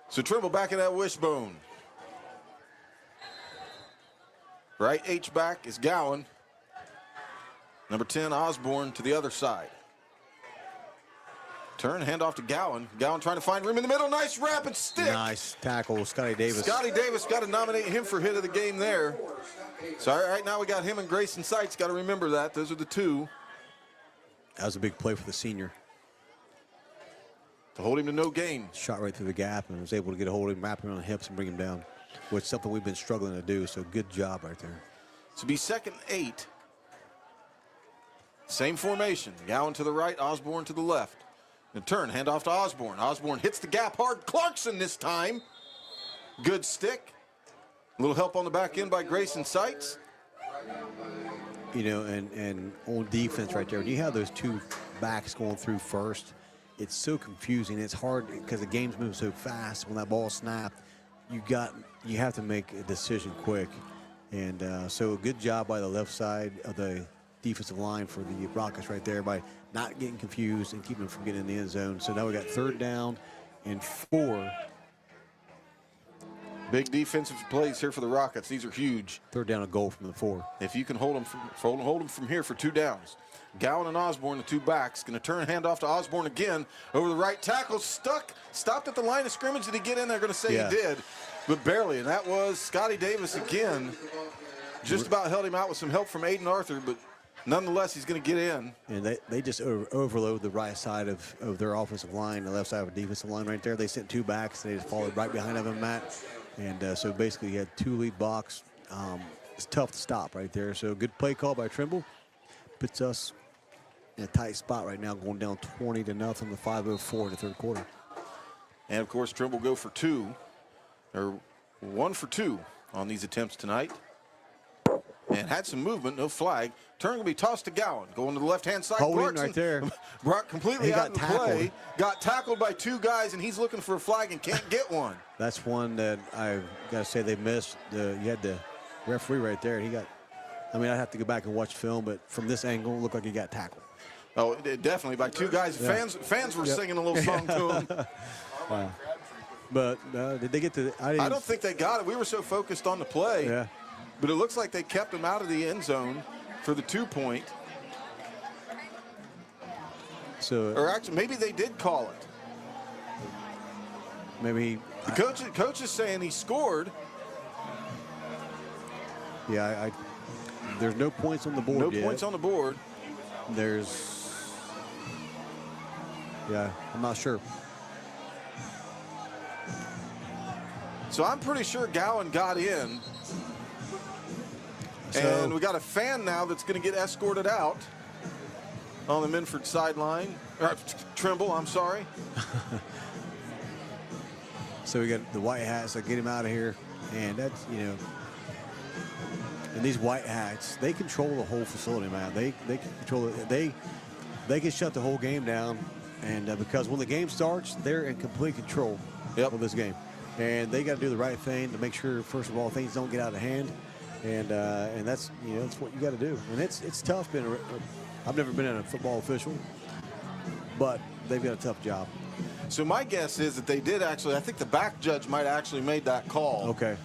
So Trimble back in that wishbone. Right H-back is Gowan. Number 10, Osborne, to the other side. Turn, handoff to Gowan. Gowan trying to find room in the middle. Nice rapid stick. Nice tackle, Scotty Davis. Scotty Davis, got to nominate him for hit of the game there. So right now we got him and Grayson Seitz. Got to remember that. Those are the two. That was a big play for the senior. To hold him to no gain. Shot right through the gap and was able to get a hold of him, wrap him on the hips, and bring him down, which is something we've been struggling to do. So good job right there. To be 2nd and 8. Same formation. Gowan to the right, Osborne to the left. And turn, handoff to Osborne. Osborne hits the gap hard. Clarkson this time. Good stick. A little help on the back end by Grayson Seitz. you know, and on defense right there, when you have those two backs going through first, it's so confusing. It's hard because the game's moving so fast. When that ball snapped, you have to make a decision quick. And so a good job by the left side of the defensive line for the Rockets right there by not getting confused and keeping them from getting in the end zone. So now we got 3rd down and 4. Big defensive plays here for the Rockets. These are huge. 3rd down, a goal from the 4. If you can hold them from here for 2 downs. Gowan and Osborne, the 2 backs, going to turn handoff to Osborne again over the right tackle. Stopped at the line of scrimmage. Did he get in there? Going to say he did, but barely. And that was Scotty Davis again. Just about held him out with some help from Aiden Arthur, but nonetheless, he's going to get in. And they just overload the right side of their offensive line, the left side of the defensive line right there. They sent 2 backs. They just followed right behind them, Matt. And so basically, you had 2 lead blocks. It's tough to stop right there. So good play call by Trimble. Puts us in a tight spot right now, going down 20-0, the 5:04 in the 3rd quarter. And, of course, Trimble go for 2, or 1 for 2 on these attempts tonight. And had some movement, no flag. Turn will be tossed to Gowan. Going to the left-hand side. Holding right there. Brought completely out of the play. Got tackled by 2 guys, and he's looking for a flag and can't get one. That's one that I've got to say they missed. You had the referee right there. I'd have to go back and watch film, but from this angle, it looked like he got tackled. Oh, definitely by 2 guys. Yeah. Fans were singing a little song to him. Wow. But did they get to I don't think they got it. We were so focused on the play. Yeah. But it looks like they kept him out of the end zone for the 2-point. So, or actually, maybe they did call it. Maybe the coach is saying he scored. Yeah, there's no points on the board yet. No points on the board. I'm not sure. So I'm pretty sure Gowan got in. And we got a fan now that's going to get escorted out on the Minford sideline. Trimble, I'm sorry. So we got the white hats that get him out of here. And that's, and these white hats, they control the whole facility, man. They can control it. They can shut the whole game down. And because when the game starts, they're in complete control of this game. And they got to do the right thing to make sure, first of all, things don't get out of hand. And that's that's what you got to do. And it's tough being I've never been a football official, but they've got a tough job. So my guess is that they did actually. I think the back judge might have actually made that call. Okay.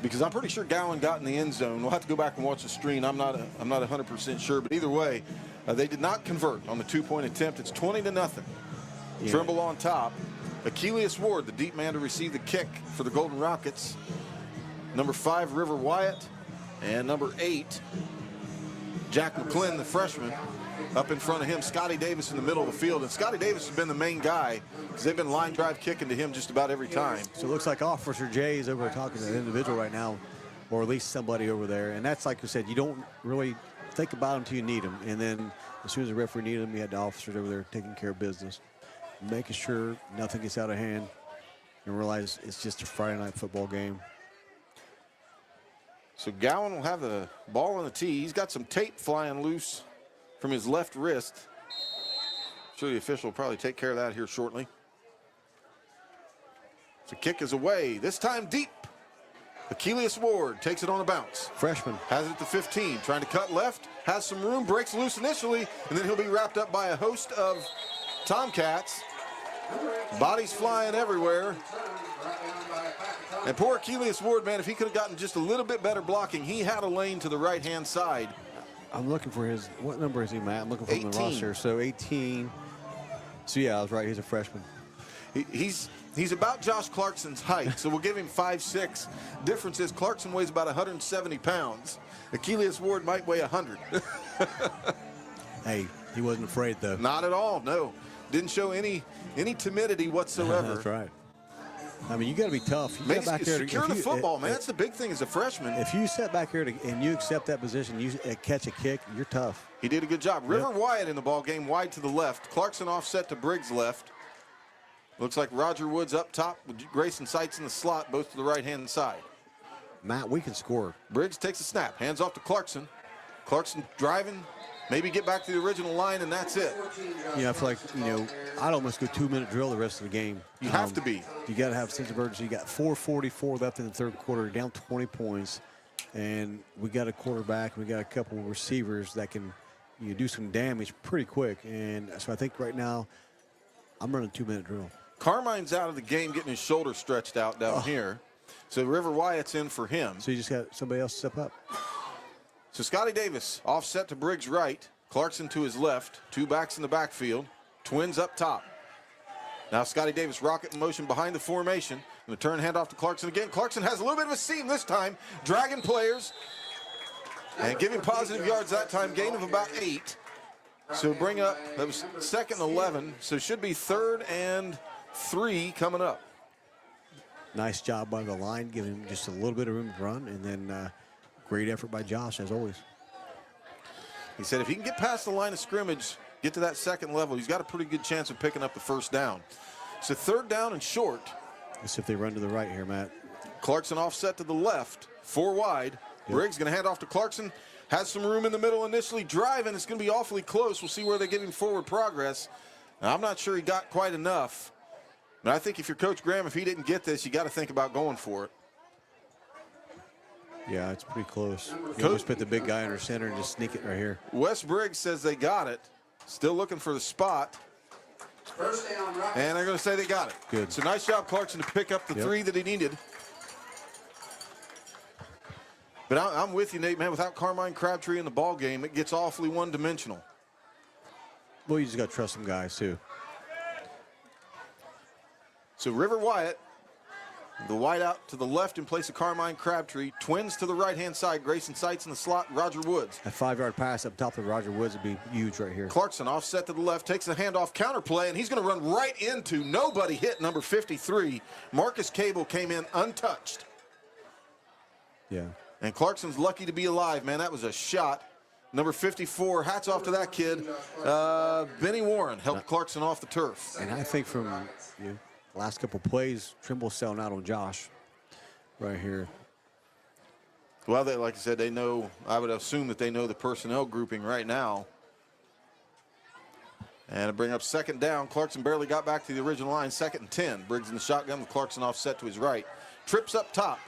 Because I'm pretty sure Gowan got in the end zone. We'll have to go back and watch the screen. I'm not 100% sure, but either way, they did not convert on the 2-point attempt. It's 20-0. Yeah. Trimble on top. Achilles Ward, the deep man to receive the kick for the Golden Rockets. Number 5, River Wyatt, and number 8, Jack McClin, the freshman. Up in front of him, Scotty Davis in the middle of the field. And Scotty Davis has been the main guy because they've been line drive kicking to him just about every time. So it looks like Officer Jay is over talking to an individual right now, or at least somebody over there. And that's, like you said, you don't really think about them until you need them. And then as soon as the referee needed them, you had the officers over there taking care of business, making sure nothing gets out of hand, and realize it's just a Friday night football game. So Gowan will have the ball on the tee. He's got some tape flying loose from his left wrist. I'm sure the official will probably take care of that here shortly. The kick is away, this time deep. Achilles Ward takes it on a bounce. Freshman. Has it at the 15, trying to cut left, has some room, breaks loose initially, and then he'll be wrapped up by a host of Tomcats. Bodies flying everywhere. And poor Achilles Ward, man, if he could have gotten just a little bit better blocking, he had a lane to the right-hand side. I'm looking for what number is he, Matt? I'm looking for him on the roster. So 18. So yeah, I was right. He's a freshman. He's about Josh Clarkson's height, so we'll give him 5'6". Difference is Clarkson weighs about 170 pounds. Achilles Ward might weigh 100. Hey, he wasn't afraid, though. Not at all, no. Didn't show any timidity whatsoever. That's right. I mean, you got to be tough. You got back there secure the football, man. That's the big thing as a freshman. If you sit back here and you accept that position, you catch a kick, you're tough. He did a good job. River Wyatt in the ball game, wide to the left. Clarkson offset to Briggs left. Looks like Roger Woods up top with Grayson Sites in the slot, both to the right-hand side. Matt, we can score. Briggs takes a snap, hands off to Clarkson. Clarkson driving, maybe get back to the original line, and that's it. Yeah, I feel like, I'd almost go 2-minute drill the rest of the game. You have to be. You got to have a sense of urgency. You got 4:44 left in the third quarter, down 20 points, and we got a quarterback. We got a couple of receivers that can do some damage pretty quick. And so I think right now I'm running a 2-minute drill. Carmine's out of the game getting his shoulder stretched out down here. So River Wyatt's in for him. So you just got somebody else step up. So Scotty Davis offset to Briggs' right, Clarkson to his left, two backs in the backfield, twins up top. Now Scotty Davis rocket in motion behind the formation. And the turn handoff to Clarkson again. Clarkson has a little bit of a seam this time, dragging players and giving positive yards that time, gain of about 8. So bring up, that was 2nd and 11, so it should be 3rd and 3 coming up. Nice job by the line, giving him just a little bit of room to run, and then great effort by Josh, as always. He said if he can get past the line of scrimmage, get to that second level, he's got a pretty good chance of picking up the first down. So 3rd down and short. Let's see if they run to the right here, Matt. Clarkson offset to the left, 4 wide. Yep. Briggs going to hand off to Clarkson. Has some room in the middle initially, driving. It's going to be awfully close. We'll see where they give him forward progress. Now, I'm not sure he got quite enough. But I think if you're Coach Graham, if he didn't get this, you got to think about going for it. Yeah, it's pretty close. You almost put the big guy under center and just sneak it right here. Wes Briggs says they got it. Still looking for the spot. And they're going to say they got it. Good. So nice job, Clarkson, to pick up the 3 that he needed. But I'm with you, Nate, man. Without Carmine Crabtree in the ball game, it gets awfully one-dimensional. Well, you just got to trust some guys, too. So River Wyatt, the wide out to the left in place of Carmine Crabtree. Twins to the right-hand side. Grayson Sights in the slot. Roger Woods. A 5-yard pass up top of Roger Woods would be huge right here. Clarkson offset to the left, takes the handoff, counter play, and he's going to run right into nobody hit number 53. Marcus Cable came in untouched. Yeah. And Clarkson's lucky to be alive, man. That was a shot. Number 54, hats off to that kid. Benny Warren helped Clarkson off the turf. And I think from last couple plays, Trimble's selling out on Josh right here. Well, they, like I said, they know, I would assume that they know the personnel grouping right now. And to bring up 2nd down, Clarkson barely got back to the original line, 2nd and 10. Briggs in the shotgun with Clarkson offset to his right. Trips up top.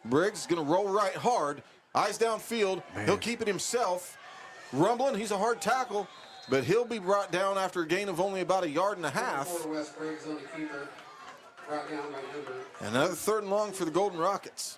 Briggs is going to roll right hard. Eyes downfield. Man. He'll keep it himself. Rumbling. He's a hard tackle, but he'll be brought down after a gain of only about 1.5 yards. Another 3rd and long for the Golden Rockets.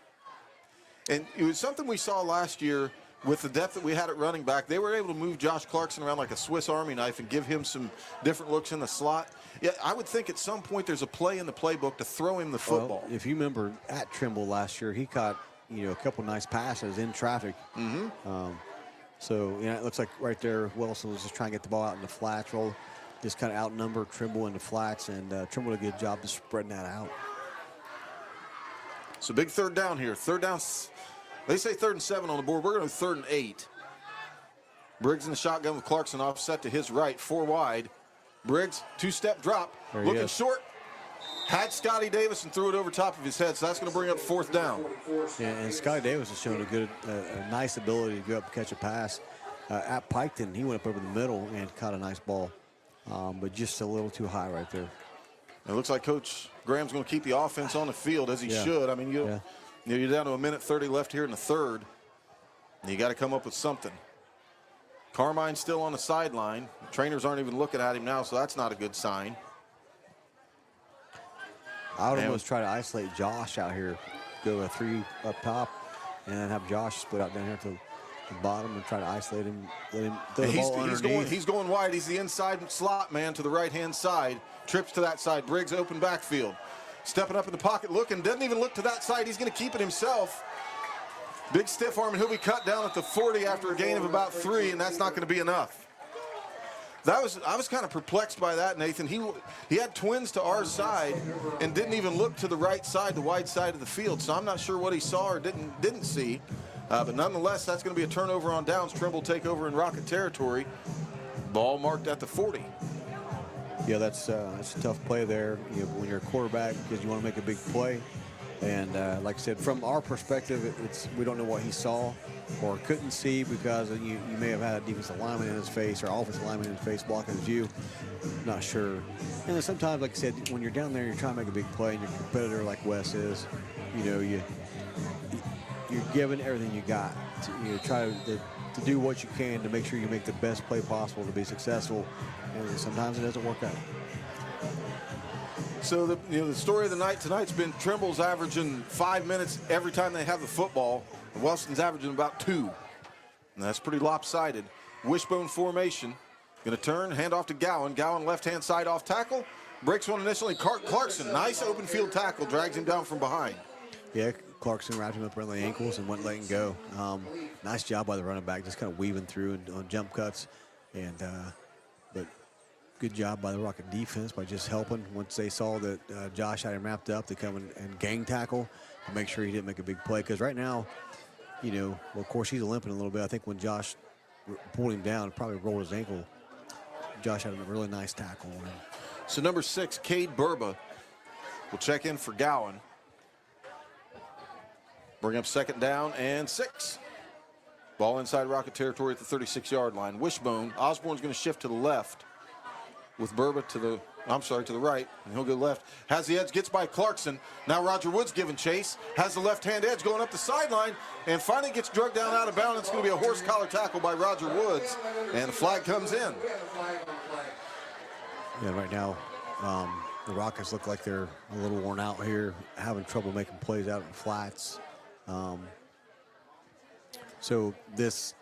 And it was something we saw last year with the depth that we had at running back. They were able to move Josh Clarkson around like a Swiss Army knife and give him some different looks in the slot. Yeah, I would think at some point there's a play in the playbook to throw him the football. Well, if you remember at Trimble last year, he caught a couple nice passes in traffic. So it looks like right there, Wellston was just trying to get the ball out in the flats, roll, just kind of outnumber Trimble in the flats, and Trimble did a good job of spreading that out. So big 3rd down here. 3rd down. They say 3rd and 7 on the board. We're going to 3rd and 8. Briggs in the shotgun with Clarkson offset to his right, 4 wide. Briggs, 2-step drop, looking short. Had Scotty Davis and threw it over top of his head, so that's going to bring up 4th down. Yeah, and Scotty Davis has shown a nice ability to go up and catch a pass. At Piketon, he went up over the middle and caught a nice ball, but just a little too high right there. It looks like Coach Graham's going to keep the offense on the field, as he should. I mean, you're down to 1:30 left here in the 3rd. You got to come up with something. Carmine's still on the sideline. The trainers aren't even looking at him now, so that's not a good sign. I would almost try to isolate Josh out here, go a 3 up top, and then have Josh split out down here to the bottom and try to isolate him, let him throw the ball underneath. He's going wide. He's the inside slot man to the right-hand side. Trips to that side. Briggs open backfield. Stepping up in the pocket, looking, doesn't even look to that side. He's going to keep it himself. Big stiff arm, and he'll be cut down at the 40 after a gain of about 3, and that's not going to be enough. I was kind of perplexed by that, Nathan. He had twins to our side and didn't even look to the right side, the wide side of the field. So I'm not sure what he saw or didn't see. But nonetheless, that's going to be a turnover on downs. Trimble take over in Rocket territory. Ball marked at the 40. Yeah, that's a tough play there when you're a quarterback because you want to make a big play. And like I said, from our perspective, we don't know what he saw or couldn't see because you may have had a defensive lineman in his face or offensive lineman in his face blocking his view. Not sure. And then sometimes, like I said, when you're down there, you're trying to make a big play, and your competitor like Wes is, you're giving everything you got. Try to do what you can to make sure you make the best play possible to be successful. And sometimes it doesn't work out. So the story of the night tonight's been Trimble's averaging 5 minutes every time they have the football. And Wellston's averaging about 2. And that's pretty lopsided. Wishbone formation. Going to turn, hand off to Gowan. Gowan left-hand side off tackle. Breaks one initially. Clarkson, nice open field tackle, drags him down from behind. Yeah, Clarkson wrapped him up around the ankles and wouldn't let him go. Nice job by the running back, just kind of weaving through on jump cuts. And but good job by the Rocket defense by just helping. Once they saw that Josh had him wrapped up, they come and gang tackle to make sure he didn't make a big play. Because right now, well, of course, he's limping a little bit. I think when Josh pulled him down, probably rolled his ankle. Josh had a really nice tackle on him. So number 6, Cade Burba, will check in for Gowan. Bring up 2nd down and 6. Ball inside Rocket territory at the 36-yard line. Wishbone, Osborne's going to shift to the left with Burba to the right, and he'll go left. Has the edge, gets by Clarkson. Now Roger Woods giving chase. Has the left-hand edge going up the sideline, and finally gets drugged down out of bounds. It's going to be a horse collar tackle by Roger Woods, and the flag comes in. Yeah, right now, the Rockets look like they're a little worn out here, having trouble making plays out in flats. So this,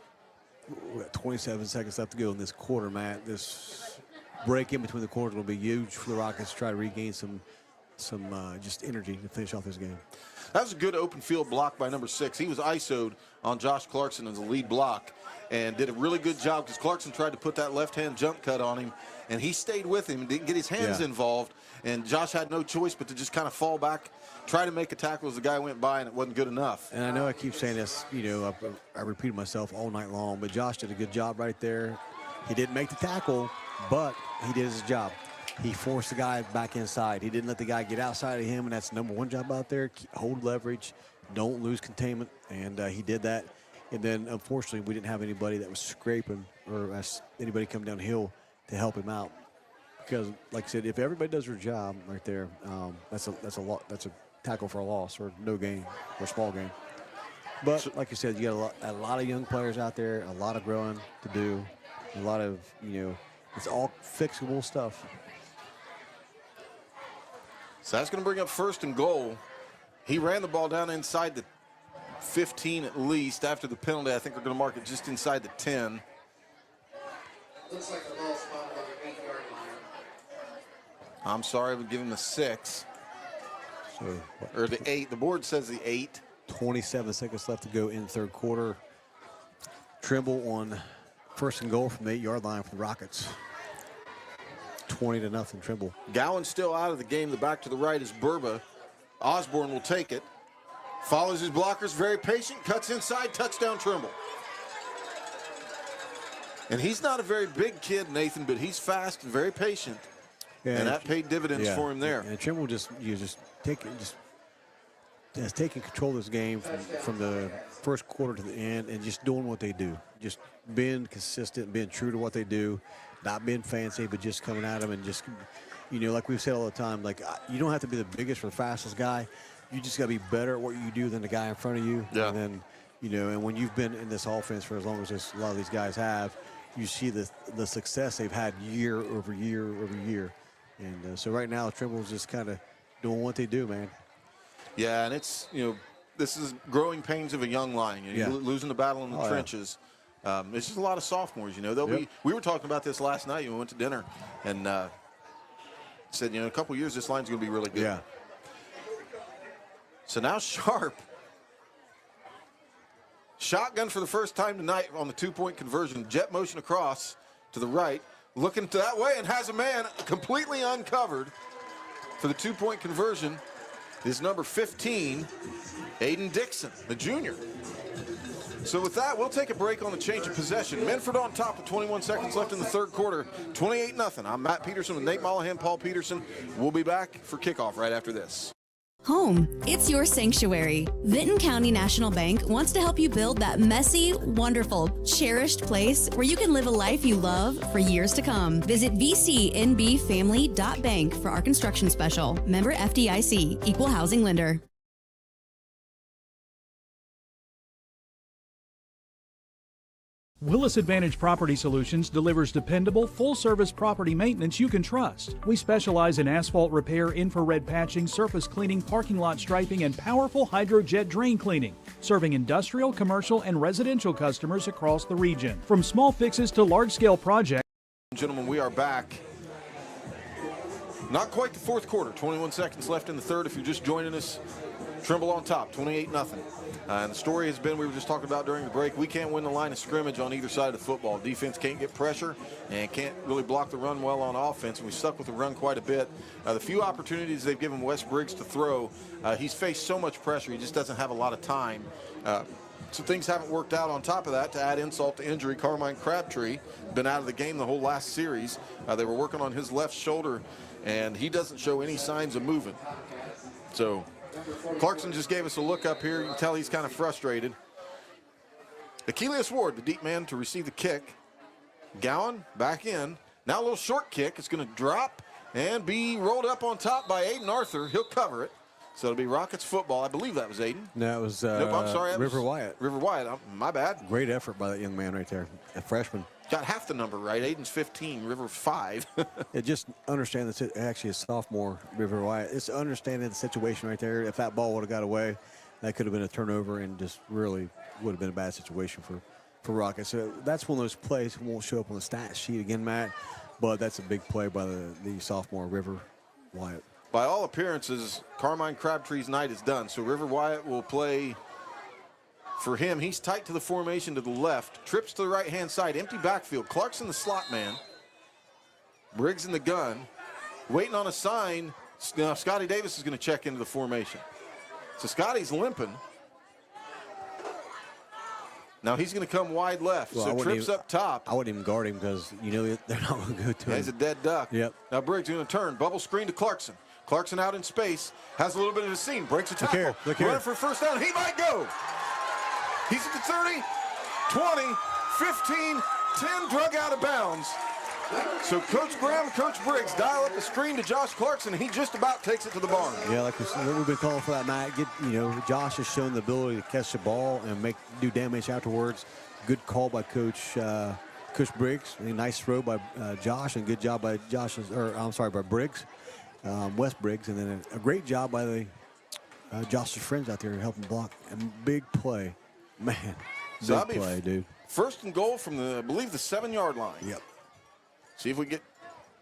27 seconds left to go in this quarter, Matt. This break in between the quarters will be huge for the Rockets to try to regain some just energy to finish off this game. That was a good open field block by number 6. He was ISO'd on Josh Clarkson as a lead block and did a really good job because Clarkson tried to put that left-hand jump cut on him, and he stayed with him and didn't get his hands involved, and Josh had no choice but to just kind of fall back, try to make a tackle as the guy went by, and it wasn't good enough. And I know I keep saying this, I repeated myself all night long, but Josh did a good job right there. He didn't make the tackle, but he did his job. He forced the guy back inside. He didn't let the guy get outside of him, and that's the number 1 job out there. Hold leverage, don't lose containment, and he did that. And then, unfortunately, we didn't have anybody that was scraping or anybody come downhill to help him out. Because, like I said, if everybody does their job right there, that's a tackle for a loss or no gain or small gain. But like you said, you got a lot of young players out there, a lot of growing to do, a lot of it's all fixable stuff. So that's going to bring up 1st and goal. He ran the ball down inside the 15 at least. After the penalty, I think they're going to mark it just inside the 10. Looks like the ball spotted on the 8-yard line. I'm sorry, I would give him the 6. Or the 8. The board says the 8. 27 seconds left to go in the 3rd quarter. Trimble on 1st and goal from the 8-yard line for the Rockets. 20-0 Trimble. Gowan still out of the game. The back to the right is Burba. Osborne will take it. Follows his blockers, very patient, cuts inside, touchdown Trimble. And he's not a very big kid, Nathan, but he's fast and very patient. And that paid dividends for him there. And Trimble has taken control of this game from the 1st quarter to the end and just doing what they do. Just being consistent, being true to what they do, not being fancy, but just coming at them and just, like we've said all the time, like you don't have to be the biggest or the fastest guy. You just got to be better at what you do than the guy in front of you. Yeah. And then, and when you've been in this offense for as long as a lot of these guys have, you see the success they've had year over year over year. And so right now, Trimble's just kind of doing what they do, man. Yeah, and it's, this is growing pains of a young line. You're losing the battle in the trenches. It's just a lot of sophomores, we were talking about this last night when we went to dinner and said, in a couple years, this line's going to be really good. Yeah. So now Sharp. Shotgun for the first time tonight on the 2-point conversion. Jet motion across to the right. Looking to that way and has a man completely uncovered for the 2-point conversion. Is number 15, Aiden Dixon, the junior. So with that, we'll take a break on the change of possession. Minford on top with 21 seconds left in the 3rd quarter, 28-0. I'm Matt Peterson with Nate Mollahan, Paul Peterson. We'll be back for kickoff right after this. Home, it's your sanctuary. Vinton County National Bank wants to help you build that messy, wonderful, cherished place where you can live a life you love for years to come. Visit vcnbfamily.bank for our construction special. Member FDIC, Equal Housing Lender. Willis Advantage Property Solutions delivers dependable, full-service property maintenance you can trust. We specialize in asphalt repair, infrared patching, surface cleaning, parking lot striping, and powerful hydrojet drain cleaning, serving industrial, commercial, and residential customers across the region. From small fixes to large-scale projects. Gentlemen, we are back. Not quite the fourth quarter. 21 seconds left in the third. If you're just joining us, Trimble on top, 28-0. And the story has been, we were just talking about during the break, we can't win the line of scrimmage on either side of the football. Defense can't get pressure and can't really block the run well on offense. And we stuck with the run quite a bit. The few opportunities they've given Wes Briggs to throw, he's faced so much pressure, he just doesn't have a lot of time. So things haven't worked out. On top of that, to add insult to injury, Carmine Crabtree been out of the game the whole last series. They were working on his left shoulder, and he doesn't show any signs of moving. So Clarkson just gave us a look up here. You can tell he's kind of frustrated. Achilles Ward, the deep man, to receive the kick. Gowan back in. Now a little short kick. It's going to drop and be rolled up on top by Aiden Arthur. He'll cover it. So it'll be Rockets football. I believe that was Aiden. No, it was nope, I'm sorry, River Wyatt. River Wyatt. My bad. Great effort by that young man right there, a freshman. Got half the number right. Aiden's 15, River's 5. Just understand that actually a sophomore, River Wyatt. It's understanding the situation right there. If that ball would have got away, that could have been a turnover and just really would have been a bad situation for Rockets. So that's one of those plays that won't show up on the stat sheet again, Matt. But that's a big play by the sophomore, River Wyatt. By all appearances, Carmine Crabtree's night is done. So River Wyatt will play. For him, he's tight to the formation to the left, trips to the right-hand side, empty backfield. Clarkson the slot man. Briggs in the gun. Waiting on a sign. Now Scotty Davis is going to check into the formation. So Scotty's limping. Now he's going to come wide left. Well, so trips up top. I wouldn't even guard him because you know they're not going to go to him. He's a dead duck. Yep. Now Briggs going to turn. Bubble screen to Clarkson. Clarkson out in space. Has a little bit of a seam. Breaks a tackle. Look here. Running for a first down. He might go. He's at the 30, 20, 15, 10, drug out of bounds. So Coach Graham and Coach Briggs dial up the screen to Josh Clarkson. He just about takes it to the barn. Yeah, like we've been calling for that, Matt. Josh has shown the ability to catch the ball and do damage afterwards. Good call by Coach Briggs. A nice throw by Josh, and good job by by Briggs, Wes Briggs, and then a great job by Josh's friends out there helping block. And big play. Man, So big play, dude. First and goal from I believe the 7-yard line. Yep. See if we get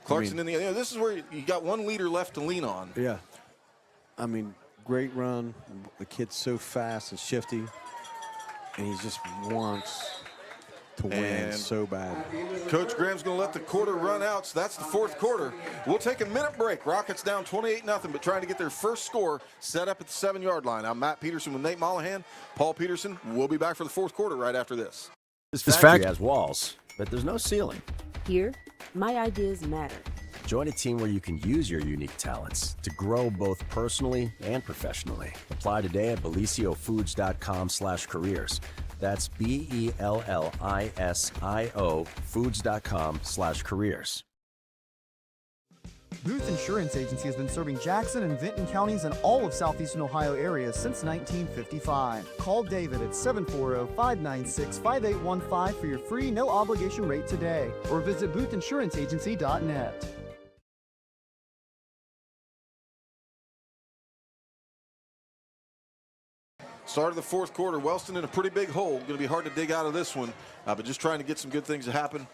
Clarkson in the. This is where you got one leader left to lean on. Yeah. I mean, great run. The kid's so fast and shifty, and he just wants to win so bad. Coach Graham's going to let the quarter run out, so that's the fourth quarter. We'll take a minute break. Rockets down 28-0, but trying to get their first score set up at the 7-yard line. I'm Matt Peterson with Nate Mollahan. Paul Peterson. We'll be back for the fourth quarter right after this. This factory has walls, but there's no ceiling. Here, my ideas matter. Join a team where you can use your unique talents to grow both personally and professionally. Apply today at beliciofoods.com/careers. That's BELLISIO foods.com/careers. Booth Insurance Agency has been serving Jackson and Vinton counties and all of southeastern Ohio areas since 1955. Call David at 740-596-5815 for your free no-obligation rate today, or visit boothinsuranceagency.net. Start of the fourth quarter. Wellston in a pretty big hole. Going to be hard to dig out of this one, but just trying to get some good things to happen.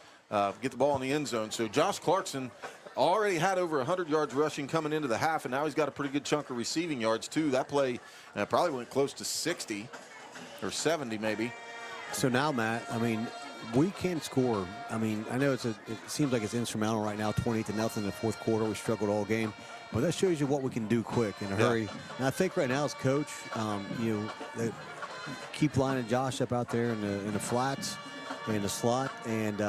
Get the ball in the end zone. So Josh Clarkson already had over 100 yards rushing coming into the half, and now he's got a pretty good chunk of receiving yards too. That play probably went close to 60 or 70 maybe. So now, Matt, I mean, we can score. I mean, I know it seems like it's instrumental right now, 20-0 in the fourth quarter. We struggled all game. But that shows you what we can do quick in a hurry. And I think right now as coach, they keep lining Josh up out there in the flats, in the slot, and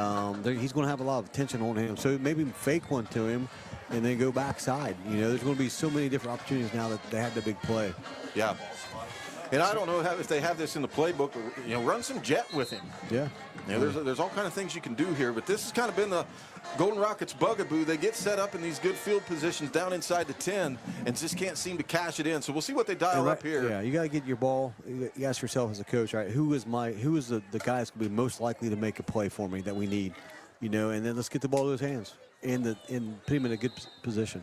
he's going to have a lot of attention on him. So maybe fake one to him and then go backside. There's going to be so many different opportunities now that they have the big play. Yeah. And I don't know if they have this in the playbook, run some jet with him. Yeah. There's all kind of things you can do here, but this has kind of been the Golden Rockets bugaboo. They get set up in these good field positions down inside the 10 and just can't seem to cash it in. So we'll see what they dial up here. Yeah, you got to get your ball. You ask yourself as a coach, right, who is the guy that's going to be most likely to make a play for me that we need, and then let's get the ball to his hands and put him in a good position.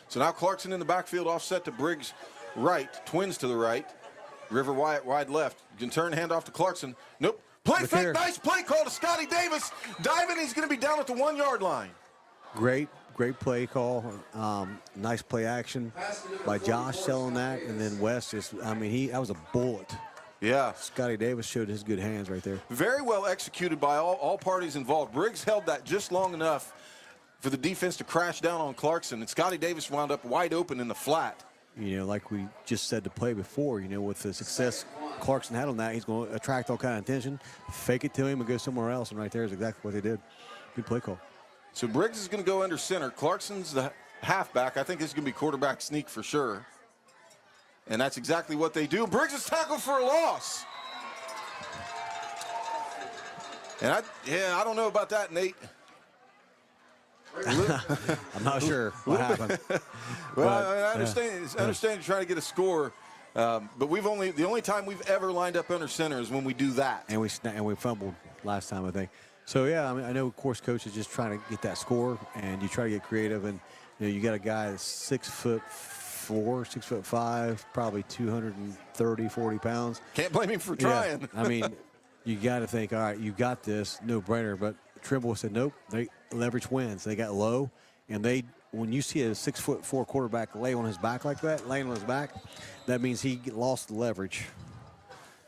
So now Clarkson in the backfield, offset to Briggs right, Twins to the right, River Wyatt wide left. You can turn hand off to Clarkson. Nope. Play fake, nice play call to Scotty Davis. Diving, he's going to be down at the 1-yard line. Great play call. Nice play action by Josh selling that, and then West that was a bullet. Yeah. Scotty Davis showed his good hands right there. Very well executed by all parties involved. Briggs held that just long enough for the defense to crash down on Clarkson, and Scotty Davis wound up wide open in the flat. Like we just said to play before, with the success Clarkson had on that, he's going to attract all kind of attention, fake it to him, and go somewhere else. And right there is exactly what they did. Good play call. So Briggs is going to go under center. Clarkson's the halfback. I think this is going to be quarterback sneak for sure. And that's exactly what they do. Briggs is tackled for a loss. And I don't know about that, Nate. I'm not sure what happened. Well, I understand you're trying to get a score, but the only time we've ever lined up under center is when we do that. And we fumbled last time, I think. So yeah, I know of course coach is just trying to get that score, and you try to get creative, and you got a guy that's 6'4", 6'5", probably 230-40 pounds. Can't blame him for trying. Yeah, you got to think, all right, you got this, no brainer. But Trimble said, nope, leverage wins. They got low, and when you see a 6'4" quarterback lay on his back like that, laying on his back, that means he lost the leverage.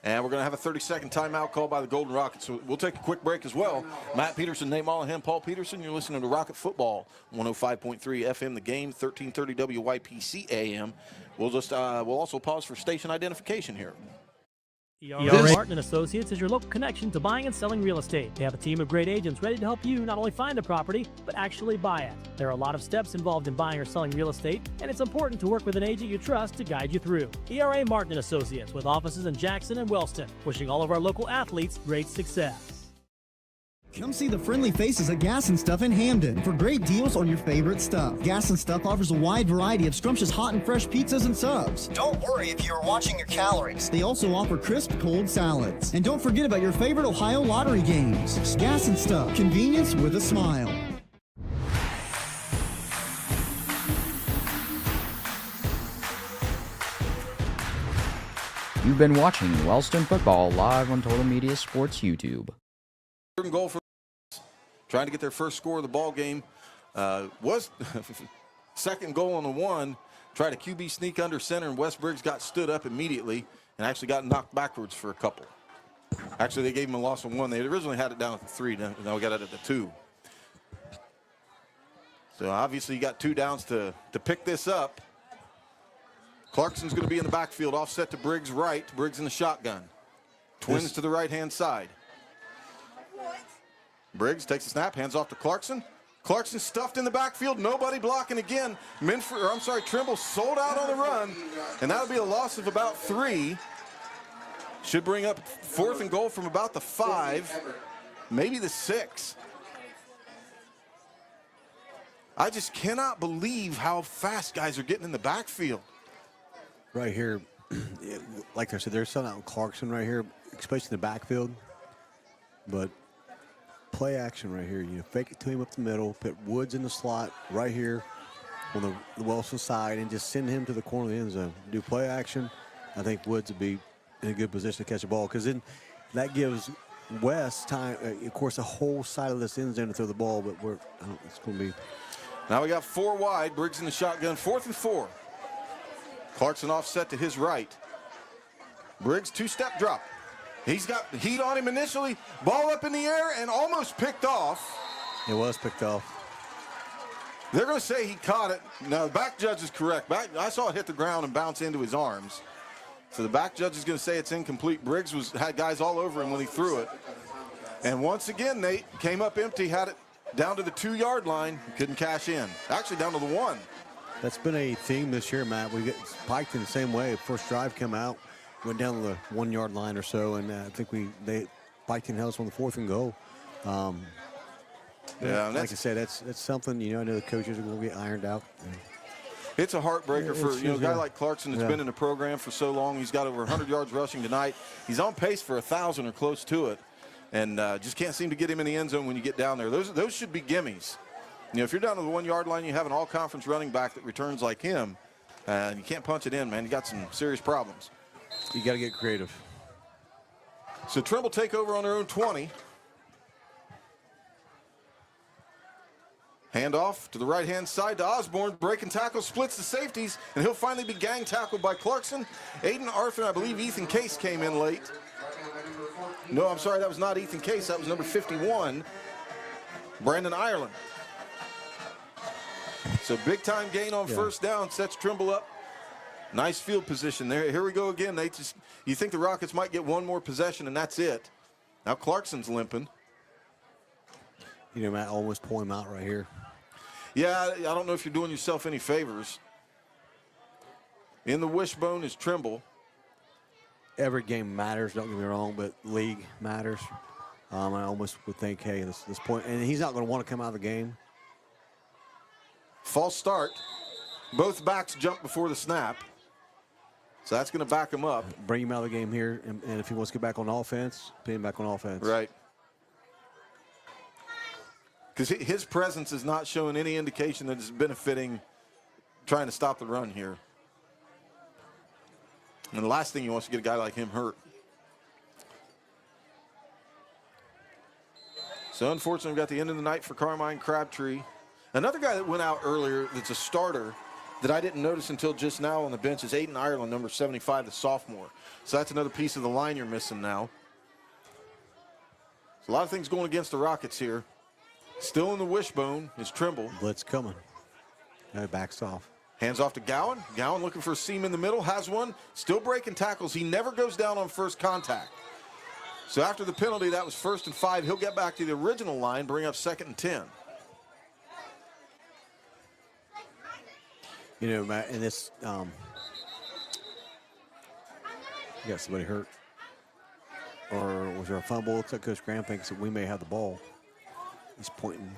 And we're going to have a 30-second timeout called by the Golden Rockets. So we'll take a quick break as well. Matt Peterson, Nate Mollahan, Paul Peterson. You're listening to Rocket Football, 105.3 FM, The Game, 1330 WYPC AM. We'll also pause for station identification here. ERA Martin & Associates is your local connection to buying and selling real estate. They have a team of great agents ready to help you not only find a property, but actually buy it. There are a lot of steps involved in buying or selling real estate, and it's important to work with an agent you trust to guide you through. ERA Martin & Associates, with offices in Jackson and Wellston, wishing all of our local athletes great success. Come see the friendly faces at Gas and Stuff in Hamden for great deals on your favorite stuff. Gas and Stuff offers a wide variety of scrumptious hot and fresh pizzas and subs. Don't worry if you're watching your calories. They also offer crisp cold salads. And don't forget about your favorite Ohio lottery games. Gas and Stuff, convenience with a smile. You've been watching Wellston Football live on Total Media Sports YouTube. Goal for trying to get their first score of the ball game. Was second goal on the 1. Tried a QB sneak under center, and Wes Briggs got stood up immediately and actually got knocked backwards for a couple. Actually, they gave him a loss of 1. They originally had it down at the 3. Now we got it at the 2. So obviously you got 2 downs to pick this up. Clarkson's going to be in the backfield, offset to Briggs right. Briggs in the shotgun. Twins to the right-hand side. Briggs takes a snap, hands off to Clarkson. Clarkson stuffed in the backfield, nobody blocking again. Trimble sold out on the run, and that'll be a loss of about 3. Should bring up 4th and goal from about the 5, maybe the 6. I just cannot believe how fast guys are getting in the backfield. Right here, like I said, they're selling out Clarkson right here, especially in the backfield. But play action right here. Fake it to him up the middle, put Woods in the slot right here on the Wellston side, and just send him to the corner of the end zone. Do play action. I think Woods would be in a good position to catch a ball, because then that gives West time, of course, the whole side of this end zone to throw the ball, but it's going to be. Now we got 4 wide. Briggs in the shotgun, 4th and 4. Clarkson offset to his right. Briggs 2-step drop. He's got heat on him initially. Ball up in the air and almost picked off. It was picked off. They're going to say he caught it. Now, the back judge is correct. I saw it hit the ground and bounce into his arms. So the back judge is going to say it's incomplete. Briggs had guys all over him when he threw it. And once again, Nate came up empty, had it down to the 2-yard line. Couldn't cash in. Actually, down to the 1. That's been a theme this year, Matt. We get Piketon the same way. First drive come out, went down to the 1-yard line or so, and I think Piketon held us on the 4th and goal. Yeah, like I said, that's something, I know the coaches are going to get ironed out. It's a heartbreaker for a guy like Clarkson that's been in the program for so long. He's got over 100 yards rushing tonight. He's on pace for 1,000 or close to it, and just can't seem to get him in the end zone when you get down there. Those should be gimmies. If you're down to the 1-yard line, you have an all-conference running back that returns like him, and you can't punch it in, man. You got some serious problems. You got to get creative. So Trimble take over on their own 20. Handoff to the right-hand side to Osborne. Breaking tackle, splits the safeties, and he'll finally be gang tackled by Clarkson. Aiden Arthur, I believe Ethan Case came in late. No, I'm sorry, that was not Ethan Case. That was number 51, Brandon Ireland. So big-time gain on first down, sets Trimble up. Nice field position there. Here we go again. You think the Rockets might get one more possession, and that's it. Now Clarkson's limping. Matt, almost pull him out right here. Yeah, I don't know if you're doing yourself any favors. In the wishbone is Trimble. Every game matters, don't get me wrong, but league matters. I almost would think, hey, this point, and he's not going to want to come out of the game. False start. Both backs jump before the snap. So that's going to back him up. Bring him out of the game here, and if he wants to get back on offense, put him back on offense. Right. Because his presence is not showing any indication that it's benefiting trying to stop the run here. And the last thing he wants to get a guy like him hurt. So unfortunately, we've got the end of the night for Carmine Crabtree. Another guy that went out earlier that's a starter that I didn't notice until just now on the bench is Aiden Ireland, number 75, the sophomore. So that's another piece of the line you're missing now. So a lot of things going against the Rockets here. Still in the wishbone is Trimble. Blitz coming. Now backs off. Hands off to Gowan. Gowan looking for a seam in the middle. Has one. Still breaking tackles. He never goes down on first contact. So after the penalty, that was 1st and 5. He'll get back to the original line, bring up 2nd and 10. Matt, and this, you got somebody hurt. Or was there a fumble? Looks like Coach Graham thinks that we may have the ball. He's pointing.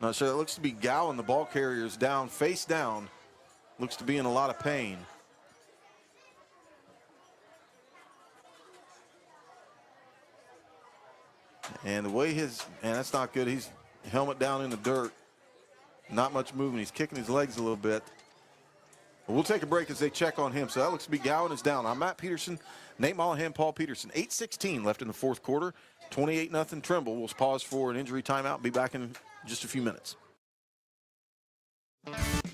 Not sure. That looks to be Gowan. The ball carrier is down, face down. Looks to be in a lot of pain. And the way that's not good. He's helmet down in the dirt. Not much movement. He's kicking his legs a little bit. But we'll take a break as they check on him. So that looks to be Gowan is down. I'm Matt Peterson, Nate Mollahan, Paul Peterson. 8:16 left in the 4th quarter. 28-0 Trimble. We'll pause for an injury timeout. Be back in just a few minutes.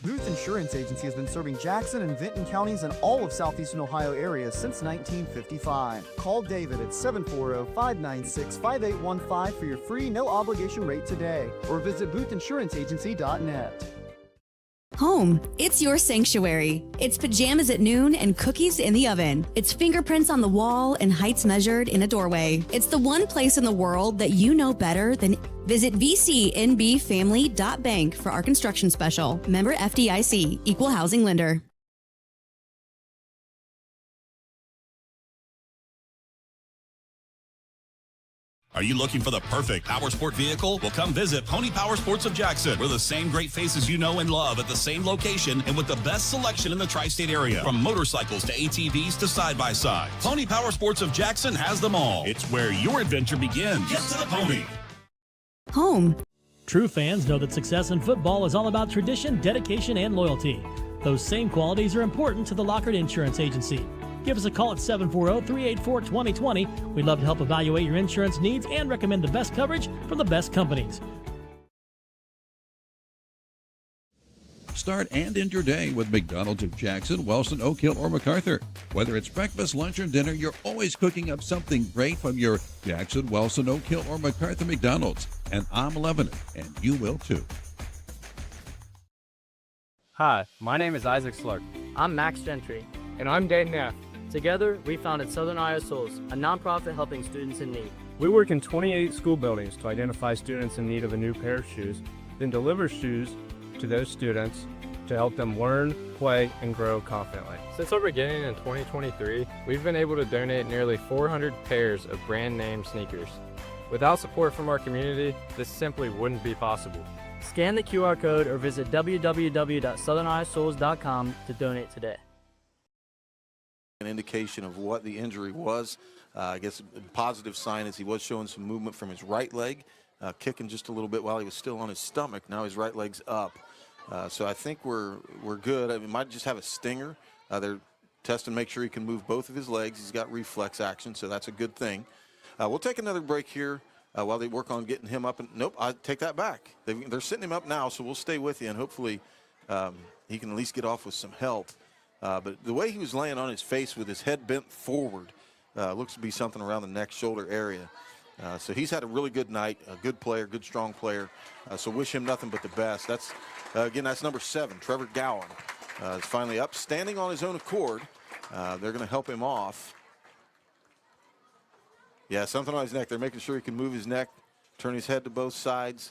Booth Insurance Agency has been serving Jackson and Vinton counties and all of southeastern Ohio areas since 1955. Call David at 740-596-5815 for your free no-obligation rate today, or visit boothinsuranceagency.net. Home, it's your sanctuary. It's pajamas at noon and cookies in the oven. It's fingerprints on the wall and heights measured in a doorway. It's the one place in the world that you know better than. Visit vcnbfamily.bank for our construction special. Member FDIC, Equal Housing Lender. Are you looking for the perfect power sport vehicle? Well, come visit Pony Power Sports of Jackson. We're the same great faces you know and love at the same location and with the best selection in the tri-state area. From motorcycles to ATVs to side-by-sides. Pony Power Sports of Jackson has them all. It's where your adventure begins. Get to the pony. Home. True fans know that success in football is all about tradition, dedication, and loyalty. Those same qualities are important to the Lockard Insurance Agency. Give us a call at 740-384-2020. We'd love to help evaluate your insurance needs and recommend the best coverage from the best companies. Start and end your day with McDonald's of Jackson, Wellston, Oak Hill, or MacArthur. Whether it's breakfast, lunch, or dinner, you're always cooking up something great from your Jackson, Wellston, Oak Hill, or MacArthur McDonald's. And I'm loving it, and you will too. Hi, my name is Isaac Slark. I'm Max Gentry. And I'm Dane Neff. Together, we founded Southern Iowa Souls, a nonprofit helping students in need. We work in 28 school buildings to identify students in need of a new pair of shoes, then deliver shoes to those students to help them learn, play, and grow confidently. Since our beginning in 2023, we've been able to donate nearly 400 pairs of brand name sneakers. Without support from our community, this simply wouldn't be possible. Scan the QR code or visit www.southernisoles.com to donate today. An indication of what the injury was. I guess a positive sign is he was showing some movement from his right leg, kicking just a little bit while he was still on his stomach. Now his right leg's up. So I think we're good. I mean, might just have a stinger. They're testing to make sure he can move both of his legs. He's got reflex action, so that's a good thing. We'll take another break here while they work on getting him up. Nope, I take that back. They're sitting him up now, so we'll stay with you, and hopefully he can at least get off with some help. But the way he was laying on his face with his head bent forward looks to be something around the neck, shoulder area. So he's had a really good night, a good player, good, strong player. So wish him nothing but the best. That's, again, that's number 7, Trevor Gowan. Is finally up, standing on his own accord. They're going to help him off. Yeah, something on his neck. They're making sure he can move his neck, turn his head to both sides.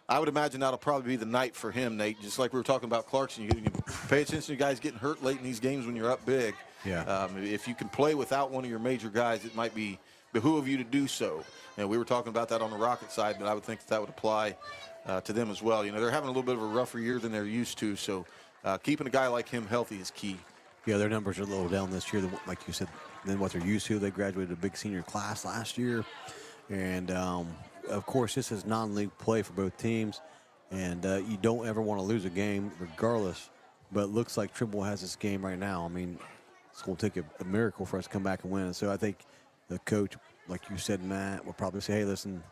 I would imagine that'll probably be the night for him, Nate. Just like we were talking about Clarkson, you pay attention to guys getting hurt late in these games when you're up big. Yeah. If you can play without one of your major guys, it might behoove you to do so. And we were talking about that on the Rocket side, but I would think that would apply to them as well. You know, they're having a little bit of a rougher year than they're used to, so keeping a guy like him healthy is key. Yeah, their numbers are a little down this year, like you said, than what they're used to. They graduated a big senior class last year. And, of course, this is non-league play for both teams. And you don't ever want to lose a game regardless. But it looks like Trimble has this game right now. I mean, it's going to take a miracle for us to come back and win. So I think the coach, like you said, Matt, will probably say, hey, listen,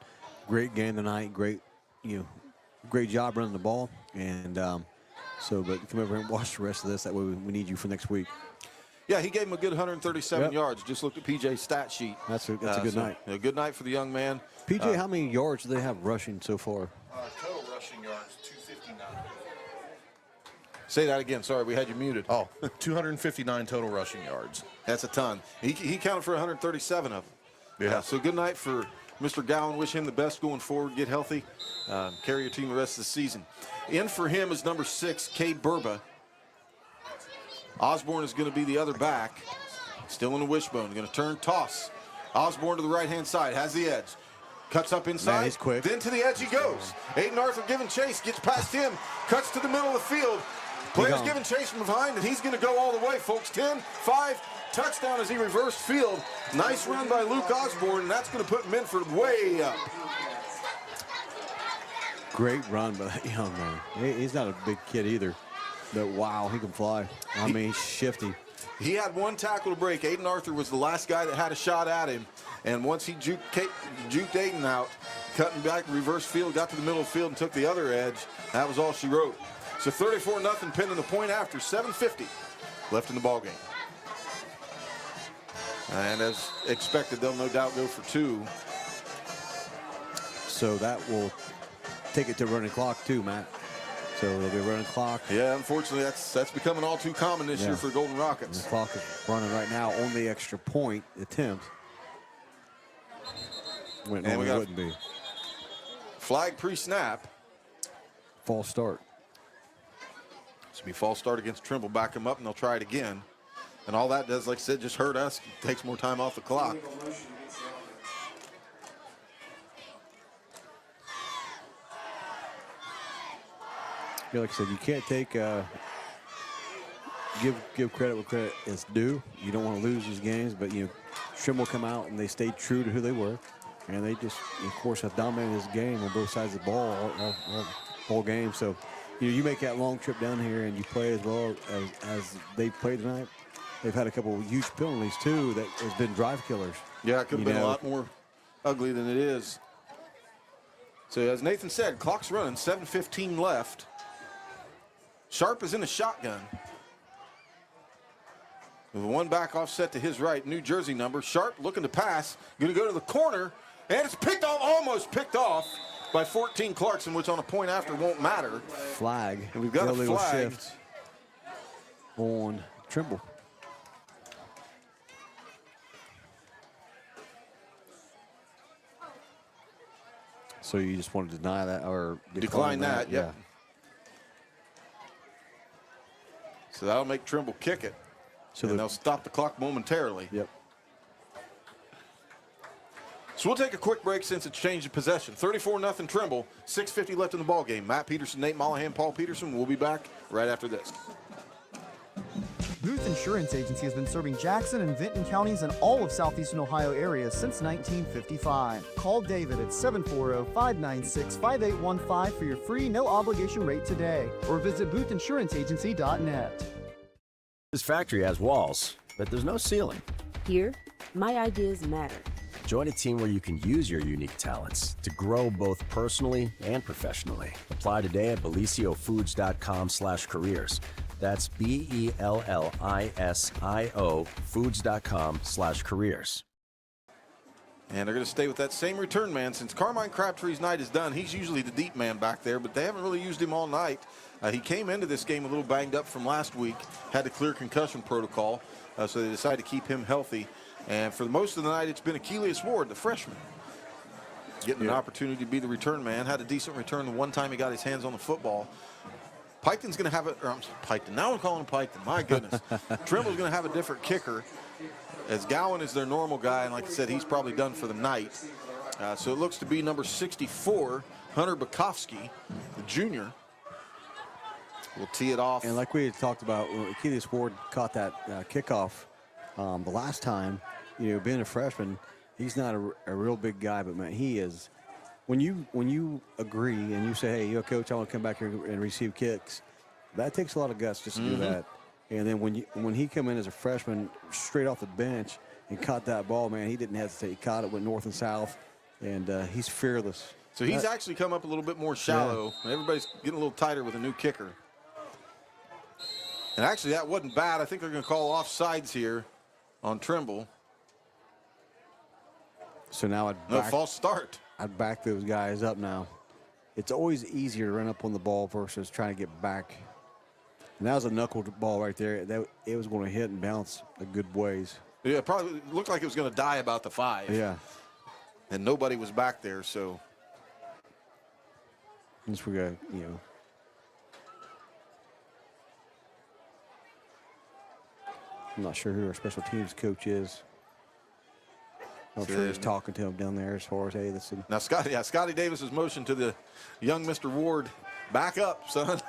great game tonight, great job running the ball. And but come over here and watch the rest of this. That way we need you for next week. Yeah, he gave him a good 137 yards. Just looked at PJ's stat sheet. That's a good night. A good night for the young man. PJ, how many yards do they have rushing so far? Total rushing yards, 259. Say that again. Sorry, we had you muted. Oh, 259 total rushing yards. That's a ton. He counted for 137 of them. Yeah. So good night for Mr. Gowan. Wish him the best going forward. Get healthy. Carry your team the rest of the season. In for him is number 6, Cade Burba. Osborne is going to be the other back. Still in the wishbone. Going to turn, toss. Osborne to the right-hand side. Has the edge. Cuts up inside. Man, he's quick. Then to the edge he goes. Aiden Arthur giving chase. Gets past him. Cuts to the middle of the field. Players giving chase from behind, and he's going to go all the way, folks. 10, 5, touchdown as he reversed field. Nice run by Luke Osborne, and that's going to put Minford way up. Great run by that young man. He's not a big kid either, but wow, he can fly. I mean, he's shifty. He had one tackle to break. Aiden Arthur was the last guy that had a shot at him, and once he juked Aiden out, cutting back, reverse field, got to the middle of the field and took the other edge. That was all she wrote. So 34-0, pending the point after, 7:50 left in the ballgame. And as expected, they'll no doubt go for 2. So that will take it to running clock too, Matt. So there'll be a running clock. Yeah, unfortunately, that's becoming all too common this year for Golden Rockets. And the clock is running right now on the extra point attempt. When it normally wouldn't be. Flag pre-snap. False start. It's going to be false start against Trimble. Back him up, and they'll try it again. And all that does, like I said, just hurt us. Takes more time off the clock. Yeah, like I said, you can't take give credit where credit is due. You don't want to lose these games, but Trimble come out and they stayed true to who they were, and they just, of course, have dominated this game on both sides of the ball all game. So, you make that long trip down here and you play as well as they played tonight. They've had a couple of huge penalties too that has been drive killers. Yeah, it could have been a lot more ugly than it is. So as Nathan said, clock's running, 7:15 left. Sharp is in the shotgun. With one back offset to his right, New Jersey number. Sharp looking to pass, going to go to the corner, and it's picked off, almost picked off by 14 Clarkson, which on a point after won't matter. Flag. And we've got a flag shift on Trimble. So you just want to deny that or decline that? Yep. Yeah. So that'll make Trimble kick it. So they'll stop the clock momentarily. Yep. So we'll take a quick break since it's changed of possession. 34-0 Trimble, 6:50 left in the ball game. Matt Peterson, Nate Mollahan, Paul Peterson. We'll be back right after this. Booth Insurance Agency has been serving Jackson and Vinton counties and all of southeastern Ohio areas since 1955. Call David at 740-596-5815 for your free no-obligation rate today, or visit boothinsuranceagency.net. This factory has walls, but there's no ceiling. Here, my ideas matter. Join a team where you can use your unique talents to grow both personally and professionally. Apply today at beliciofoods.com/careers. That's BELLISIO foods.com/careers. And they're going to stay with that same return man. Since Carmine Crabtree's night is done, he's usually the deep man back there, but they haven't really used him all night. He came into this game a little banged up from last week, had to clear concussion protocol, so they decided to keep him healthy. And for most of the night, it's been Achilles Ward, the freshman, getting an opportunity to be the return man. Had a decent return the one time he got his hands on the football. Piketon's going to have it, or I'm sorry, Piketon. Now I'm calling him Piketon. My goodness. Trimble's going to have a different kicker, as Gowan is their normal guy, and like I said, he's probably done for the night. So it looks to be number 64, Hunter Bukowski, the junior. We'll tee it off. And like we had talked about, when Achilles Ward caught that kickoff the last time, you know, being a freshman, he's not a real big guy, but man, he is. When you agree and you say, hey, yo, coach, I want to come back here and receive kicks, that takes a lot of guts just to do that. And then when he come in as a freshman, straight off the bench and caught that ball, man, he didn't hesitate. He caught it, went north and south, and he's fearless. So he's actually come up a little bit more shallow. Yeah. Everybody's getting a little tighter with a new kicker. And actually, that wasn't bad. I think they're going to call offsides here on Trimble. So now false start. I'd back those guys up now. It's always easier to run up on the ball versus trying to get back. And that was a knuckled ball right there. It was going to hit and bounce a good ways. Yeah, probably looked like it was going to die about the 5. Yeah. And nobody was back there, so. Just we got, you know. I'm not sure who our special teams coach is. I'm sure he's talking to him down there as far as, hey, this is. Now, Scotty Davis has motioned to the young Mr. Ward, back up, son.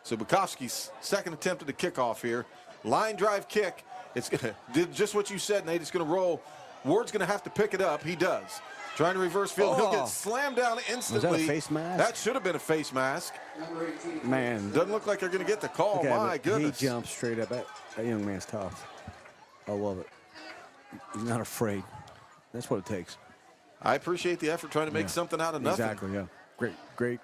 So Bukowski's second attempt at the kickoff here. Line drive kick. It's gonna did just what you said, Nate. It's gonna roll. Ward's gonna have to pick it up. He does. Trying to reverse field. He'll get slammed down instantly. Was that a face mask? That should have been a face mask. Man. Doesn't look like they're gonna get the call. Okay, my goodness. He jumped straight up. That young man's tough. I love it. He's not afraid. That's what it takes. I appreciate the effort trying to make something out of nothing. Exactly, yeah. Great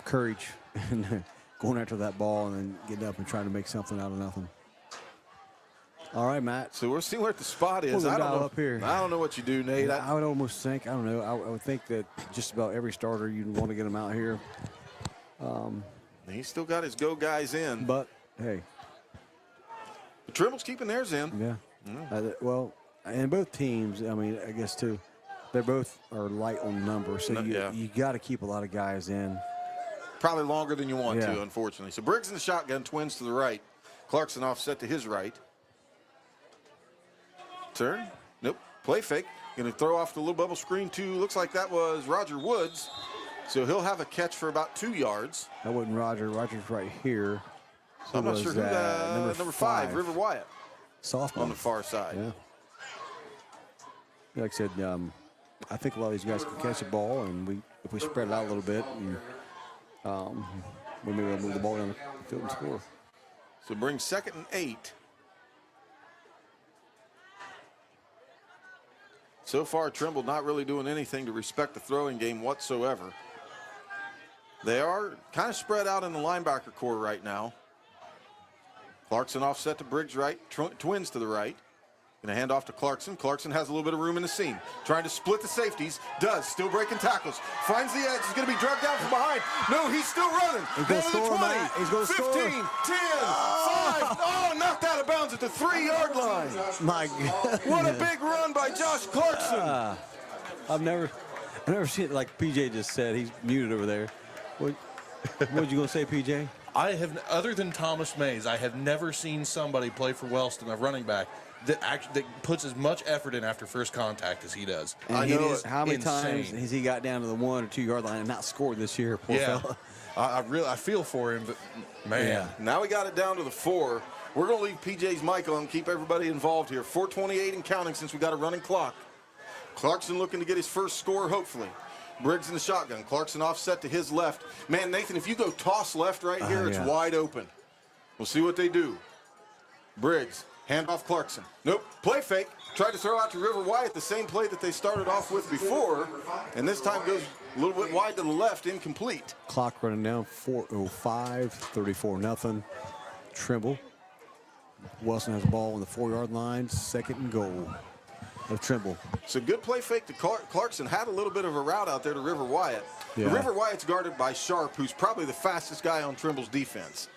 courage and going after that ball and then getting up and trying to make something out of nothing. All right, Matt. So we'll see where the spot is. I don't know. Up here. I don't know what you do, Nate. I would almost think, I don't know, I would think that just about every starter, you'd want to get him out here. He's still got his go guys in. But, hey. The Trimble's keeping theirs in. Yeah. Well, and both teams, I mean, I guess, too, they both are light on numbers, so you got to keep a lot of guys in. Probably longer than you want to, unfortunately. So Briggs in the shotgun, Twins to the right. Clarkson offset to his right. Turn. Nope. Play fake. Going to throw off the little bubble screen to, looks like that was Roger Woods. So he'll have a catch for about 2 yards. That wasn't Roger. Roger's right here. So I'm not sure who number 5, River Wyatt. Sophomore. On the far side. Yeah. Like I said, I think a lot of these guys can catch the ball, and if we spread it out a little bit, and, we may be able to move the ball down the field and score. So bring 2nd and 8. So far, Trimble not really doing anything to respect the throwing game whatsoever. They are kind of spread out in the linebacker core right now. Clarkson offset to Briggs right, Twins to the right. Going to hand off to Clarkson. Clarkson has a little bit of room in the seam. Trying to split the safeties. Does. Still breaking tackles. Finds the edge. He's going to be dragged down from behind. No, he's still running. He's going to score, 20, Matt. He's going to 15, score. 10, 5. Oh, knocked out of bounds at the 3-yard line. My God. What a big run by Josh Clarkson. I've never seen it like PJ just said. He's muted over there. What you gonna say, PJ? I have, other than Thomas Mays, I have never seen somebody play for Wellston, a running back, that puts as much effort in after first contact as he does. And I know it. How many Insane. times has he got down to the 1 or 2 yard line and not scored this year? Poor fella. I feel for him, but man. Yeah. Now we got it down to the 4. We're going to leave PJ's mic on, keep everybody involved here. 4:28 and counting since we got a running clock. Clarkson looking to get his first score, hopefully. Briggs in the shotgun. Clarkson offset to his left. Man, Nathan, if you go toss left right here, it's wide open. We'll see what they do. Briggs, hand off Clarkson. Nope, play fake. Tried to throw out to River Wyatt, the same play that they started off with before, and this time goes a little bit wide to the left, incomplete. Clock running down, 4:05, 34-0. Trimble. Wellston has the ball on the 4-yard line, 2nd and goal of Trimble. So good play fake to Clarkson. Had a little bit of a route out there to River Wyatt. Yeah. River Wyatt's guarded by Sharp, who's probably the fastest guy on Trimble's defense.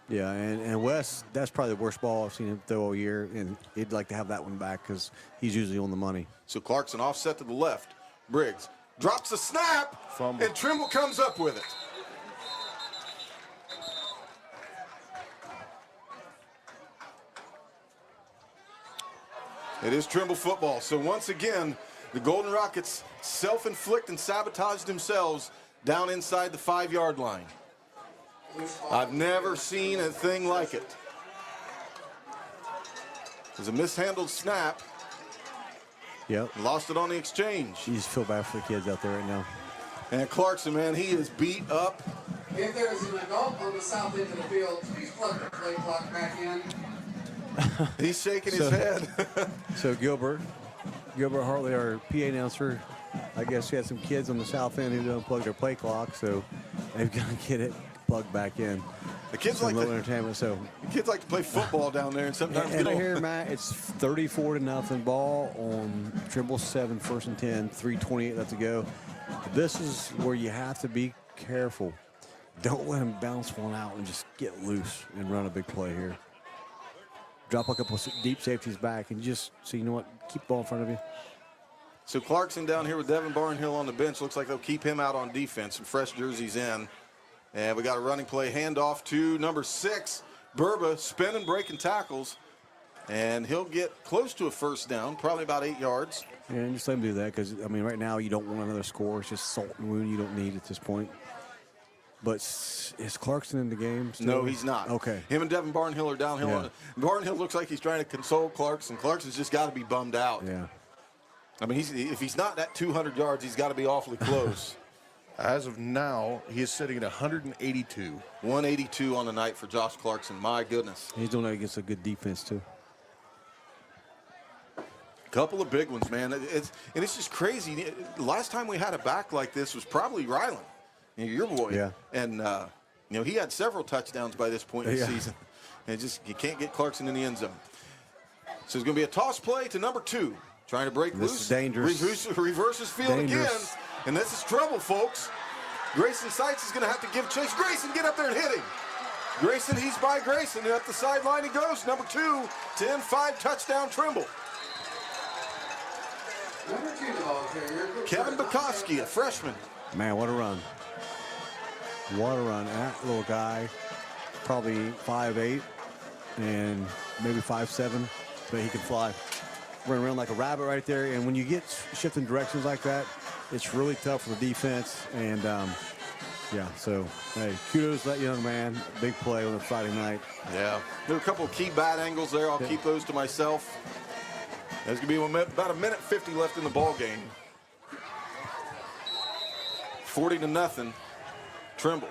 Yeah, and Wes, that's probably the worst ball I've seen him throw all year, and he'd like to have that one back because he's usually on the money. So Clarkson offset to the left. Briggs drops the snap, and Trimble comes up with it. It is Trimble football. So once again, the Golden Rockets self-inflict and sabotaged themselves down inside the 5-yard line. I've never seen a thing like it. It was a mishandled snap. Yep. Lost it on the exchange. You just feel bad for the kids out there right now. And Clarkson, man, he is beat up. If there is an adult on the south end of the field, please plug the play clock back in. He's shaking his head. So Gilbert Hartley, our PA announcer, I guess he had some kids on the south end who don't plug their play clock, so they've got to get it plugged back in. The kids Some like little to, entertainment. So the kids like to play football down there, and sometimes and I hear, Matt, it's 34-0 ball on Trimble 7, 1st and 10, 3:28 left to go. This is where you have to be careful. Don't let him bounce one out and just get loose and run a big play here. Drop a couple of deep safeties back and just, so you know what, keep the ball in front of you. So Clarkson down here with Devin Barnhill on the bench. Looks like they'll keep him out on defense. Some fresh jerseys in. And we got a running play handoff to number 6, Burba, spinning, breaking tackles. And he'll get close to a first down, probably about 8 yards. And just let him do that because, I mean, right now you don't want another score. It's just salt and wound you don't need at this point. But is Clarkson in the game still? No, he's not. Okay. Him and Devin Barnhill are downhill. Yeah. Barnhill looks like he's trying to console Clarkson. Clarkson's just got to be bummed out. Yeah. I mean, if he's not at 200 yards, he's got to be awfully close. As of now, he is sitting at 182. 182 on the night for Josh Clarkson. My goodness. He's doing that against a good defense, too. Couple of big ones, man. It's just crazy. Last time we had a back like this was probably Ryland, your boy. Yeah. And, he had several touchdowns by this point in the season. And you can't get Clarkson in the end zone. So it's going to be a toss play to number 2. Trying to break loose. This is dangerous. Reverses field again. And this is trouble, folks. Grayson Seitz is going to have to give chase. Grayson, get up there and hit him. Grayson, he's by Grayson. And up the sideline he goes. Number 2, 10-5 touchdown Trimble. Kevin Bukowski, a freshman. Man, what a run. What a run. That little guy, probably 5'8", and maybe 5'7", but he can fly. Running around like a rabbit right there, and when you get shifting directions like that, it's really tough for the defense. And, so, hey, kudos to that young man. Big play on a Friday night. Yeah. There are a couple of key bad angles there. I'll keep those to myself. There's going to be about a minute 50 left in the ball game. 40-0, Trimble.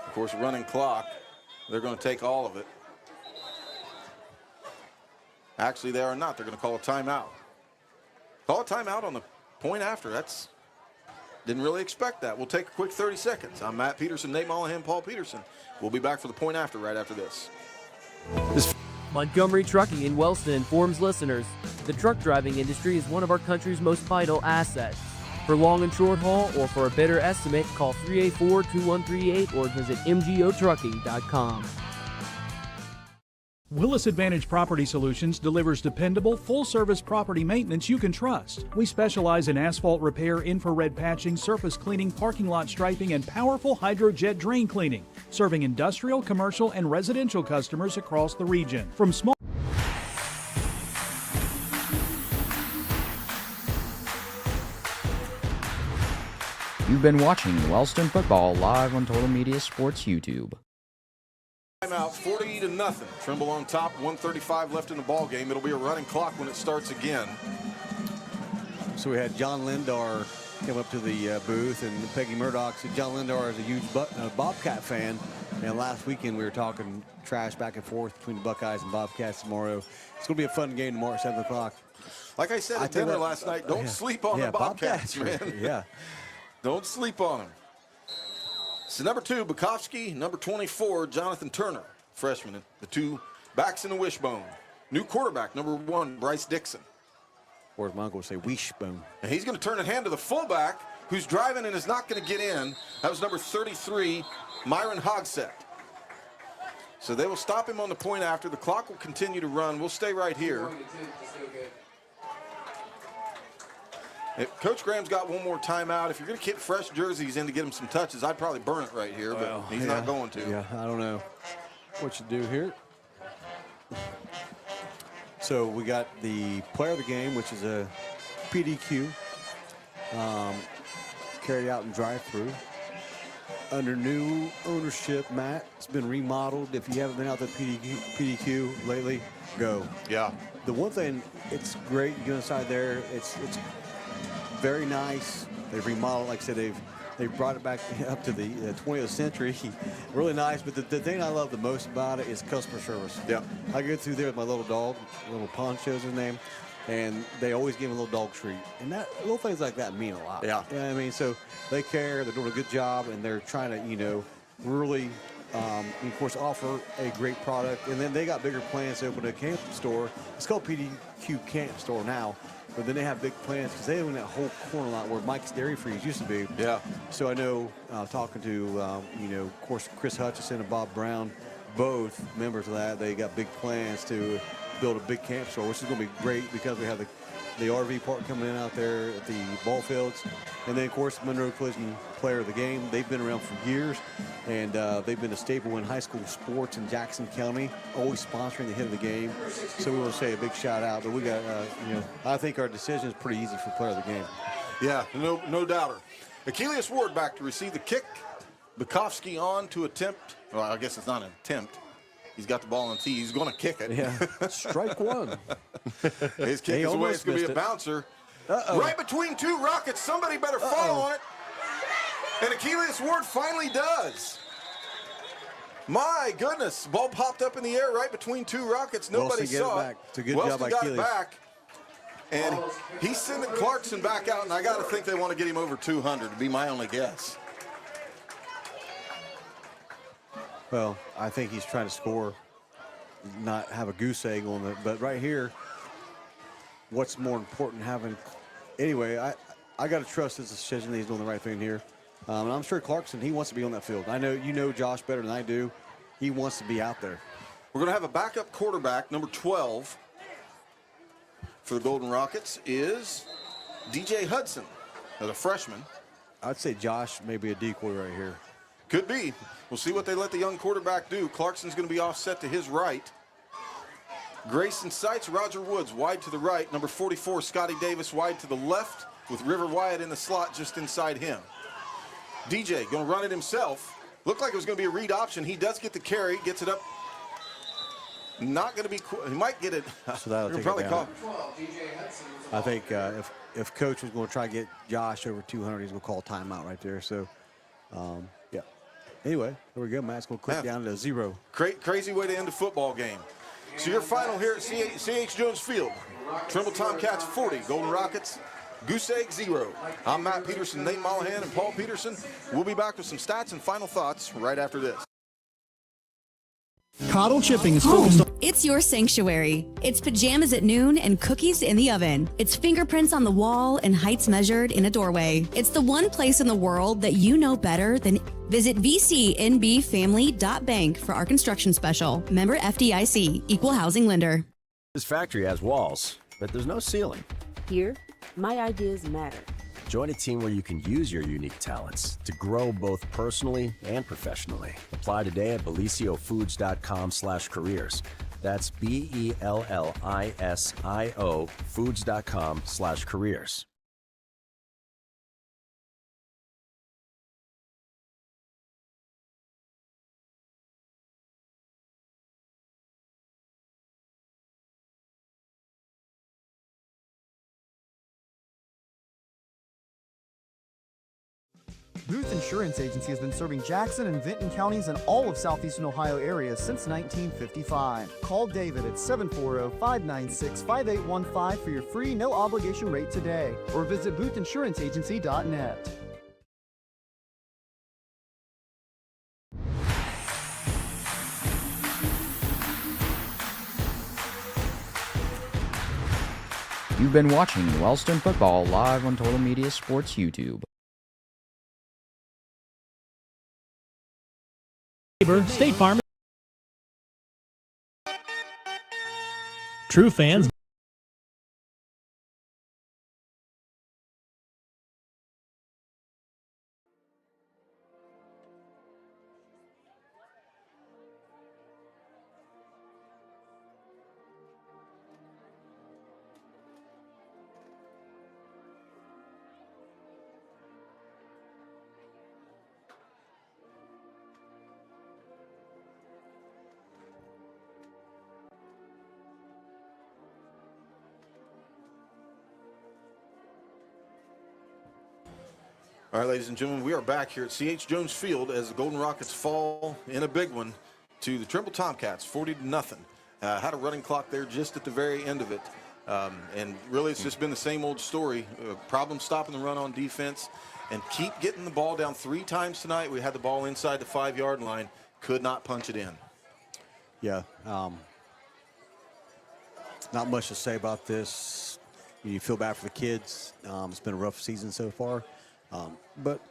Of course, running clock. They're going to take all of it. Actually, they are not. They're going to call a timeout. Call a timeout on the point after. Didn't really expect that. We'll take a quick 30 seconds. I'm Matt Peterson, Nate Mollahan, Paul Peterson. We'll be back for the point after right after this. Montgomery Trucking in Wellston informs listeners the truck driving industry is one of our country's most vital assets. For long and short haul or for a better estimate, call 384-2138 or visit mgotrucking.com. Willis Advantage Property Solutions delivers dependable, full-service property maintenance you can trust. We specialize in asphalt repair, infrared patching, surface cleaning, parking lot striping, and powerful hydrojet drain cleaning, serving industrial, commercial, and residential customers across the region. From small You've been watching Wellston Football live on Total Media Sports YouTube. Timeout, 40-0. Trimble on top, 1:35 left in the ball game. It'll be a running clock when it starts again. So we had John Lindar come up to the booth, and Peggy Murdoch said John Lindar is a huge Bobcat fan. And last weekend we were talking trash back and forth between the Buckeyes and Bobcats tomorrow. It's going to be a fun game tomorrow at 7 o'clock. Like I said at dinner last night, don't sleep on the Bobcats, man. Yeah. Don't sleep on them. So number 2, Bukowski. Number 24, Jonathan Turner, freshman. The two backs in the wishbone. New quarterback, number 1, Bryce Dixon. Or as my uncle would say, wishbone. And he's going to turn it hand to the fullback, who's driving and is not going to get in. That was number 33, Myron Hogsett. So they will stop him on the point after. The clock will continue to run. We'll stay right here. Coach Graham's got one more timeout. If you're going to get fresh jerseys in to get him some touches, I'd probably burn it right here, but he's not going to. Yeah, I don't know what you do here. So we got the player of the game, which is a PDQ, carried out in drive-through. Under new ownership, Matt, it's been remodeled. If you haven't been out to PDQ lately, go. Yeah. The one thing, it's great. You go inside there, it's very nice. They've remodeled, like I said, they've brought it back up to the 20th century. Really nice, but the thing I love the most about it is customer service. Yeah. I go through there with my little dog, little Poncho's his name, and they always give him a little dog treat. And that little things like that mean a lot. Yeah. You know what I mean? So they care, they're doing a good job, and they're trying to, really, of course, offer a great product. And then they got bigger plans to open a camp store. It's called PDQ Camp Store now. But then they have big plans because they own that whole corner lot where Mike's Dairy Freeze used to be. Yeah. So I know, talking to, of course, Chris Hutchison and Bob Brown, both members of that, they got big plans to build a big camp store, which is going to be great because we have the RV park coming in out there at the ball fields. And then, of course, Monroe Collision player of the game. They've been around for years, and they've been a staple in high school sports in Jackson County, always sponsoring the hit of the game. So we want to say a big shout out. But we got, I think our decision is pretty easy for player of the game. Yeah, no doubter. Achilles Ward back to receive the kick. Bukowski on to attempt. Well, I guess it's not an attempt. He's got the ball on the tee. He's going to kick it. Yeah, strike one. His kick is away. It's going to be a bouncer. Right between two Rockets. Somebody better fall on it. And Achilles Ward finally does. My goodness. Ball popped up in the air right between two Rockets. Nobody saw it. It's a good Wellston job by got Achilles. it back. And he's sending Clarkson back out, and I got to think they want to get him over 200, to be my only guess. Well, I think he's trying to score, not have a goose egg on it. But right here, what's more important having? Anyway, I got to trust his decision that he's doing the right thing here. And I'm sure Clarkson, he wants to be on that field. I know you know Josh better than I do. He wants to be out there. We're going to have a backup quarterback, number 12, for the Golden Rockets is DJ Hudson, as a freshman. I'd say Josh may be a decoy right here. Could be. We'll see what they let the young quarterback do. Clarkson's going to be offset to his right. Grayson Seitz, Roger Woods wide to the right. Number 44, Scotty Davis wide to the left with River Wyatt in the slot just inside him. DJ going to run it himself. Looked like it was going to be a read option. He does get the carry, gets it up. Not going to be, he might get it. So that'll take probably it down. I think if Coach was going to try to get Josh over 200, he's going to call timeout right there. So, yeah. Anyway, there we go. Matt's going to click down to 0. Crazy way to end a football game. So your final here at C.H. Jones Field. Trimble Tomcats 40, Golden Rockets, Goose Egg 0. I'm Matt Peterson, Nate Mollahan, and Paul Peterson. We'll be back with some stats and final thoughts right after this. Coddle Chipping is focused on... It's your sanctuary. It's pajamas at noon and cookies in the oven. It's fingerprints on the wall and heights measured in a doorway. It's the one place in the world that you know better than... Visit VCNBFamily.bank for our construction special. Member FDIC, Equal Housing Lender. This factory has walls, but there's no ceiling. Here, my ideas matter. Join a team where you can use your unique talents to grow both personally and professionally. Apply today at beliciofoods.com/careers. That's BELLISIO foods.com/careers. Booth Insurance Agency has been serving Jackson and Vinton counties and all of southeastern Ohio areas since 1955. Call David at 740-596-5815 for your free no-obligation rate today, or visit boothinsuranceagency.net. You've been watching Wellston Football live on Total Media Sports YouTube. State Farm. True fans. All right, ladies and gentlemen, we are back here at C.H. Jones Field as the Golden Rockets fall in a big one to the Trimble Tomcats, 40-0. Had a running clock there just at the very end of it. And really, it's just been the same old story. Problem stopping the run on defense and keep getting the ball down 3 times tonight. We had the ball inside the 5-yard line, could not punch it in. Yeah. Not much to say about this. You feel bad for the kids. It's been a rough season so far. But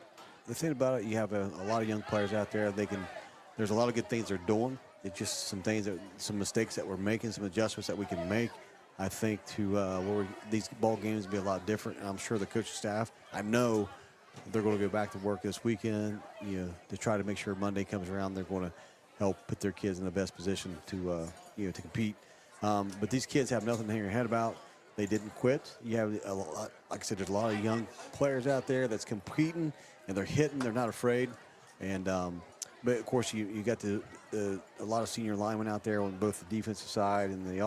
the thing about it, you have a lot of young players out there. There's a lot of good things they're doing. It's just some mistakes that we're making, some adjustments that we can make. I think to these ball games will be a lot different. And I'm sure the coaching staff, I know they're going to go back to work this weekend, to try to make sure Monday comes around. They're going to help put their kids in the best position to compete. But these kids have nothing to hang their head about. They didn't quit. You have a lot, like I said, there's a lot of young players out there that's competing and they're hitting. They're not afraid. And but of course you got a lot of senior linemen out there on both the defensive side and the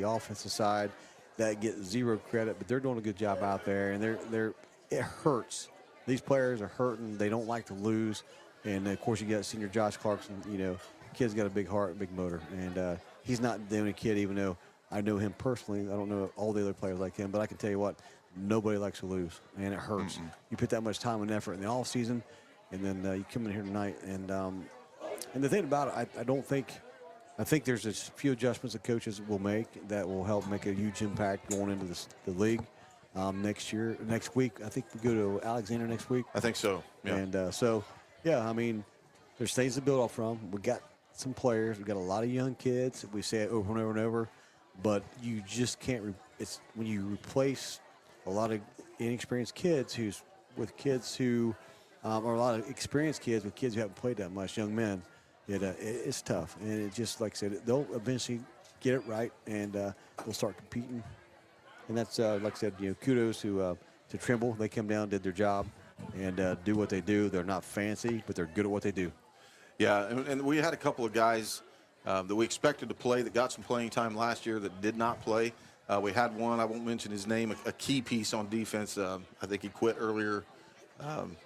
offensive side that get zero credit, but they're doing a good job out there. And it hurts. These players are hurting. They don't like to lose. And of course you got senior Josh Clarkson. Kid's got a big heart, big motor, and he's not the only kid, even though I know him personally. I don't know all the other players like him, but I can tell you what, nobody likes to lose, and it hurts. You put that much time and effort in the off season, and then you come in here tonight. And the thing about it, I think there's a few adjustments that coaches will make that will help make a huge impact going into the league next week. I think we go to Alexander next week. I think so. Yeah. And I mean, there's things to build off from. We got some players. We got a lot of young kids. We say it over and over and over. But you just can't. It's when you replace a lot of inexperienced kids or a lot of experienced kids with kids who haven't played that much, young men. It's tough, and it just, like I said, they'll eventually get it right, and they'll start competing. And that's like I said, kudos to Trimble. They come down, did their job, and do what they do. They're not fancy, but they're good at what they do. Yeah, and we had a couple of guys that we expected to play that got some playing time last year that did not play. We had one, I won't mention his name, a key piece on defense. I think he quit earlier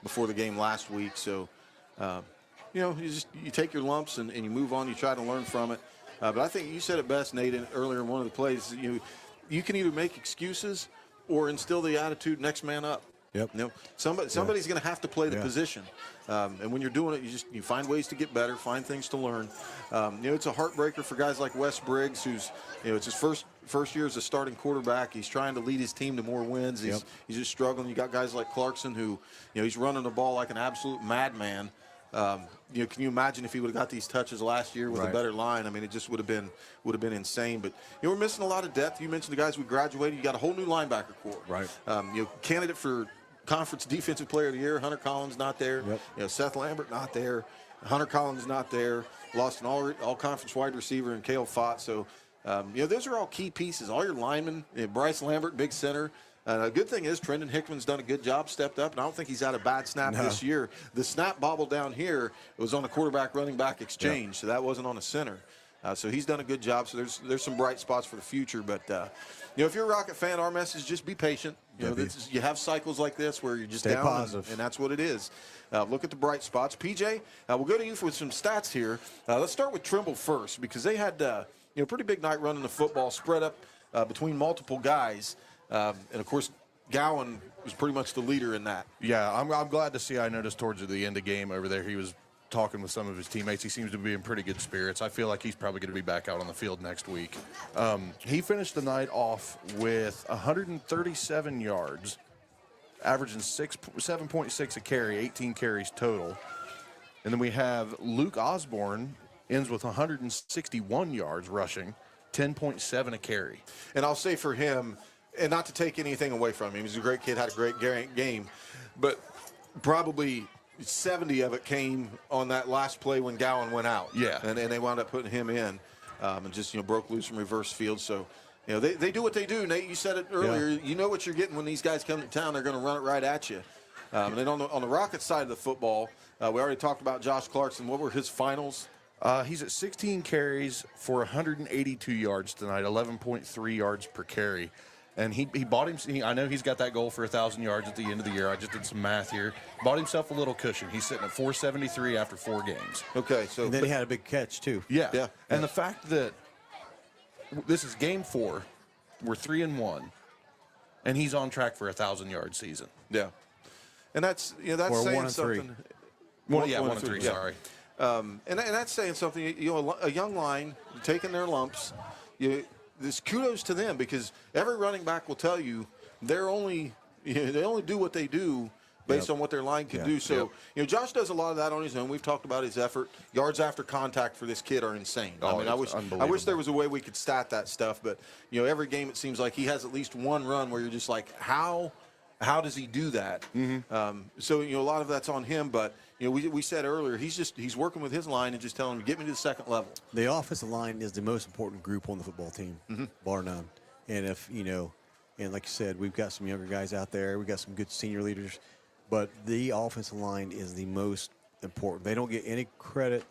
before the game last week. So, you take your lumps and you move on. You try to learn from it. But I think you said it best, Nate, earlier in one of the plays. You can either make excuses or instill the attitude next man up. Yep. You know, somebody's going to have to play the position, and when you're doing it, you find ways to get better, find things to learn. You know, it's a heartbreaker for guys like Wes Briggs, who's, you know, it's his first year as a starting quarterback. He's trying to lead his team to more wins. He's just struggling. You got guys like Clarkson, who, you know, he's running the ball like an absolute madman. You know, can you imagine if he would have got these touches last year with a better line? I mean, it just would have been insane. But, you know, we're missing a lot of depth. You mentioned the guys we graduated. You got a whole new linebacker corps. Right. You know, candidate for Conference Defensive Player of the Year, Hunter Collins not there. Yep. You know, Seth Lambert not there. Hunter Collins not there. Lost an all-conference wide receiver in Cale Fott. So, you know, those are all key pieces. All your linemen, you know, Bryce Lambert, big center. A good thing is Trendon Hickman's done a good job, stepped up, and I don't think he's had a bad snap this year. The snap bobble down here was on a quarterback-running back exchange, so that wasn't on a center. So he's done a good job. So there's some bright spots for the future. But, you know, if you're a Rocket fan, our message is just be patient. You know, you have cycles like this where you're just Stay down, positive. and that's what it is. Look at the bright spots. PJ, we'll go to you for some stats here. Let's start with Trimble first, because they had you know, pretty big night running the football, spread up between multiple guys. And, of course, Gowan was pretty much the leader in that. Yeah, I'm glad to see. I noticed towards the end of the game over there, he was talking with some of his teammates. He seems to be in pretty good spirits. I feel like he's probably going to be back out on the field next week. He finished the night off with 137 yards, averaging 7.6 a carry, 18 carries total. And then we have Luke Osborne ends with 161 yards rushing, 10.7 a carry. And I'll say for him, and not to take anything away from him, he's a great kid, had a great game, but probably 70 of it came on that last play when Gowan went out. Yeah. And they wound up putting him in and just, you know, broke loose from reverse field. So, you know, they do what they do. Nate, you said it earlier. Yeah. You know what you're getting when these guys come to town. They're going to run it right at you. And then on the Rockets side of the football, we already talked about Josh Clarkson. What were his finals? He's at 16 carries for 182 yards tonight, 11.3 yards per carry. And he bought him. I know he's got that goal for 1,000 yards at the end of the year. I just did some math here. Bought himself a little cushion. He's sitting at 473 after 4 games. Okay, so and then he had a big catch too. Yeah. And the fact that this is game 4, we're 3-1, and he's on track for a 1,000-yard season. Yeah, and that's, you know, that's saying something. 1 and 3. Sorry. And that's saying something. You know, a young line taking their lumps. This kudos to them, because every running back will tell you they only do what they do based on what their line can do. So, you know, Josh does a lot of that on his own. We've talked about his effort. Yards after contact for this kid are insane. Oh, I mean, I wish there was a way we could stat that stuff. But, you know, every game it seems like he has at least one run where you're just like, how does he do that? Mm-hmm. So, you know, a lot of that's on him. But, you know, we said earlier, he's working with his line and just telling him, get me to the second level. The offensive line is the most important group on the football team, bar none. And if, you know, and like you said, we've got some younger guys out there. We've got some good senior leaders. But the offensive line is the most important. They don't get any credit,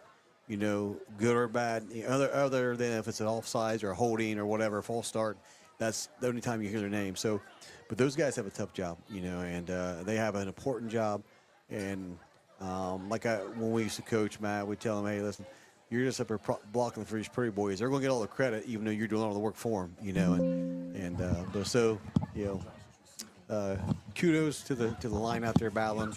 you know, good or bad, other than if it's an offsides or a holding or whatever, a false start. That's the only time you hear their name. So, but those guys have a tough job, you know, and they have an important job. And when we used to coach, Matt, we'd tell them, hey, listen, you're just up there blocking for these pretty boys. They're going to get all the credit, even though you're doing all the work for them, you know. But so, you know, kudos to the line out there battling.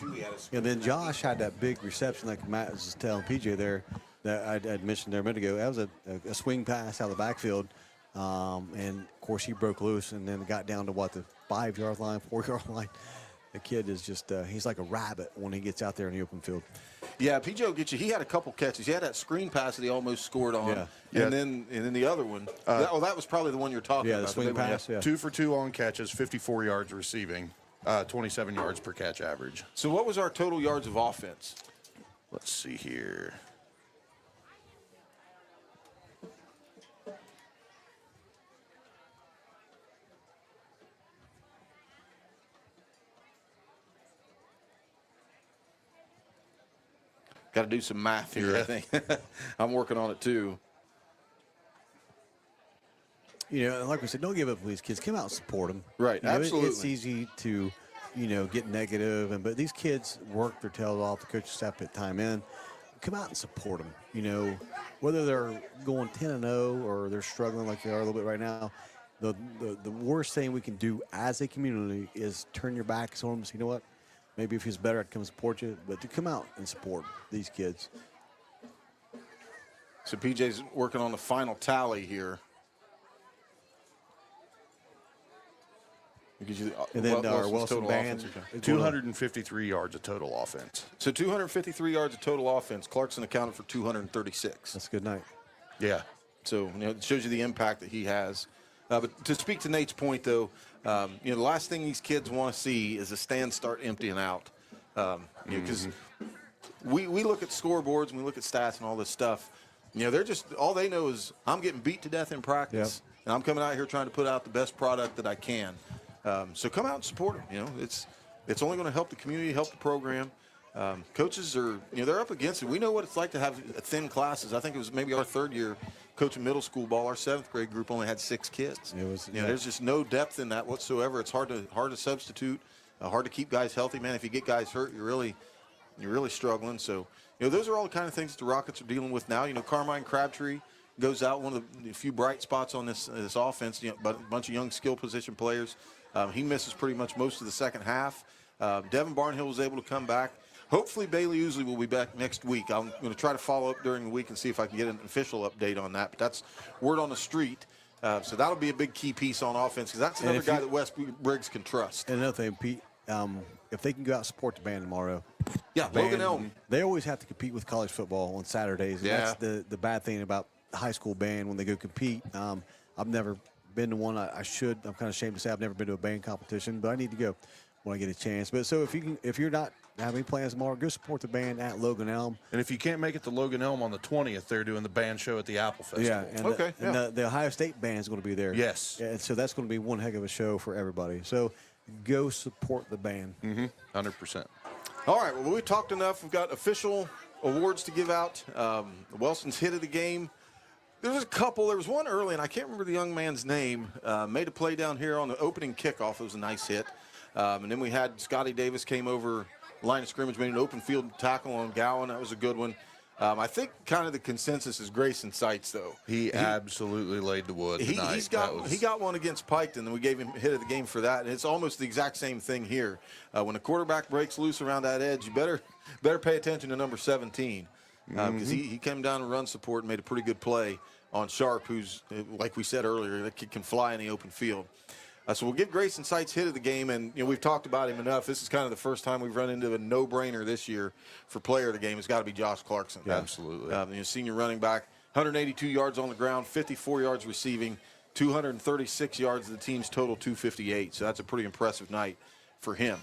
And then Josh had that big reception, like Matt was just telling PJ there, that I'd mentioned there a minute ago. That was a swing pass out of the backfield. And, of course, he broke loose and then got down to, the 5-yard line, 4-yard line. The kid is just, he's like a rabbit when he gets out there in the open field. Yeah, PJ will get you. He had a couple catches. He had that screen pass that he almost scored on. Yeah. And then the other one. That was probably the one you're talking about. The swing pass, 2 for 2 on catches, 54 yards receiving, 27 yards per catch average. So what was our total yards of offense? Let's see here. Got to do some math here, I think. I'm working on it, too. You know, like we said, don't give up on these kids. Come out and support them. Right, you know, absolutely. It's easy to, you know, get negative, but these kids work their tails off. The coaches have to put time in. Come out and support them. You know, whether they're going 10-0 or they're struggling like they are a little bit right now, the worst thing we can do as a community is turn your backs on them. So you know what? Maybe if he's better, I'd come support you. But to come out and support these kids. So PJ's working on the final tally here. And then our Wellston band, 253 yards of total offense. So 253 yards of total offense. Clarkson accounted for 236. That's a good night. Yeah. So it shows you the impact that he has. But to speak to Nate's point, though, the last thing these kids want to see is the stands start emptying out. Because we look at scoreboards and we look at stats and all this stuff. They're just, all they know is I'm getting beat to death in practice, and I'm coming out here trying to put out the best product that I can. So come out and support them. It's only going to help the community, help the program. Coaches are, they're up against it. We know what it's like to have thin classes. I think it was maybe our third year coaching middle school ball. Our 7th grade group only had 6 kids. There's just no depth in that whatsoever. It's hard to substitute, hard to keep guys healthy. Man, if you get guys hurt, you're really struggling. So, those are all the kind of things that the Rockets are dealing with now. Carmine Crabtree goes out, one of the few bright spots on this offense, but a bunch of young skill position players. He misses pretty much most of the second half. Devin Barnhill was able to come back. Hopefully Bailey Ousley will be back next week. I'm going to try to follow up during the week and see if I can get an official update on that. But that's word on the street. So that'll be a big key piece on offense because that's another guy that Wes Briggs can trust. And another thing, Pete, if they can go out and support the band tomorrow. Yeah, Logan Elm. They always have to compete with college football on Saturdays. And that's the bad thing about the high school band when they go compete. I've never been to one. I should. I'm kind of ashamed to say I've never been to a band competition, but I need to go when I get a chance. But so if you're not having plans tomorrow, go support the band at Logan Elm. And if you can't make it to Logan Elm on the 20th, they're doing the band show at the Apple Festival. Yeah, and the Ohio State band is going to be there. Yes. And so that's going to be one heck of a show for everybody. So go support the band. 100%. All right, well, we talked enough. We've got official awards to give out. Wellston's hit of the game. There was a couple. There was one early, and I can't remember the young man's name. Made a play down here on the opening kickoff. It was a nice hit. And then we had Scotty Davis came over line of scrimmage, made an open field tackle on Gowan. That was a good one. I think kind of the consensus is Grayson Seitz, though. He absolutely laid the wood tonight. He got one against Pike, and then we gave him hit of the game for that. And it's almost the exact same thing here. When a quarterback breaks loose around that edge, you better pay attention to number 17 because he came down and run support and made a pretty good play on Sharp, who's, like we said earlier, that kid can fly in the open field. So we'll give Grayson Seitz hit of the game, and we've talked about him enough. This is kind of the first time we've run into a no-brainer this year for player of the game. It's got to be Josh Clarkson. Yeah, absolutely. Senior running back, 182 yards on the ground, 54 yards receiving, 236 yards of the team's total 258. So that's a pretty impressive night for him.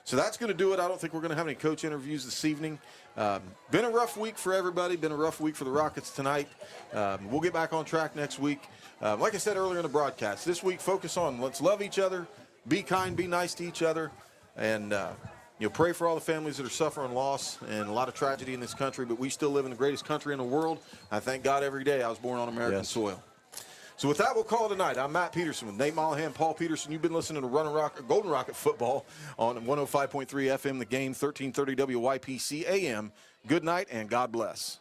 So that's going to do it. I don't think we're going to have any coach interviews this evening. Been a rough week for everybody. Been a rough week for the Rockets tonight. We'll get back on track next week. Like I said earlier in the broadcast, this week focus on let's love each other, be kind, be nice to each other, and pray for all the families that are suffering loss and a lot of tragedy in this country. But we still live in the greatest country in the world. I thank God every day I was born on American soil. So with that, we'll call it a night. I'm Matt Peterson with Nate Mollahan, Paul Peterson. You've been listening to Golden Rocket Football on 105.3 FM, The Game, 1330 WYPC AM. Good night and God bless.